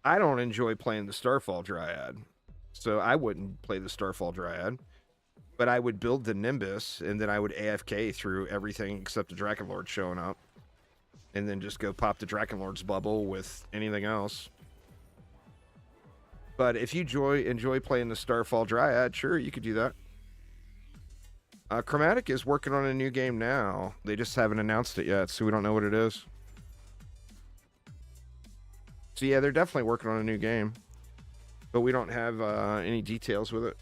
I don't enjoy playing the Starfall Dryad, so I wouldn't play the Starfall Dryad. But I would build the Nimbus, and then I would AFK through everything except the Drakenlord showing up, and then just go pop the Drakenlord's bubble with anything else. But if you enjoy playing the Starfall Dryad, sure, you could do that. Chromatic is working on a new game now. They just haven't announced it yet, so we don't know what it is. So yeah, they're definitely working on a new game, but we don't have any details with it.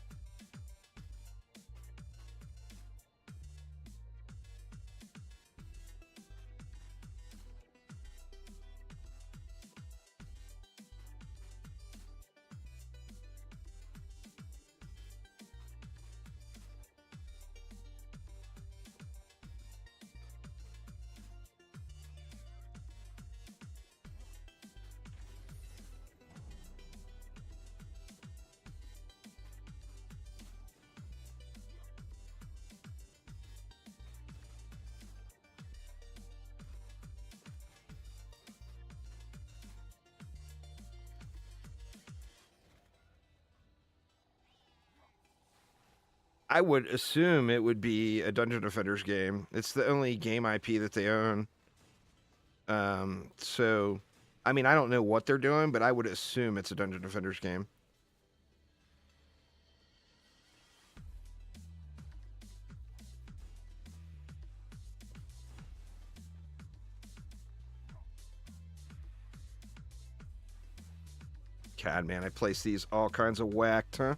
I would assume it would be a Dungeon Defenders game. It's the only game IP that they own. So, I mean, I don't know what they're doing, but I would assume it's a Dungeon Defenders game. God, man, I place these all kinds of whacked, huh?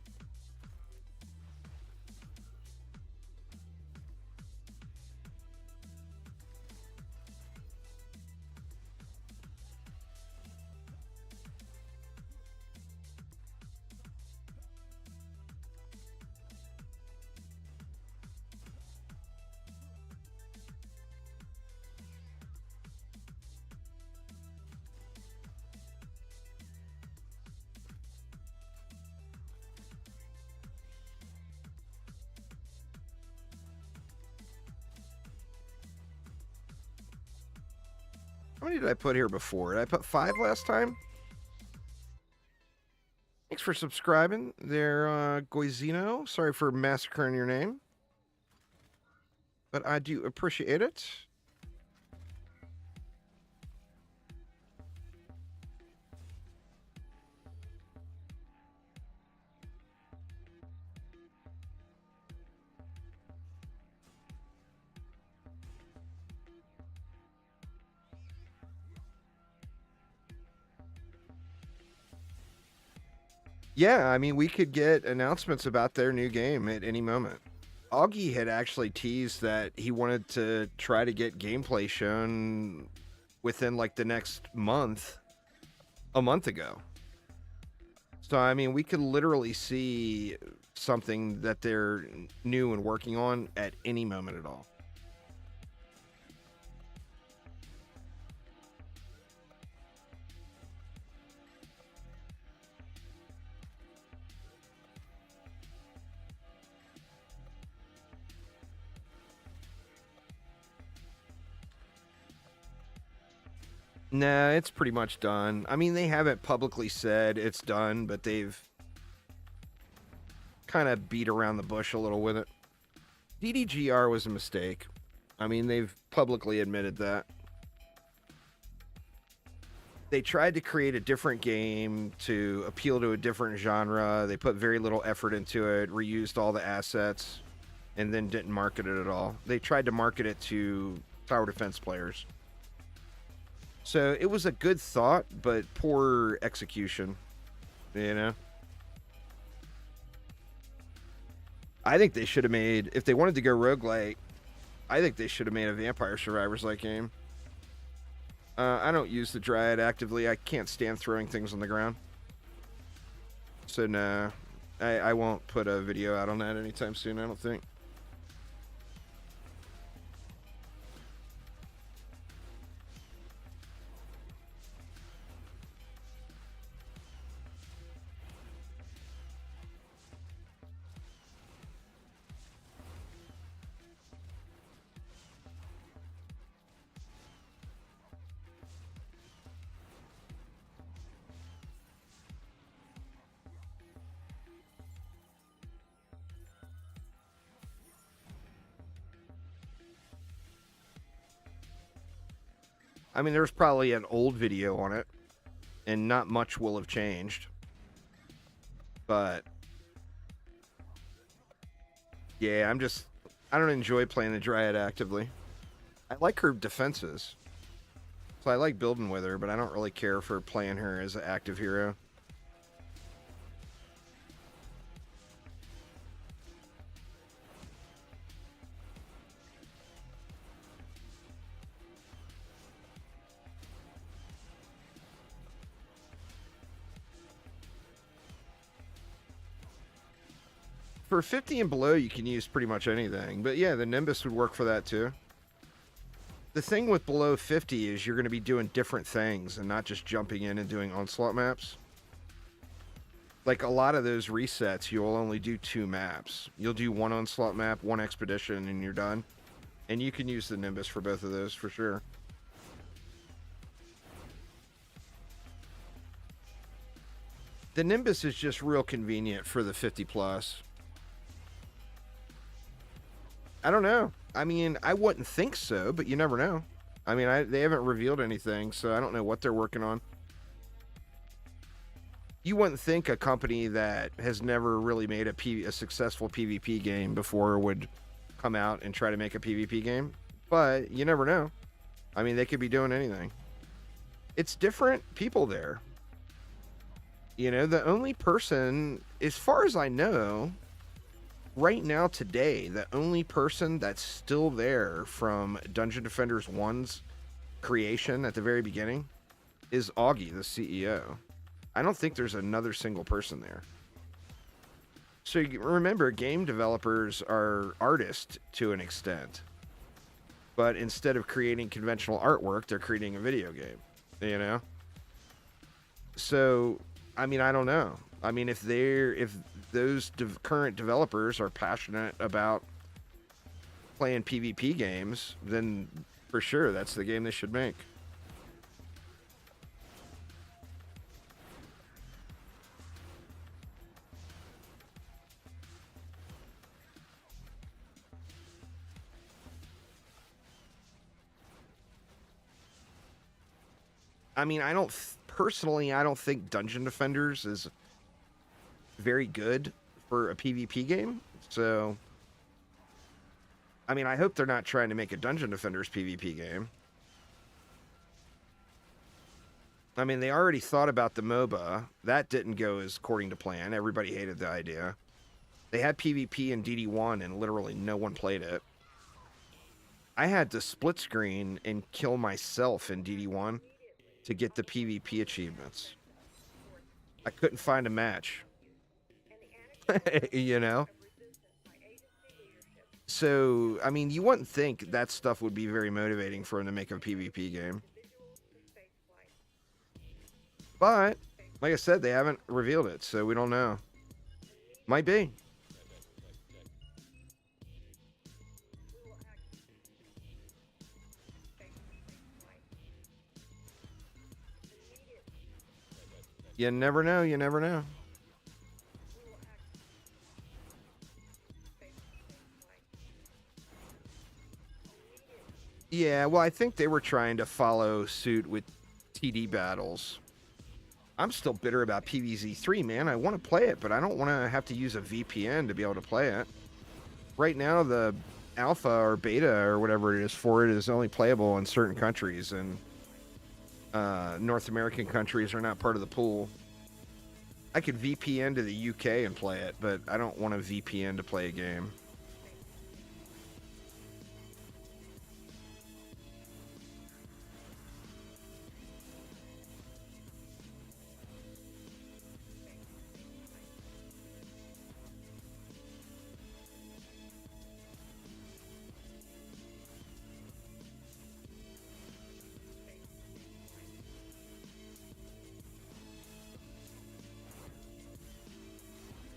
How many did I put here before? Did I put 5 last time? Thanks for subscribing there, Goizino. Sorry for massacring your name. But I do appreciate it. Yeah, I mean, we could get announcements about their new game at any moment. Augie had actually teased that he wanted to try to get gameplay shown within like the next month, a month ago. So, I mean, we could literally see something that they're new and working on at any moment at all. Nah, it's pretty much done. I mean, they haven't publicly said it's done, but they've kind of beat around the bush a little with it. DDGR was a mistake. I mean, they've publicly admitted that. They tried to create a different game to appeal to a different genre. They put very little effort into it, reused all the assets, and then didn't market it at all. They tried to market it to tower defense players. So it was a good thought, but poor execution, you know? I think they should have made, if they wanted to go roguelite, I think they should have made a Vampire Survivors-like game. I don't use the Dryad actively. I can't stand throwing things on the ground. So, no. I won't put a video out on that anytime soon, I don't think. I mean, there's probably an old video on it, and not much will have changed. But, yeah, I don't enjoy playing the Dryad actively. I like her defenses. So I like building with her, but I don't really care for playing her as an active hero. For 50 and below, you can use pretty much anything. But yeah, the Nimbus would work for that too. The thing with below 50 is you're going to be doing different things and not just jumping in and doing Onslaught maps. Like a lot of those resets, you'll only do 2 maps. You'll do 1 Onslaught map, 1 Expedition, and you're done. And you can use the Nimbus for both of those for sure. The Nimbus is just real convenient for the 50 plus. I don't know. I mean, I wouldn't think so, but you never know. I mean, they haven't revealed anything, so I don't know what they're working on. You wouldn't think a company that has never really made a successful PvP game before would come out and try to make a PvP game, but you never know. I mean, they could be doing anything. It's different people there. You know, the only person, as far as I know, right now today, the only person that's still there from Dungeon Defenders 1's creation at the very beginning is Augie, the CEO. I don't think there's another single person there. So remember, game developers are artists to an extent. But instead of creating conventional artwork, they're creating a video game, you know? So, I mean, I don't know. I mean, if those current developers are passionate about playing PvP games, then for sure that's the game they should make. I mean, personally, I don't think Dungeon Defenders is very good for a PvP game. So, I mean, I hope they're not trying to make a Dungeon Defenders PvP game. I mean, they already thought about the MOBA. That didn't go as according to plan. Everybody hated the idea. They had PvP in DD1 and literally no one played it. I had to split screen and kill myself in DD1 to get the PvP achievements. I couldn't find a match. You know? So, I mean, you wouldn't think that stuff would be very motivating for them to make a PvP game. But, like I said, they haven't revealed it, so we don't know. Might be. You never know, you never know. Yeah, well, I think they were trying to follow suit with TD battles. I'm still bitter about PvZ3, man. I want to play it, but I don't want to have to use a VPN to be able to play it. Right now, the alpha or beta or whatever it is for it is only playable in certain countries, and North American countries are not part of the pool. I could VPN to the UK and play it, but I don't want a VPN to play a game.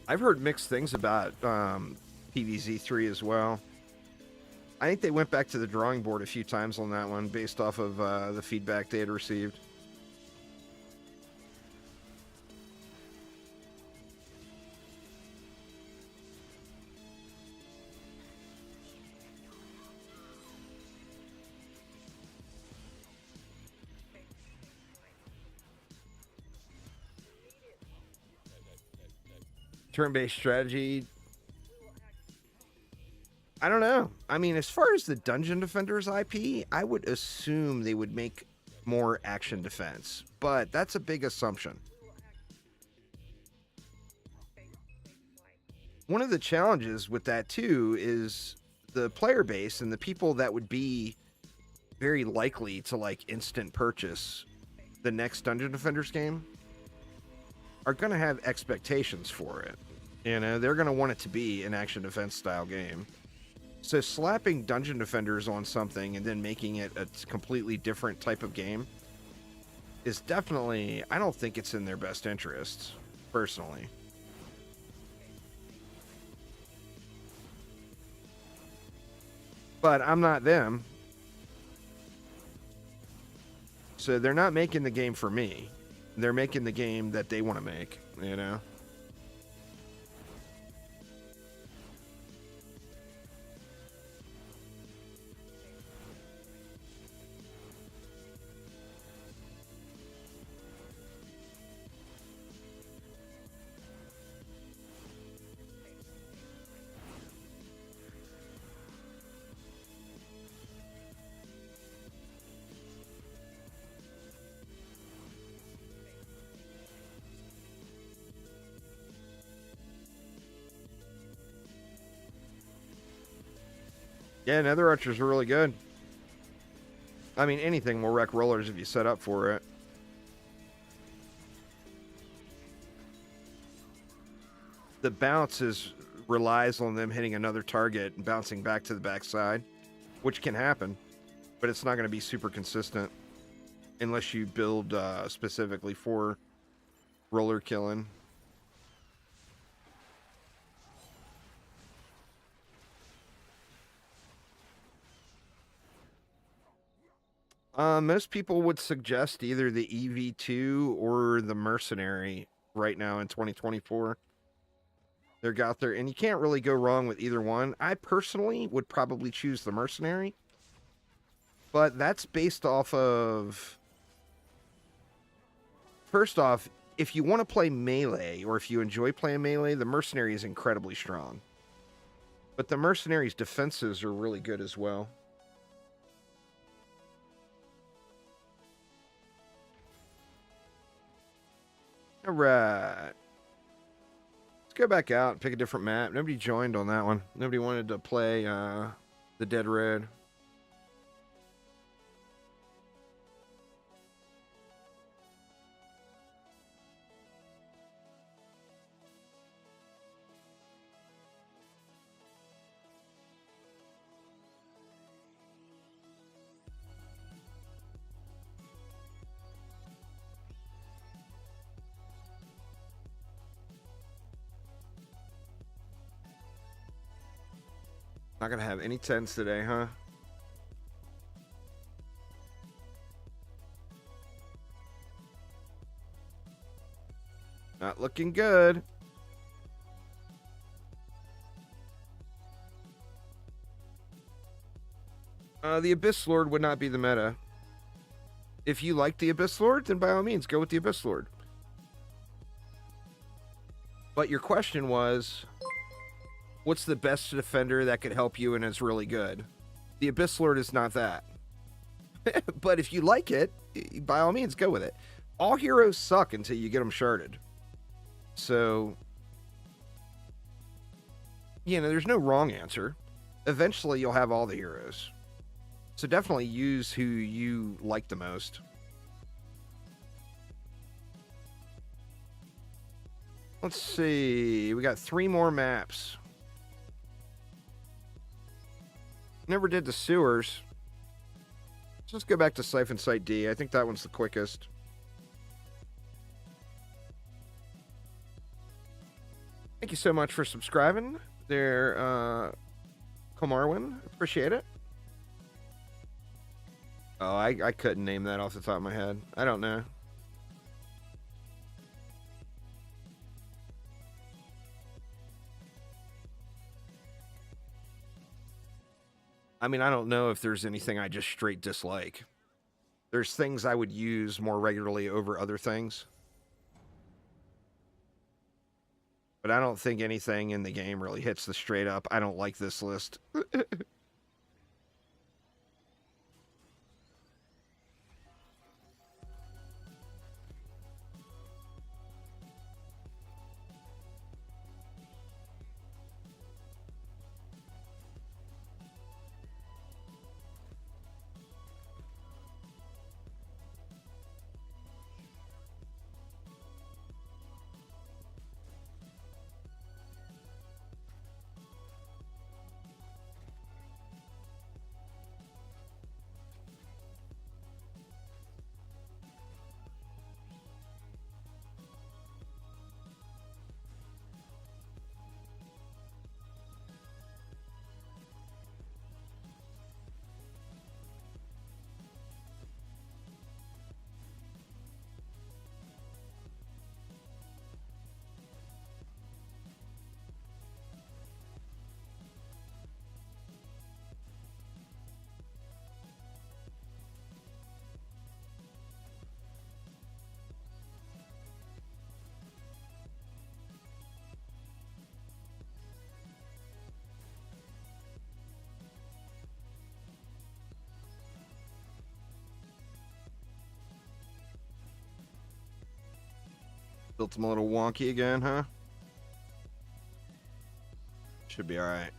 I've heard mixed things about PvZ3 as well. I think they went back to the drawing board a few times on that one based off of the feedback they had received. Turn-based strategy. I don't know. I mean, as far as the Dungeon Defenders IP, I would assume they would make more action defense, but that's a big assumption. One of the challenges with that too is the player base and the people that would be very likely to like instant purchase the next Dungeon Defenders game are going to have expectations for it. You know, they're going to want it to be an action defense style game. So slapping Dungeon Defenders on something and then making it a completely different type of game is definitely, I don't think it's in their best interests, personally. But I'm not them. So they're not making the game for me. They're making the game that they want to make, you know? Yeah, Nether Archers are really good. I mean, anything will wreck rollers if you set up for it. The bounce relies on them hitting another target and bouncing back to the backside, which can happen, but it's not going to be super consistent unless you build specifically for roller killing. Most people would suggest either the EV2 or the Mercenary right now in 2024. They're out there, and you can't really go wrong with either one. I personally would probably choose the Mercenary, but that's based off of First off, if you want to play melee, or if you enjoy playing melee, the Mercenary is incredibly strong. But the Mercenary's defenses are really good as well. All right. Let's go back out and pick a different map. Nobody joined on that one. Nobody wanted to play the Dead Red. Not gonna have any 10s today, huh? Not looking good. The Abyss Lord would not be the meta. If you like the Abyss Lord, then by all means, go with the Abyss Lord. But your question was, what's the best defender that could help you and is really good? The Abyss Lord is not that. But if you like it, by all means, go with it. All heroes suck until you get them sharded. So, you know, there's no wrong answer. Eventually, you'll have all the heroes. So definitely use who you like the most. Let's see. We got 3 more maps. Never did the sewers. Let's just go back to Siphon Site D. I think that one's the quickest. Thank you so much for subscribing there, Comarwin. Appreciate it. Oh, I couldn't name that off the top of my head. I don't know. I mean, I don't know if there's anything I just straight dislike. There's things I would use more regularly over other things. But I don't think anything in the game really hits the straight up, I don't like this list. Built them a little wonky again, huh? Should be alright.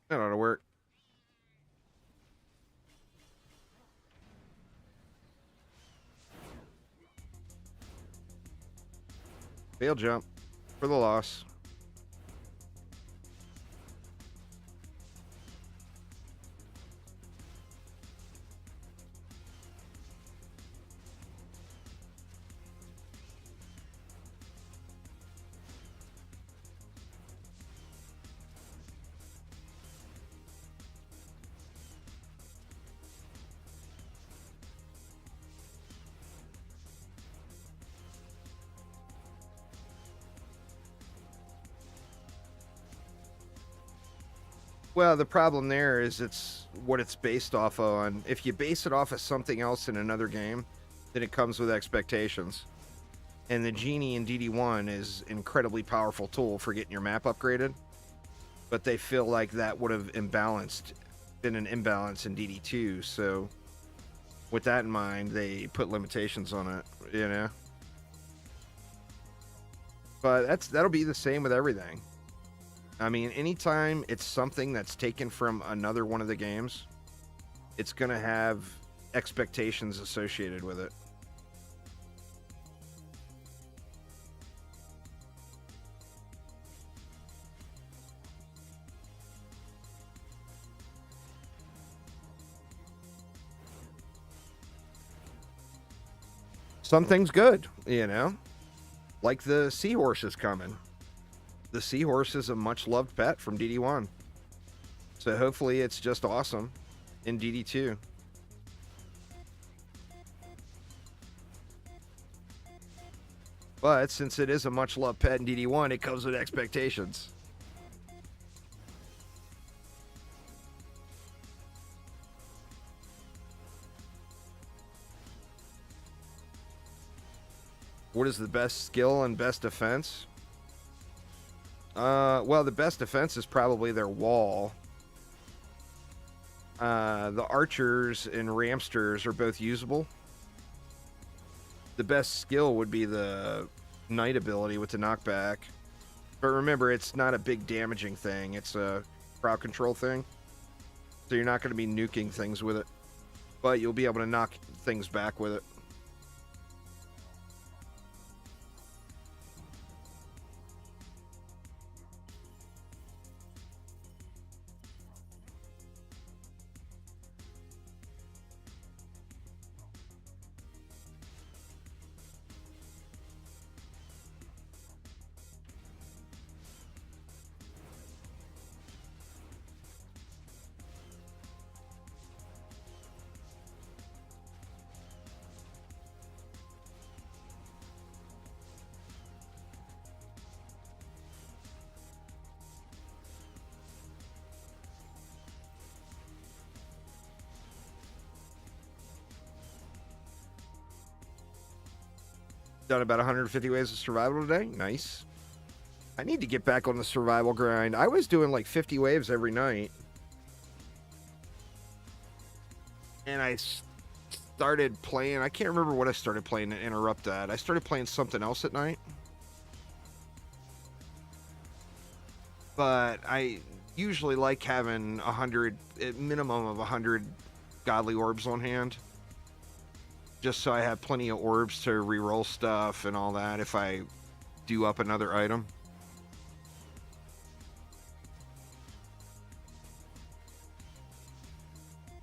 That ought to work. Fail jump for the loss. Well, the problem there is it's what it's based off on. If you base it off of something else in another game, then it comes with expectations. And the Genie in DD1 is an incredibly powerful tool for getting your map upgraded. But they feel like that would have been an imbalance in DD2. So with that in mind, they put limitations on it, you know? But that'll be the same with everything. I mean, anytime it's something that's taken from another one of the games, it's going to have expectations associated with it. Something's good, you know? Like the seahorse is coming. The seahorse is a much-loved pet from DD1. So hopefully it's just awesome in DD2. But since it is a much-loved pet in DD1, it comes with expectations. What is the best skill and best defense? Well, the best defense is probably their wall. The archers and ramsters are both usable. The best skill would be the knight ability with the knockback. But remember, it's not a big damaging thing. It's a crowd control thing. So you're not going to be nuking things with it. But you'll be able to knock things back with it. Done about 150 waves of survival today. Nice. I need to get back on the survival grind. I was doing like 50 waves every night. And I started playing. I can't remember what I started playing to interrupt that. I started playing something else at night. But I usually like having a minimum of 100 godly orbs on hand. Just so I have plenty of orbs to reroll stuff and all that if I do up another item.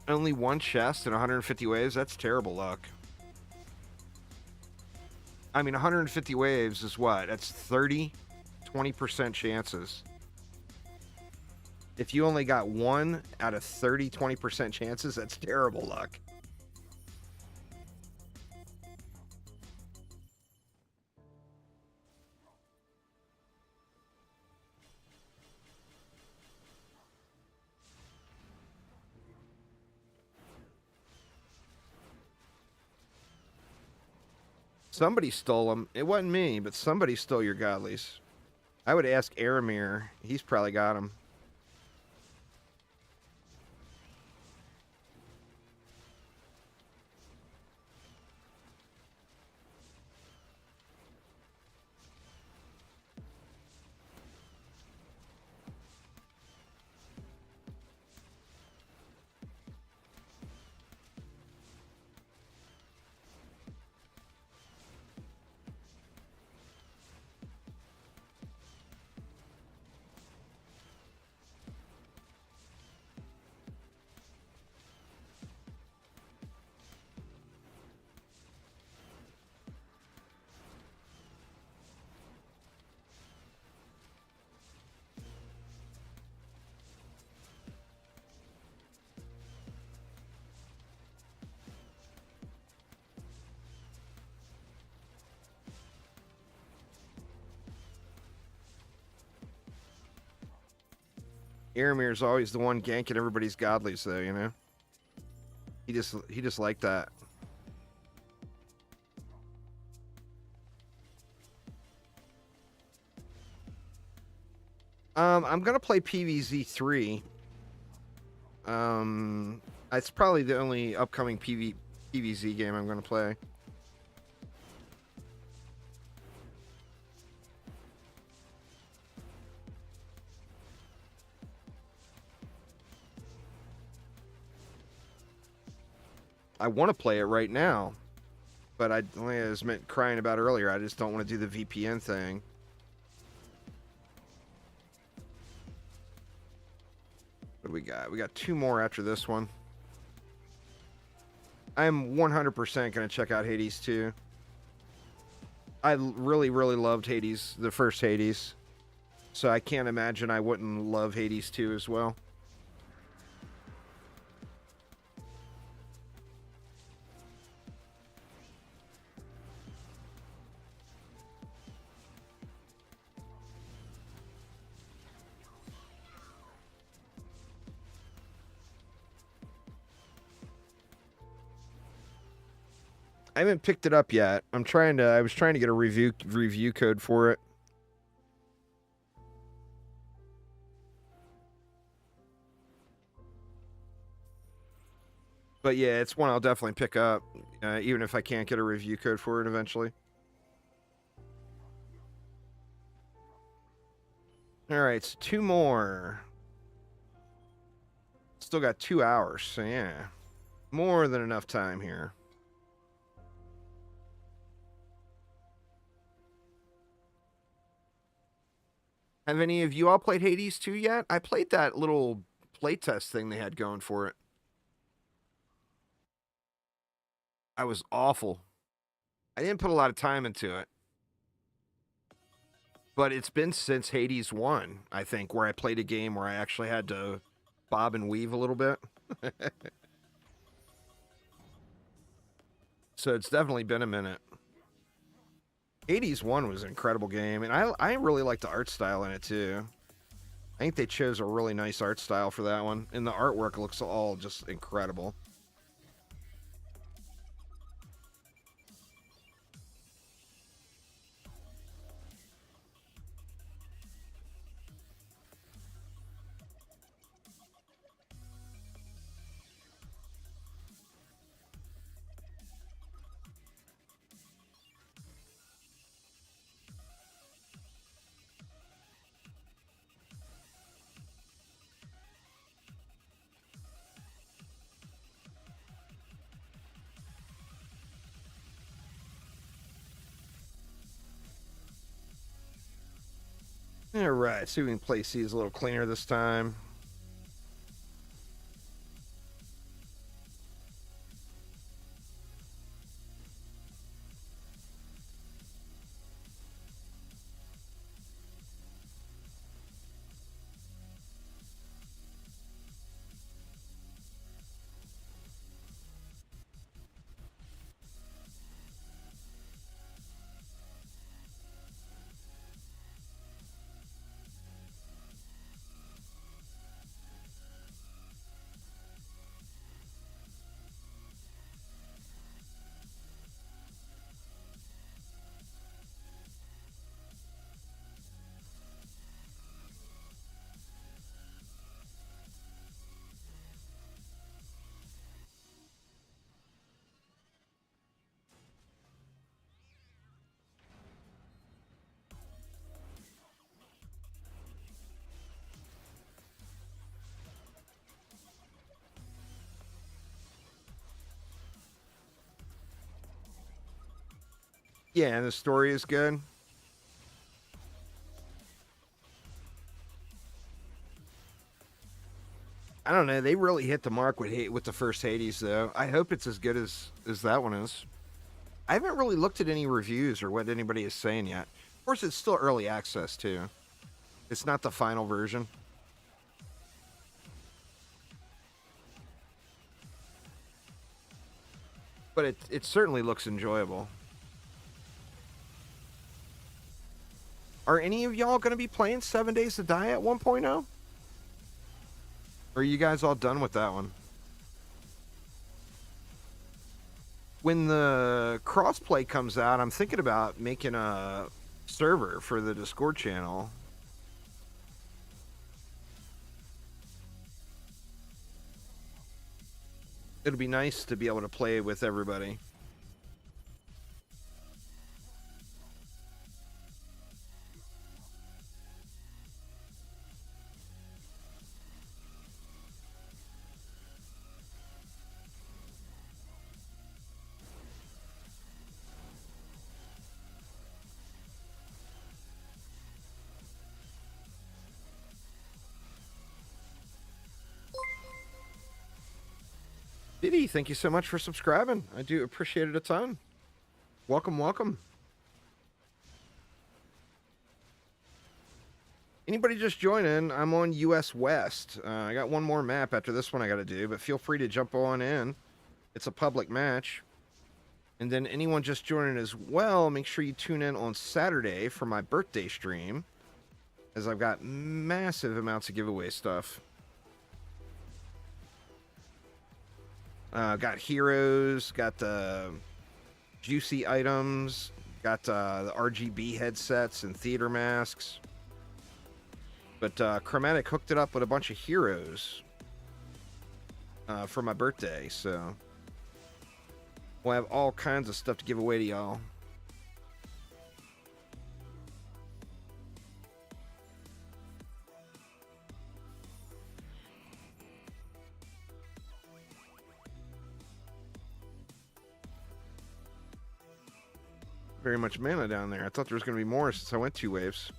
Only one chest and 150 waves? That's terrible luck. I mean, 150 waves is what? That's 20% chances. If you only got one out of 20% chances, that's terrible luck. Somebody stole them. It wasn't me, but somebody stole your godlies. I would ask Aramir. He's probably got them. Aramir's always the one ganking everybody's godlies, though, you know? He just liked that. I'm gonna play PvZ3. It's probably the only upcoming PvZ game I'm gonna play. I want to play it right now, but I was meant crying about earlier. I just don't want to do the VPN thing. What do we got? We got 2 more after this one. I'm 100% going to check out Hades 2. I really, really loved Hades, the first Hades. So I can't imagine I wouldn't love Hades 2 as well. I haven't picked it up yet. I was trying to get a review code for it. But yeah, it's one I'll definitely pick up, even if I can't get a review code for it eventually. All right, so 2 more. Still got 2 hours, so yeah, more than enough time here. Have any of you all played Hades 2 yet? I played that little playtest thing they had going for it. I was awful. I didn't put a lot of time into it. But it's been since Hades 1, I think, where I played a game where I actually had to bob and weave a little bit. So it's definitely been a minute. Hades 1 was an incredible game, and I really like the art style in it, too. I think they chose a really nice art style for that one, and the artwork looks all just incredible. Alright, see if we can place these a little cleaner this time. Yeah, and the story is good. I don't know. They really hit the mark with the first Hades, though. I hope it's as good as that one is. I haven't really looked at any reviews or what anybody is saying yet. Of course, it's still early access, too. It's not the final version. But it certainly looks enjoyable. Are any of y'all going to be playing 7 Days to Die at 1.0? Or are you guys all done with that one? When the crossplay comes out, I'm thinking about making a server for the Discord channel. It'll be nice to be able to play with everybody. Diddy, thank you so much for subscribing. I do appreciate it a ton. Welcome, welcome. Anybody just joining, I'm on US West. I got one more map after this one I got to do, but feel free to jump on in. It's a public match. And then anyone just joining as well, make sure you tune in on Saturday for my birthday stream, as I've got massive amounts of giveaway stuff. Got heroes, got the juicy items, got the RGB headsets and theater masks. But Chromatic hooked it up with a bunch of heroes for my birthday, so we'll have all kinds of stuff to give away to y'all. Very much mana down there. I thought there was going to be more since I went 2 waves.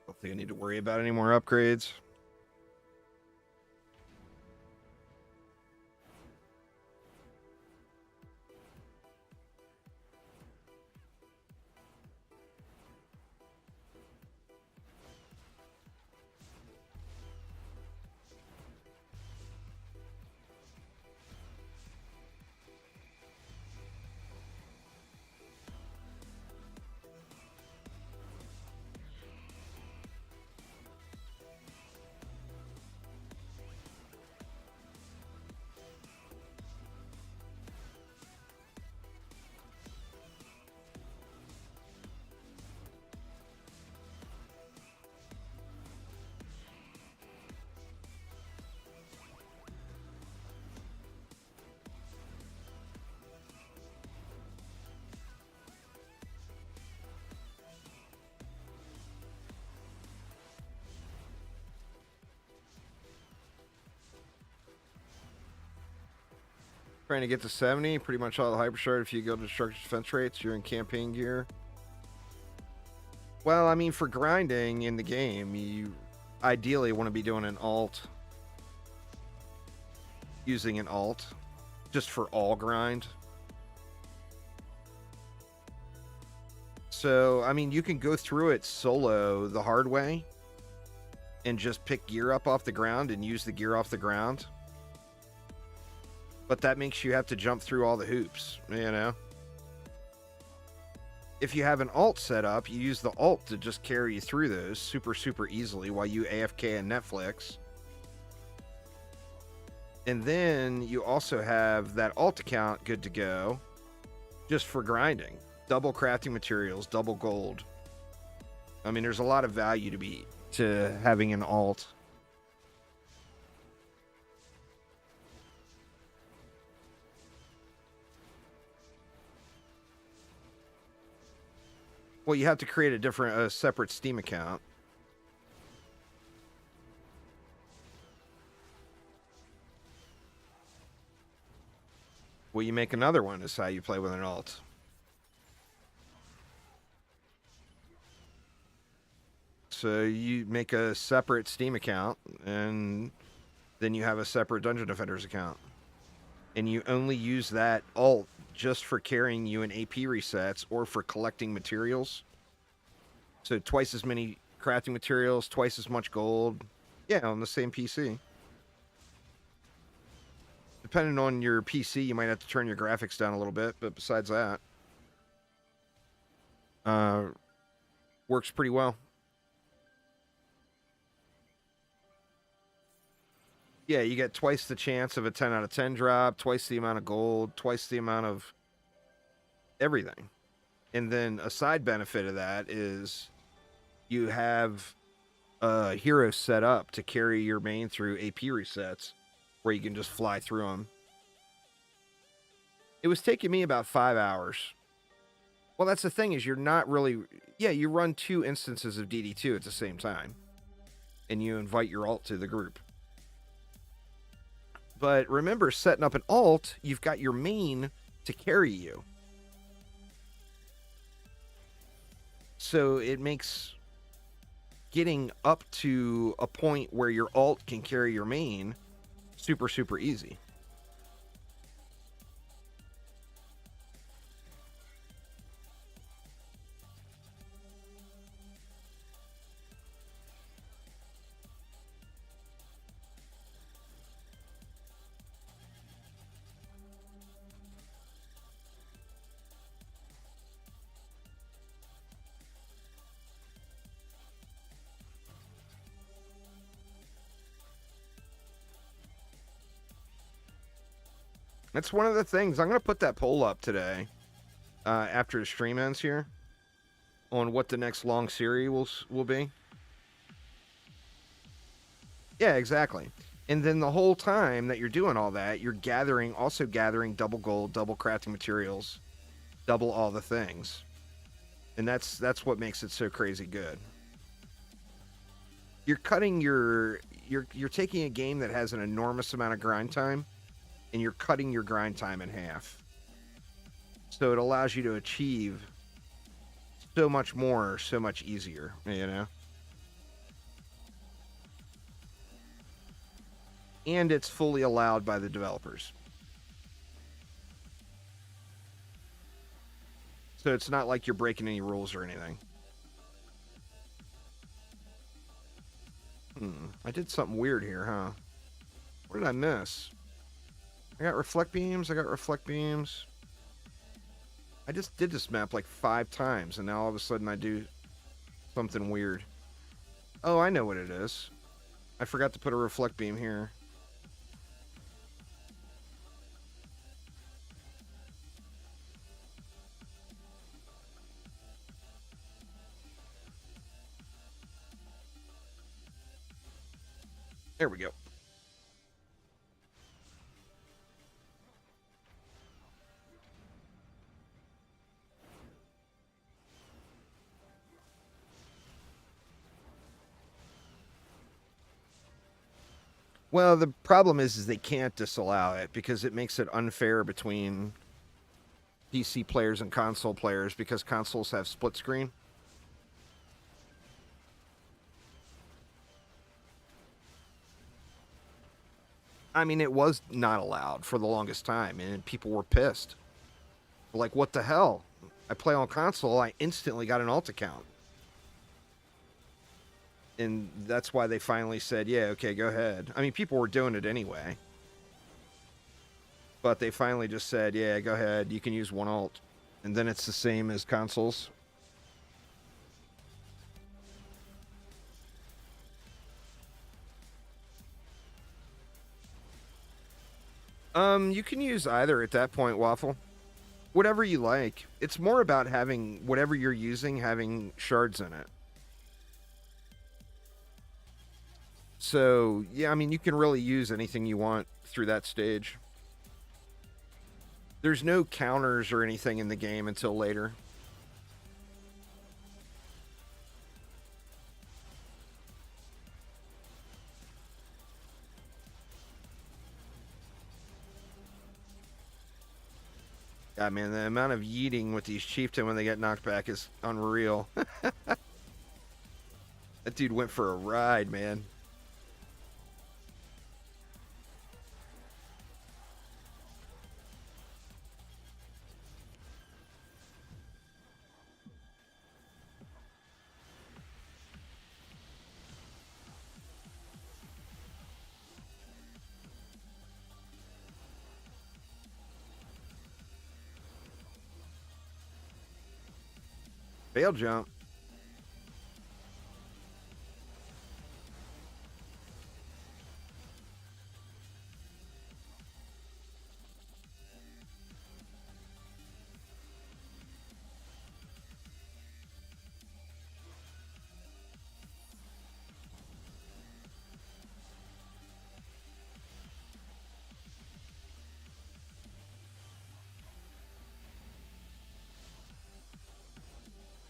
Don't think I need to worry about any more upgrades. Trying to get to 70, pretty much all the hypershard. If you go to destructive defense rates, you're in campaign gear. Well, I mean, for grinding in the game, you ideally want to be doing an alt. Using an alt. Just for all grind. So, I mean, you can go through it solo the hard way. And just pick gear up off the ground and use the gear off the ground. But that makes you have to jump through all the hoops, you know? If you have an alt set up, you use the alt to just carry you through those super, super easily while you AFK and Netflix. And then you also have that alt account good to go just for grinding. Double crafting materials, double gold. I mean, there's a lot of value to having an alt. Well, you have to create a separate Steam account. Well, you make another one is how you play with an alt. So you make a separate Steam account, and then you have a separate Dungeon Defenders account. And you only use that alt just for carrying you in AP resets or for collecting materials. So twice as many crafting materials, twice as much gold. Yeah, on the same PC. Depending on your PC, you might have to turn your graphics down a little bit, but besides that, works pretty well. Yeah, you get twice the chance of a 10 out of 10 drop, twice the amount of gold, twice the amount of everything. And then a side benefit of that is you have heroes set up to carry your main through AP resets where you can just fly through them. It was taking me about 5 hours. Well, that's the thing is you're not really... Yeah, you run 2 instances of DD2 at the same time. And you invite your alt to the group. But remember, setting up an alt, you've got your main to carry you. So it makes getting up to a point where your alt can carry your main super, super easy. That's one of the things. I'm going to put that poll up today after the stream ends here on what the next long series will be. Yeah, exactly. And then the whole time that you're doing all that, you're also gathering double gold, double crafting materials, double all the things. And that's what makes it so crazy good. You're taking a game that has an enormous amount of grind time, and you're cutting your grind time in half. So it allows you to achieve so much more, so much easier, you know? And it's fully allowed by the developers. So it's not like you're breaking any rules or anything. I did something weird here, huh? What did I miss? I got reflect beams. I just did this map like 5 times, and now all of a sudden I do something weird. Oh, I know what it is. I forgot to put a reflect beam here. There we go. Well, the problem is they can't disallow it because it makes it unfair between PC players and console players because consoles have split screen. I mean, it was not allowed for the longest time, and people were pissed. Like, what the hell? I play on console, I instantly got an alt account. And that's why they finally said, yeah, okay, go ahead. I mean, people were doing it anyway. But they finally just said, yeah, go ahead, you can use one alt. And then it's the same as consoles. You can use either at that point, Waffle. Whatever you like. It's more about having whatever you're using having shards in it. So, yeah, I mean, you can really use anything you want through that stage. There's no counters or anything in the game until later. Yeah, man, the amount of yeeting with these chieftain when they get knocked back is unreal. That dude went for a ride, man. Fail jump.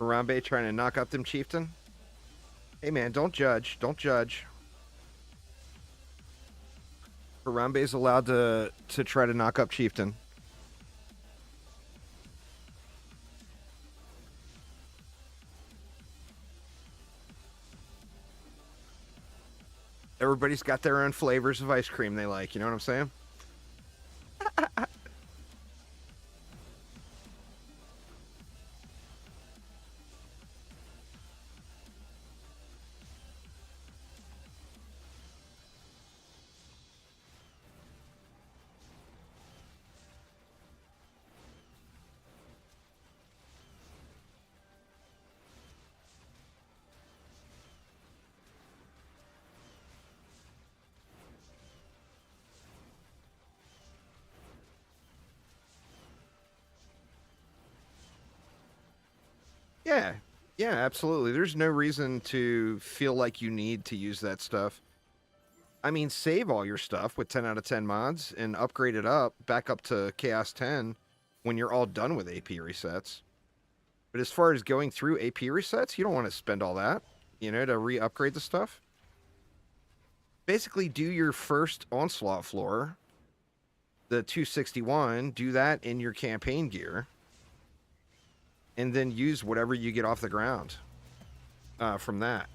Harambe trying to knock up them chieftain. Hey, man, don't judge. Don't judge. Harambe's allowed to try to knock up chieftain. Everybody's got their own flavors of ice cream they like. You know what I'm saying? Yeah. Yeah, absolutely. There's no reason to feel like you need to use that stuff. I mean, save all your stuff with 10 out of 10 mods and upgrade it up back up to Chaos 10 when you're all done with AP resets. But as far as going through AP resets, you don't want to spend all that, you know, to re-upgrade the stuff. Basically, do your first Onslaught floor, the 261, do that in your campaign gear, and then use whatever you get off the ground from that.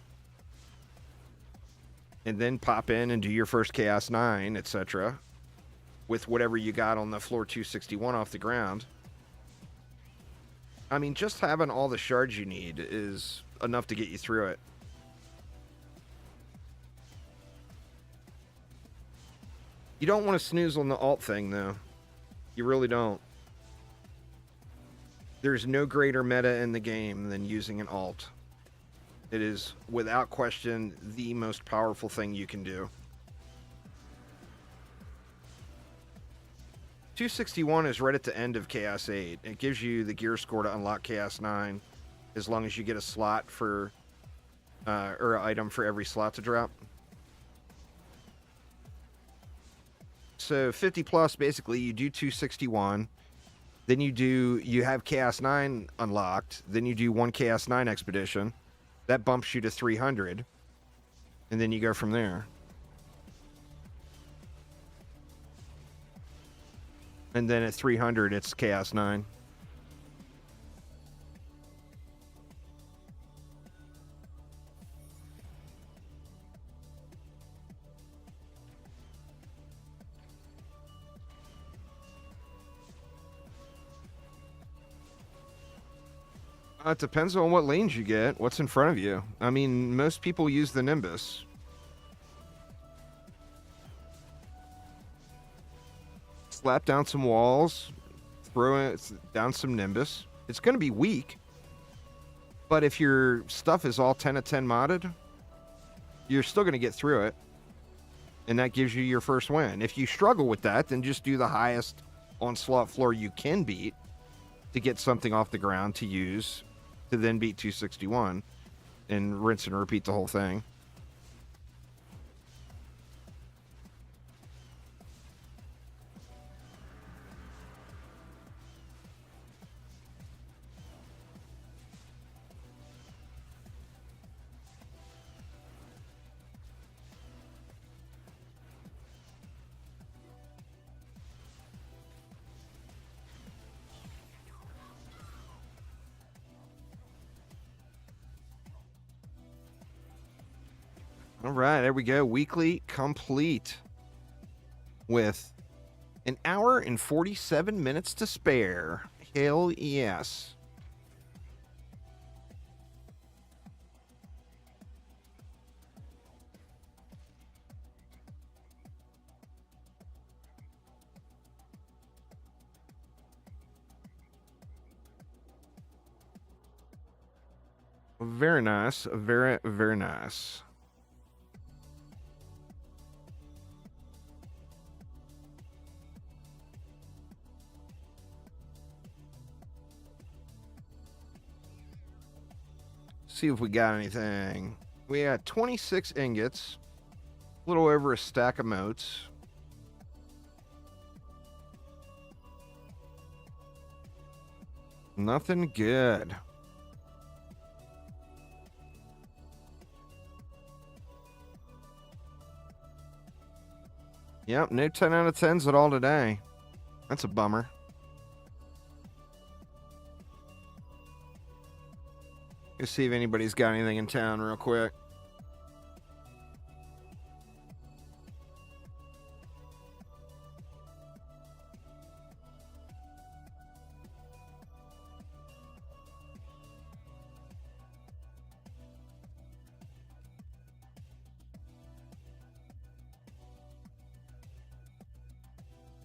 And then pop in and do your first Chaos 9, etc. with whatever you got on the floor 261 off the ground. I mean, just having all the shards you need is enough to get you through it. You don't want to snooze on the alt thing, though. You really don't. There's no greater meta in the game than using an alt. It is, without question, the most powerful thing you can do. 261 is right at the end of Chaos 8. It gives you the gear score to unlock Chaos 9, as long as you get a slot for, or an item for every slot to drop. So 50 plus, basically, you do 261. Then you have Chaos 9 unlocked. Then you do one Chaos 9 expedition. That bumps you to 300. And then you go from there. And then at 300, it's Chaos 9. It depends on what lanes you get, what's in front of you. I mean, most people use the Nimbus. Slap down some walls, throw down some Nimbus. It's going to be weak, but if your stuff is all 10 of 10 modded, you're still going to get through it. and that gives you your first win. If you struggle with that, then just do the highest Onslaught floor you can beat to get something off the ground to use to then beat 261 and rinse and repeat the whole thing. All right, there we go. Weekly complete with an hour and 47 minutes to spare. Hell yes. Very nice. Very, very nice. See if we got anything. We got 26 ingots, a little over a stack of motes. Nothing good. Yep, no 10 out of 10s at all today. That's a bummer. Let's see if anybody's got anything in town real quick.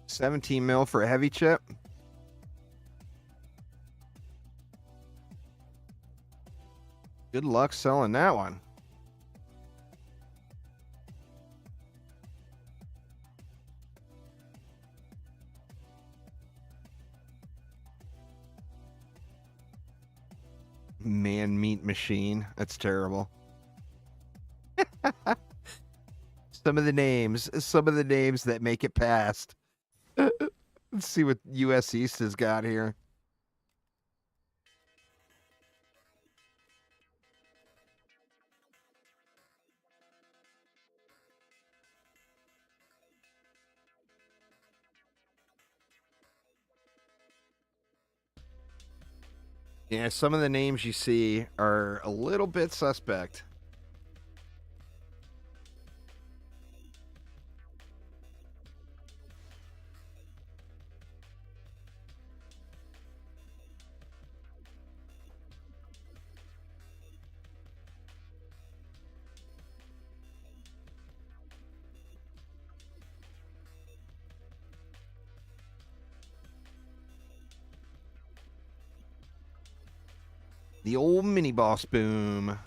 $17 mil for a heavy chip. Good luck selling that one. Man meat machine. That's terrible. Some of the names that make it past. Let's see what US East has got here. Yeah, some of the names you see are a little bit suspect. The old mini boss boom.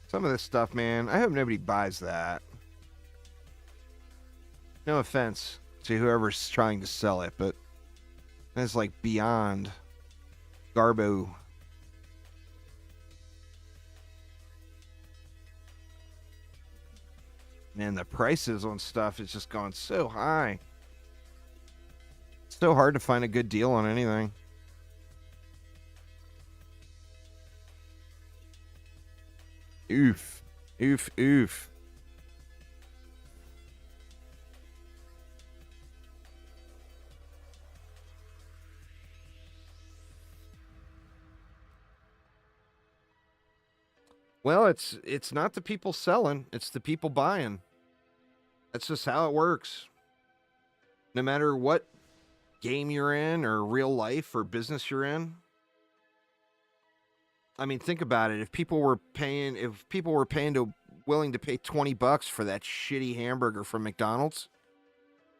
Some of this stuff, man, I hope nobody buys that. No offense to whoever's trying to sell it, but that's like beyond garbo. Man, the prices on stuff has just gone so high. It's so hard to find a good deal on anything. Oof. Oof, oof. Well, it's not the people selling, it's the people buying. That's just how it works. No matter what game you're in or real life or business you're in. I mean, think about it. If people were willing to pay $20 for that shitty hamburger from McDonald's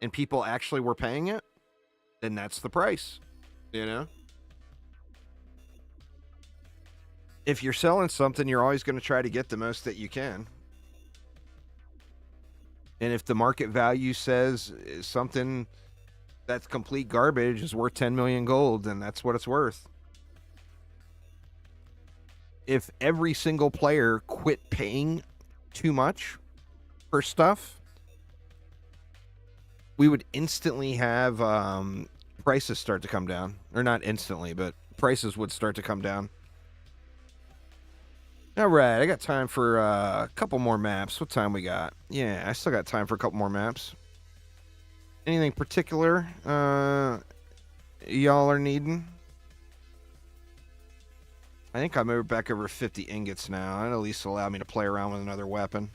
and people actually were paying it, then that's the price, you know? If you're selling something, you're always going to try to get the most that you can. And if the market value says something that's complete garbage is worth 10 million gold, then that's what it's worth. If every single player quit paying too much for stuff, we would instantly have prices start to come down. Or not instantly, but prices would start to come down. All right, I got time for a couple more maps. What time we got? Yeah, I still got time for a couple more maps. Anything particular y'all are needing? I think I'm back over 50 ingots now. That'll at least allow me to play around with another weapon.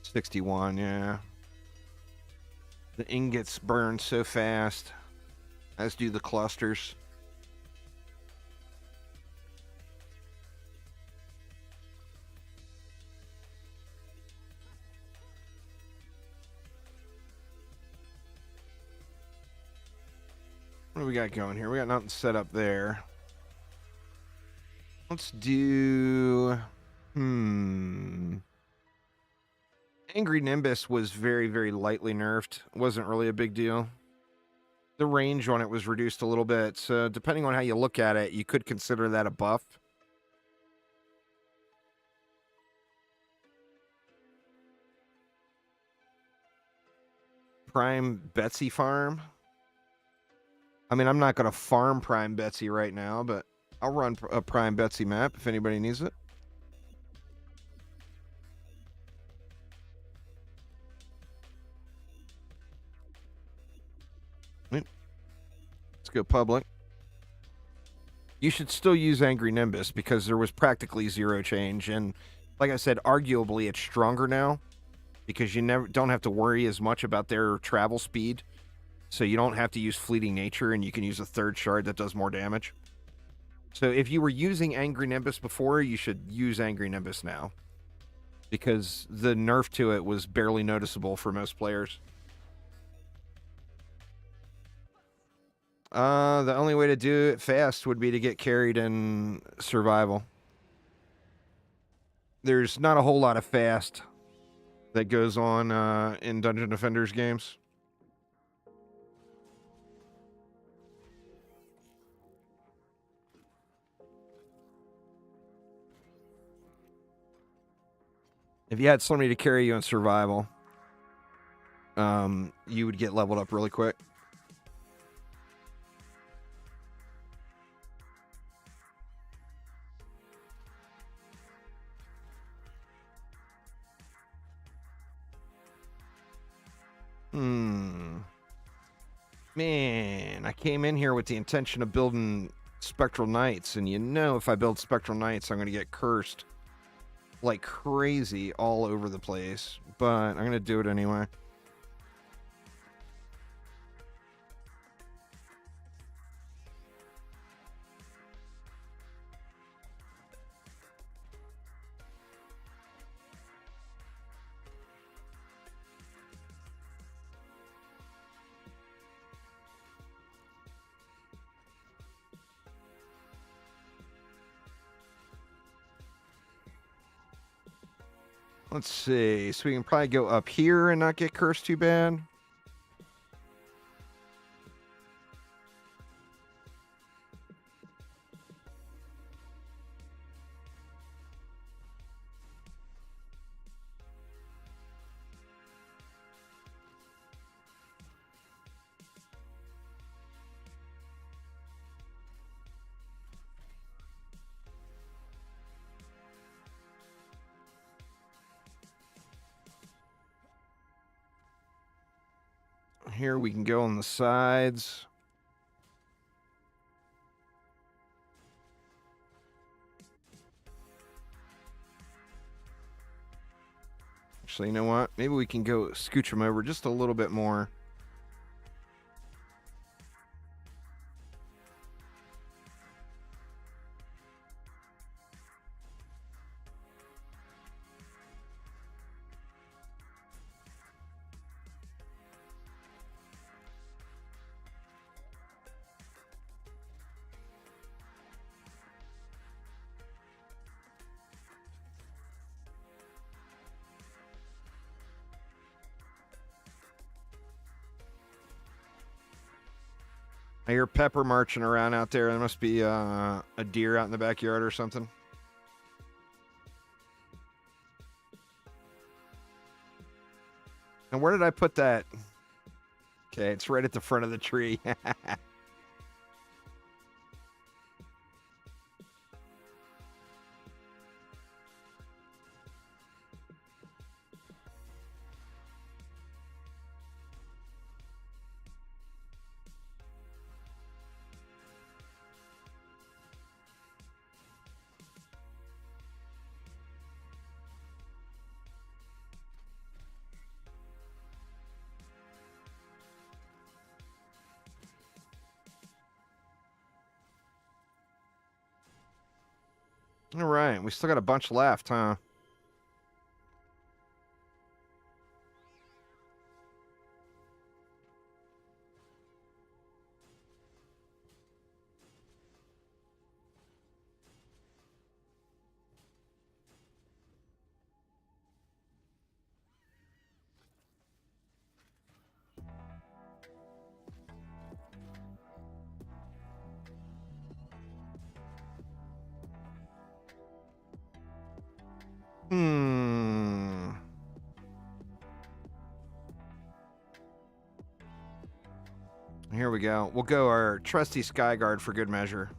61, yeah. The ingots burn so fast, as do the clusters. What do we got going here? We got nothing set up there. Let's do... Angry Nimbus was very, very lightly nerfed. Wasn't really a big deal. The range on it was reduced a little bit, so depending on how you look at it, you could consider that a buff. Prime Betsy farm. I mean, I'm not going to farm Prime Betsy right now, but I'll run a Prime Betsy map if anybody needs it. Let's go public. You should still use Angry Nimbus because there was practically zero change. And like I said, arguably it's stronger now because you don't have to worry as much about their travel speed. So you don't have to use Fleeting Nature, and you can use a third shard that does more damage. So if you were using Angry Nimbus before, you should use Angry Nimbus now. Because the nerf to it was barely noticeable for most players. The only way to do it fast would be to get carried in survival. There's not a whole lot of fast that goes on in Dungeon Defenders games. If you had somebody to carry you in survival, you would get leveled up really quick. Man, I came in here with the intention of building Spectral Knights, and you know if I build Spectral Knights, I'm going to get cursed like crazy all over the place. But I'm going to do it anyway. Let's see. So we can probably go up here and not get cursed too bad. Here we can go on the sides. Actually, you know what? Maybe we can go scooch them over just a little bit more. I hear Pepper marching around out there. There must be a deer out in the backyard or something. And where did I put that? Okay, it's right at the front of the tree. All right, we still got a bunch left, huh? Here we go. We'll go our trusty Skyguard for good measure.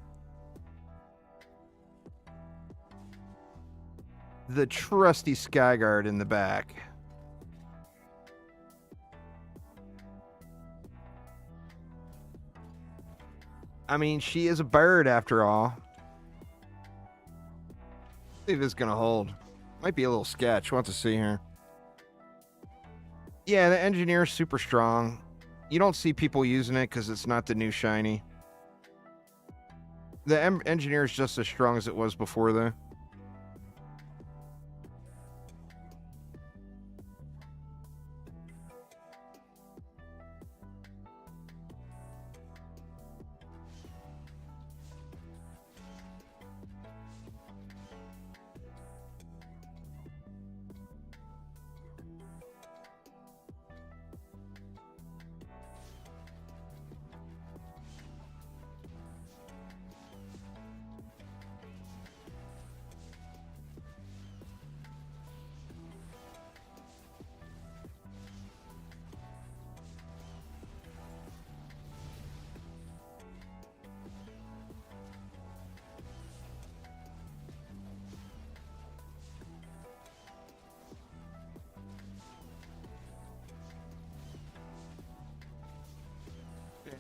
The trusty Skyguard in the back. I mean, she is a bird after all. See if it's gonna hold. Might be a little sketch. We'll have to see here. Yeah, the engineer's super strong. You don't see people using it because it's not the new shiny. The engineer is just as strong as it was before, though.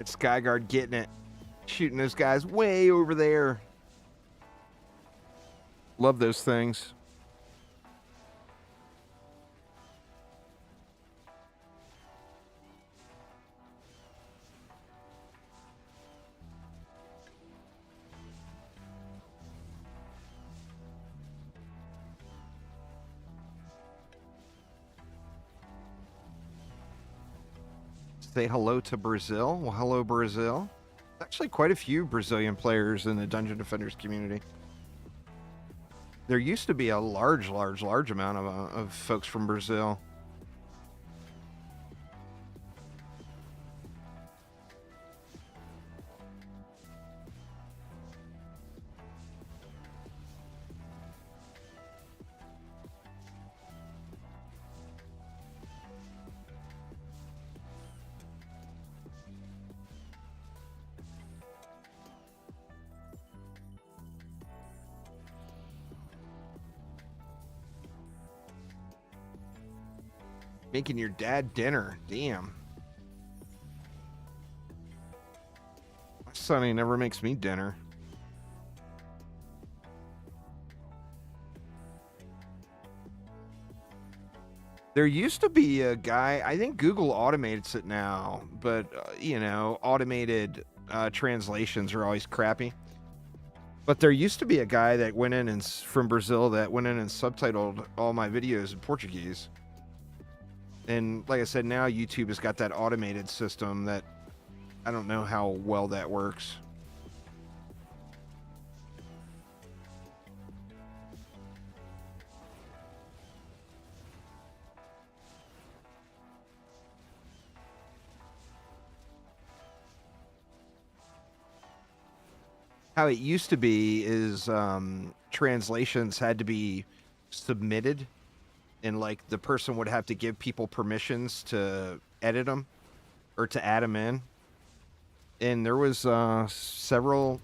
It's Skyguard getting it. Shooting those guys way over there. Love those things. Say hello to Brazil. Well, hello, Brazil. Actually, quite a few Brazilian players in the Dungeon Defenders community. There used to be a large amount of folks from Brazil. Making your dad dinner. Damn. My sonny never makes me dinner. There used to be a guy, I think Google automates it now, but, you know, automated translations are always crappy. But there used to be a guy that went in and from Brazil that went in and subtitled all my videos in Portuguese. And like I said, now YouTube has got that automated system that I don't know how well that works. how it used to be is translations had to be submitted, and like the person would have to give people permissions to edit them or to add them in. And there was several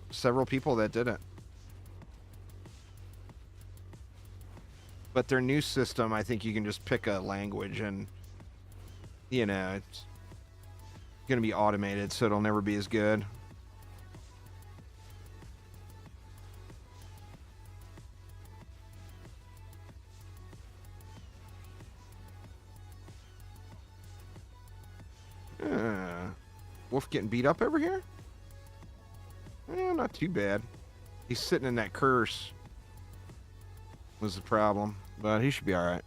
people that did it. But their new system, I think you can just pick a language, and it's gonna be automated, so it'll never be as good. Wolf getting beat up over here? Not too bad. He's sitting in that curse was the problem, but he should be all right.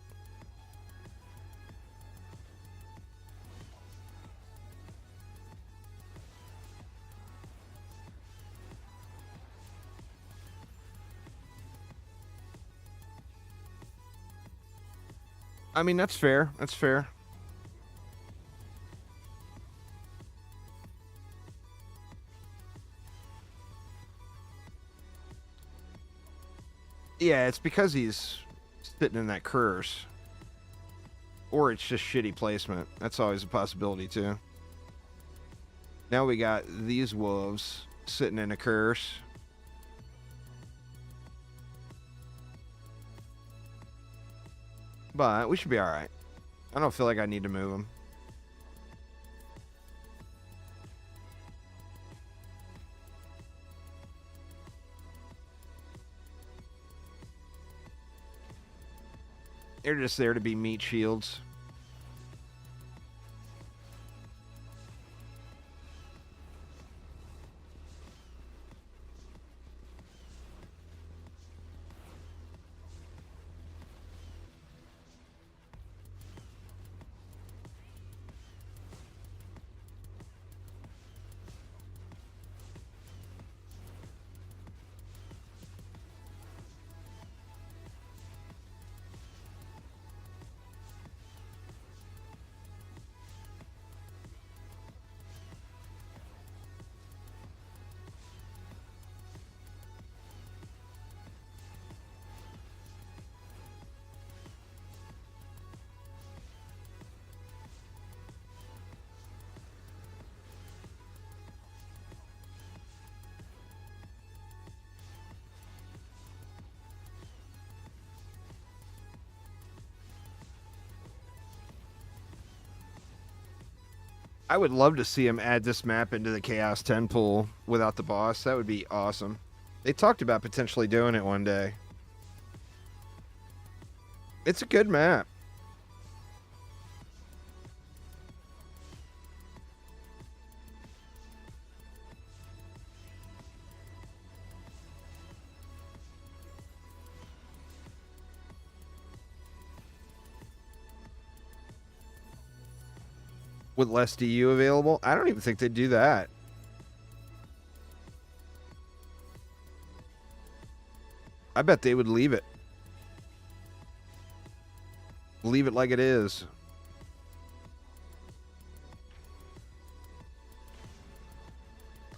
I mean, that's fair. That's fair. Yeah, it's because he's sitting in that curse. Or it's just shitty placement. That's always a possibility, too. Now we got these wolves sitting in a curse. But we should be alright. I don't feel like I need to move them. They're just there to be meat shields. I would love to see him add this map into the Chaos 10 pool without the boss. That would be awesome. They talked about potentially doing it one day. It's a good map. With less DU available? I don't even think they'd do that. I bet they would leave it. Leave it like it is.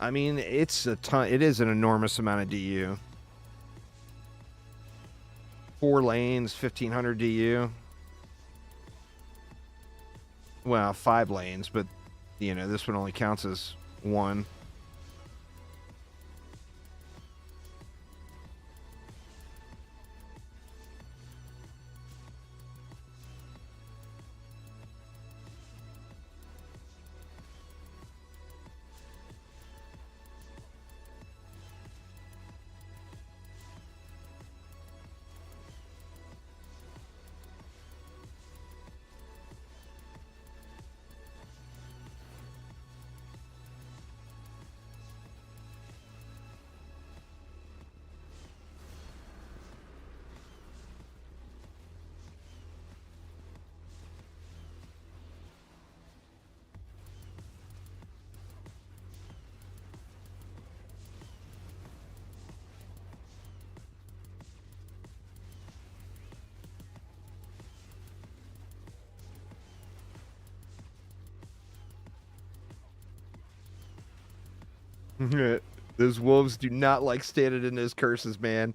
I mean, it's a ton. It is an enormous amount of DU. 4 lanes, 1500 DU. Well, 5 lanes, but this one only counts as 1. Those wolves do not like standing in those curses, man.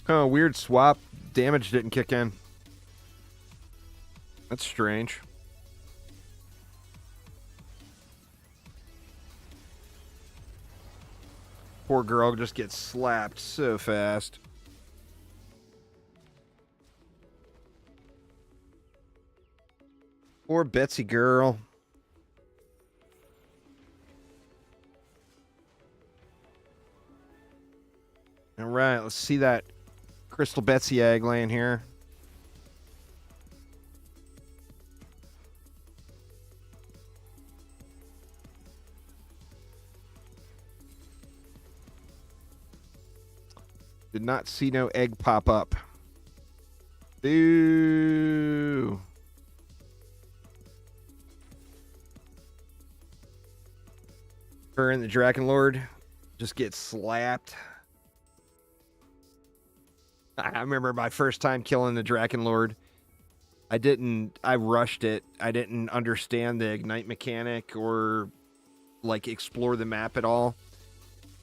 Oh, weird swap. Damage didn't kick in. That's strange. Poor girl just gets slapped so fast. Poor Betsy girl. All right, let's see that Crystal Betsy egg laying here. Did not see no egg pop up. Boo. Her and the Dragon Lord just get slapped. I remember my first time killing the Dragon Lord. I rushed it. I didn't understand the ignite mechanic or like explore the map at all.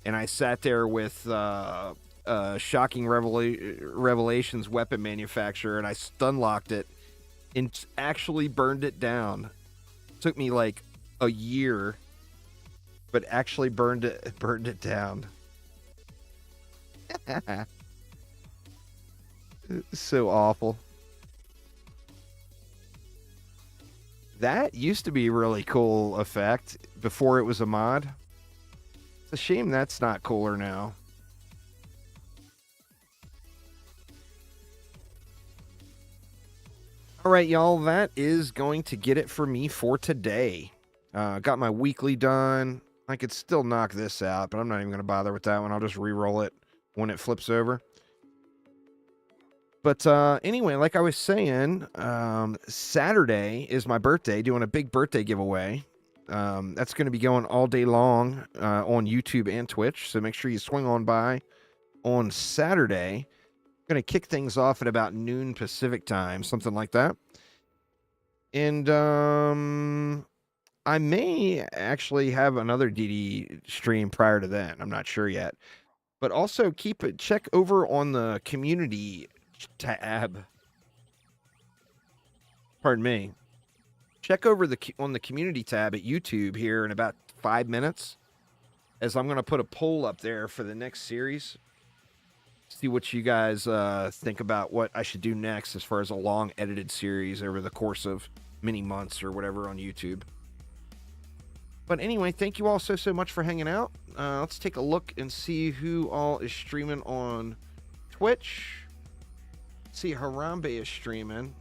And I sat there with Shocking Revelations weapon manufacturer, and I stun locked it and actually burned it down. It took me like a year, but actually burned it down. So awful. That used to be a really cool effect before it was a mod. It's a shame that's not cooler now. All right, y'all, that is going to get it for me for today. Got my weekly done. I could still knock this out, but I'm not even going to bother with that one. I'll just re-roll it when it flips over. But anyway, like I was saying, Saturday is my birthday, doing a big birthday giveaway. That's going to be going all day long on YouTube and Twitch, so make sure you swing on by on Saturday. Going to kick things off at about noon Pacific time, something like that. And I may actually have another DD stream prior to then. I'm not sure yet. But also check over on the community tab. Pardon me. Check over on the community tab at YouTube here in about 5 minutes, as I'm going to put a poll up there for the next series. See what you guys think about what I should do next as far as a long edited series over the course of many months or whatever on YouTube. But anyway, thank you all so much for hanging out. Let's take a look and see who all is streaming on Twitch. See, Harambe is streaming.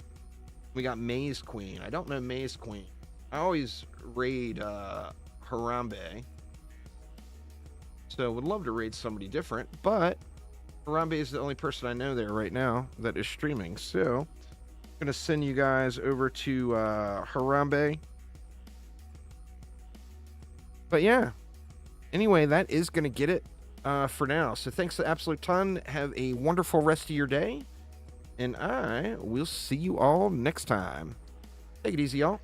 We got Maze Queen. I don't know Maze Queen. I always raid Harambe. So would love to raid somebody different, but Harambe is the only person I know there right now that is streaming. So I'm going to send you guys over to Harambe. But yeah. Anyway, that is going to get it for now. So thanks an absolute ton. Have a wonderful rest of your day. And I will see you all next time. Take it easy, y'all.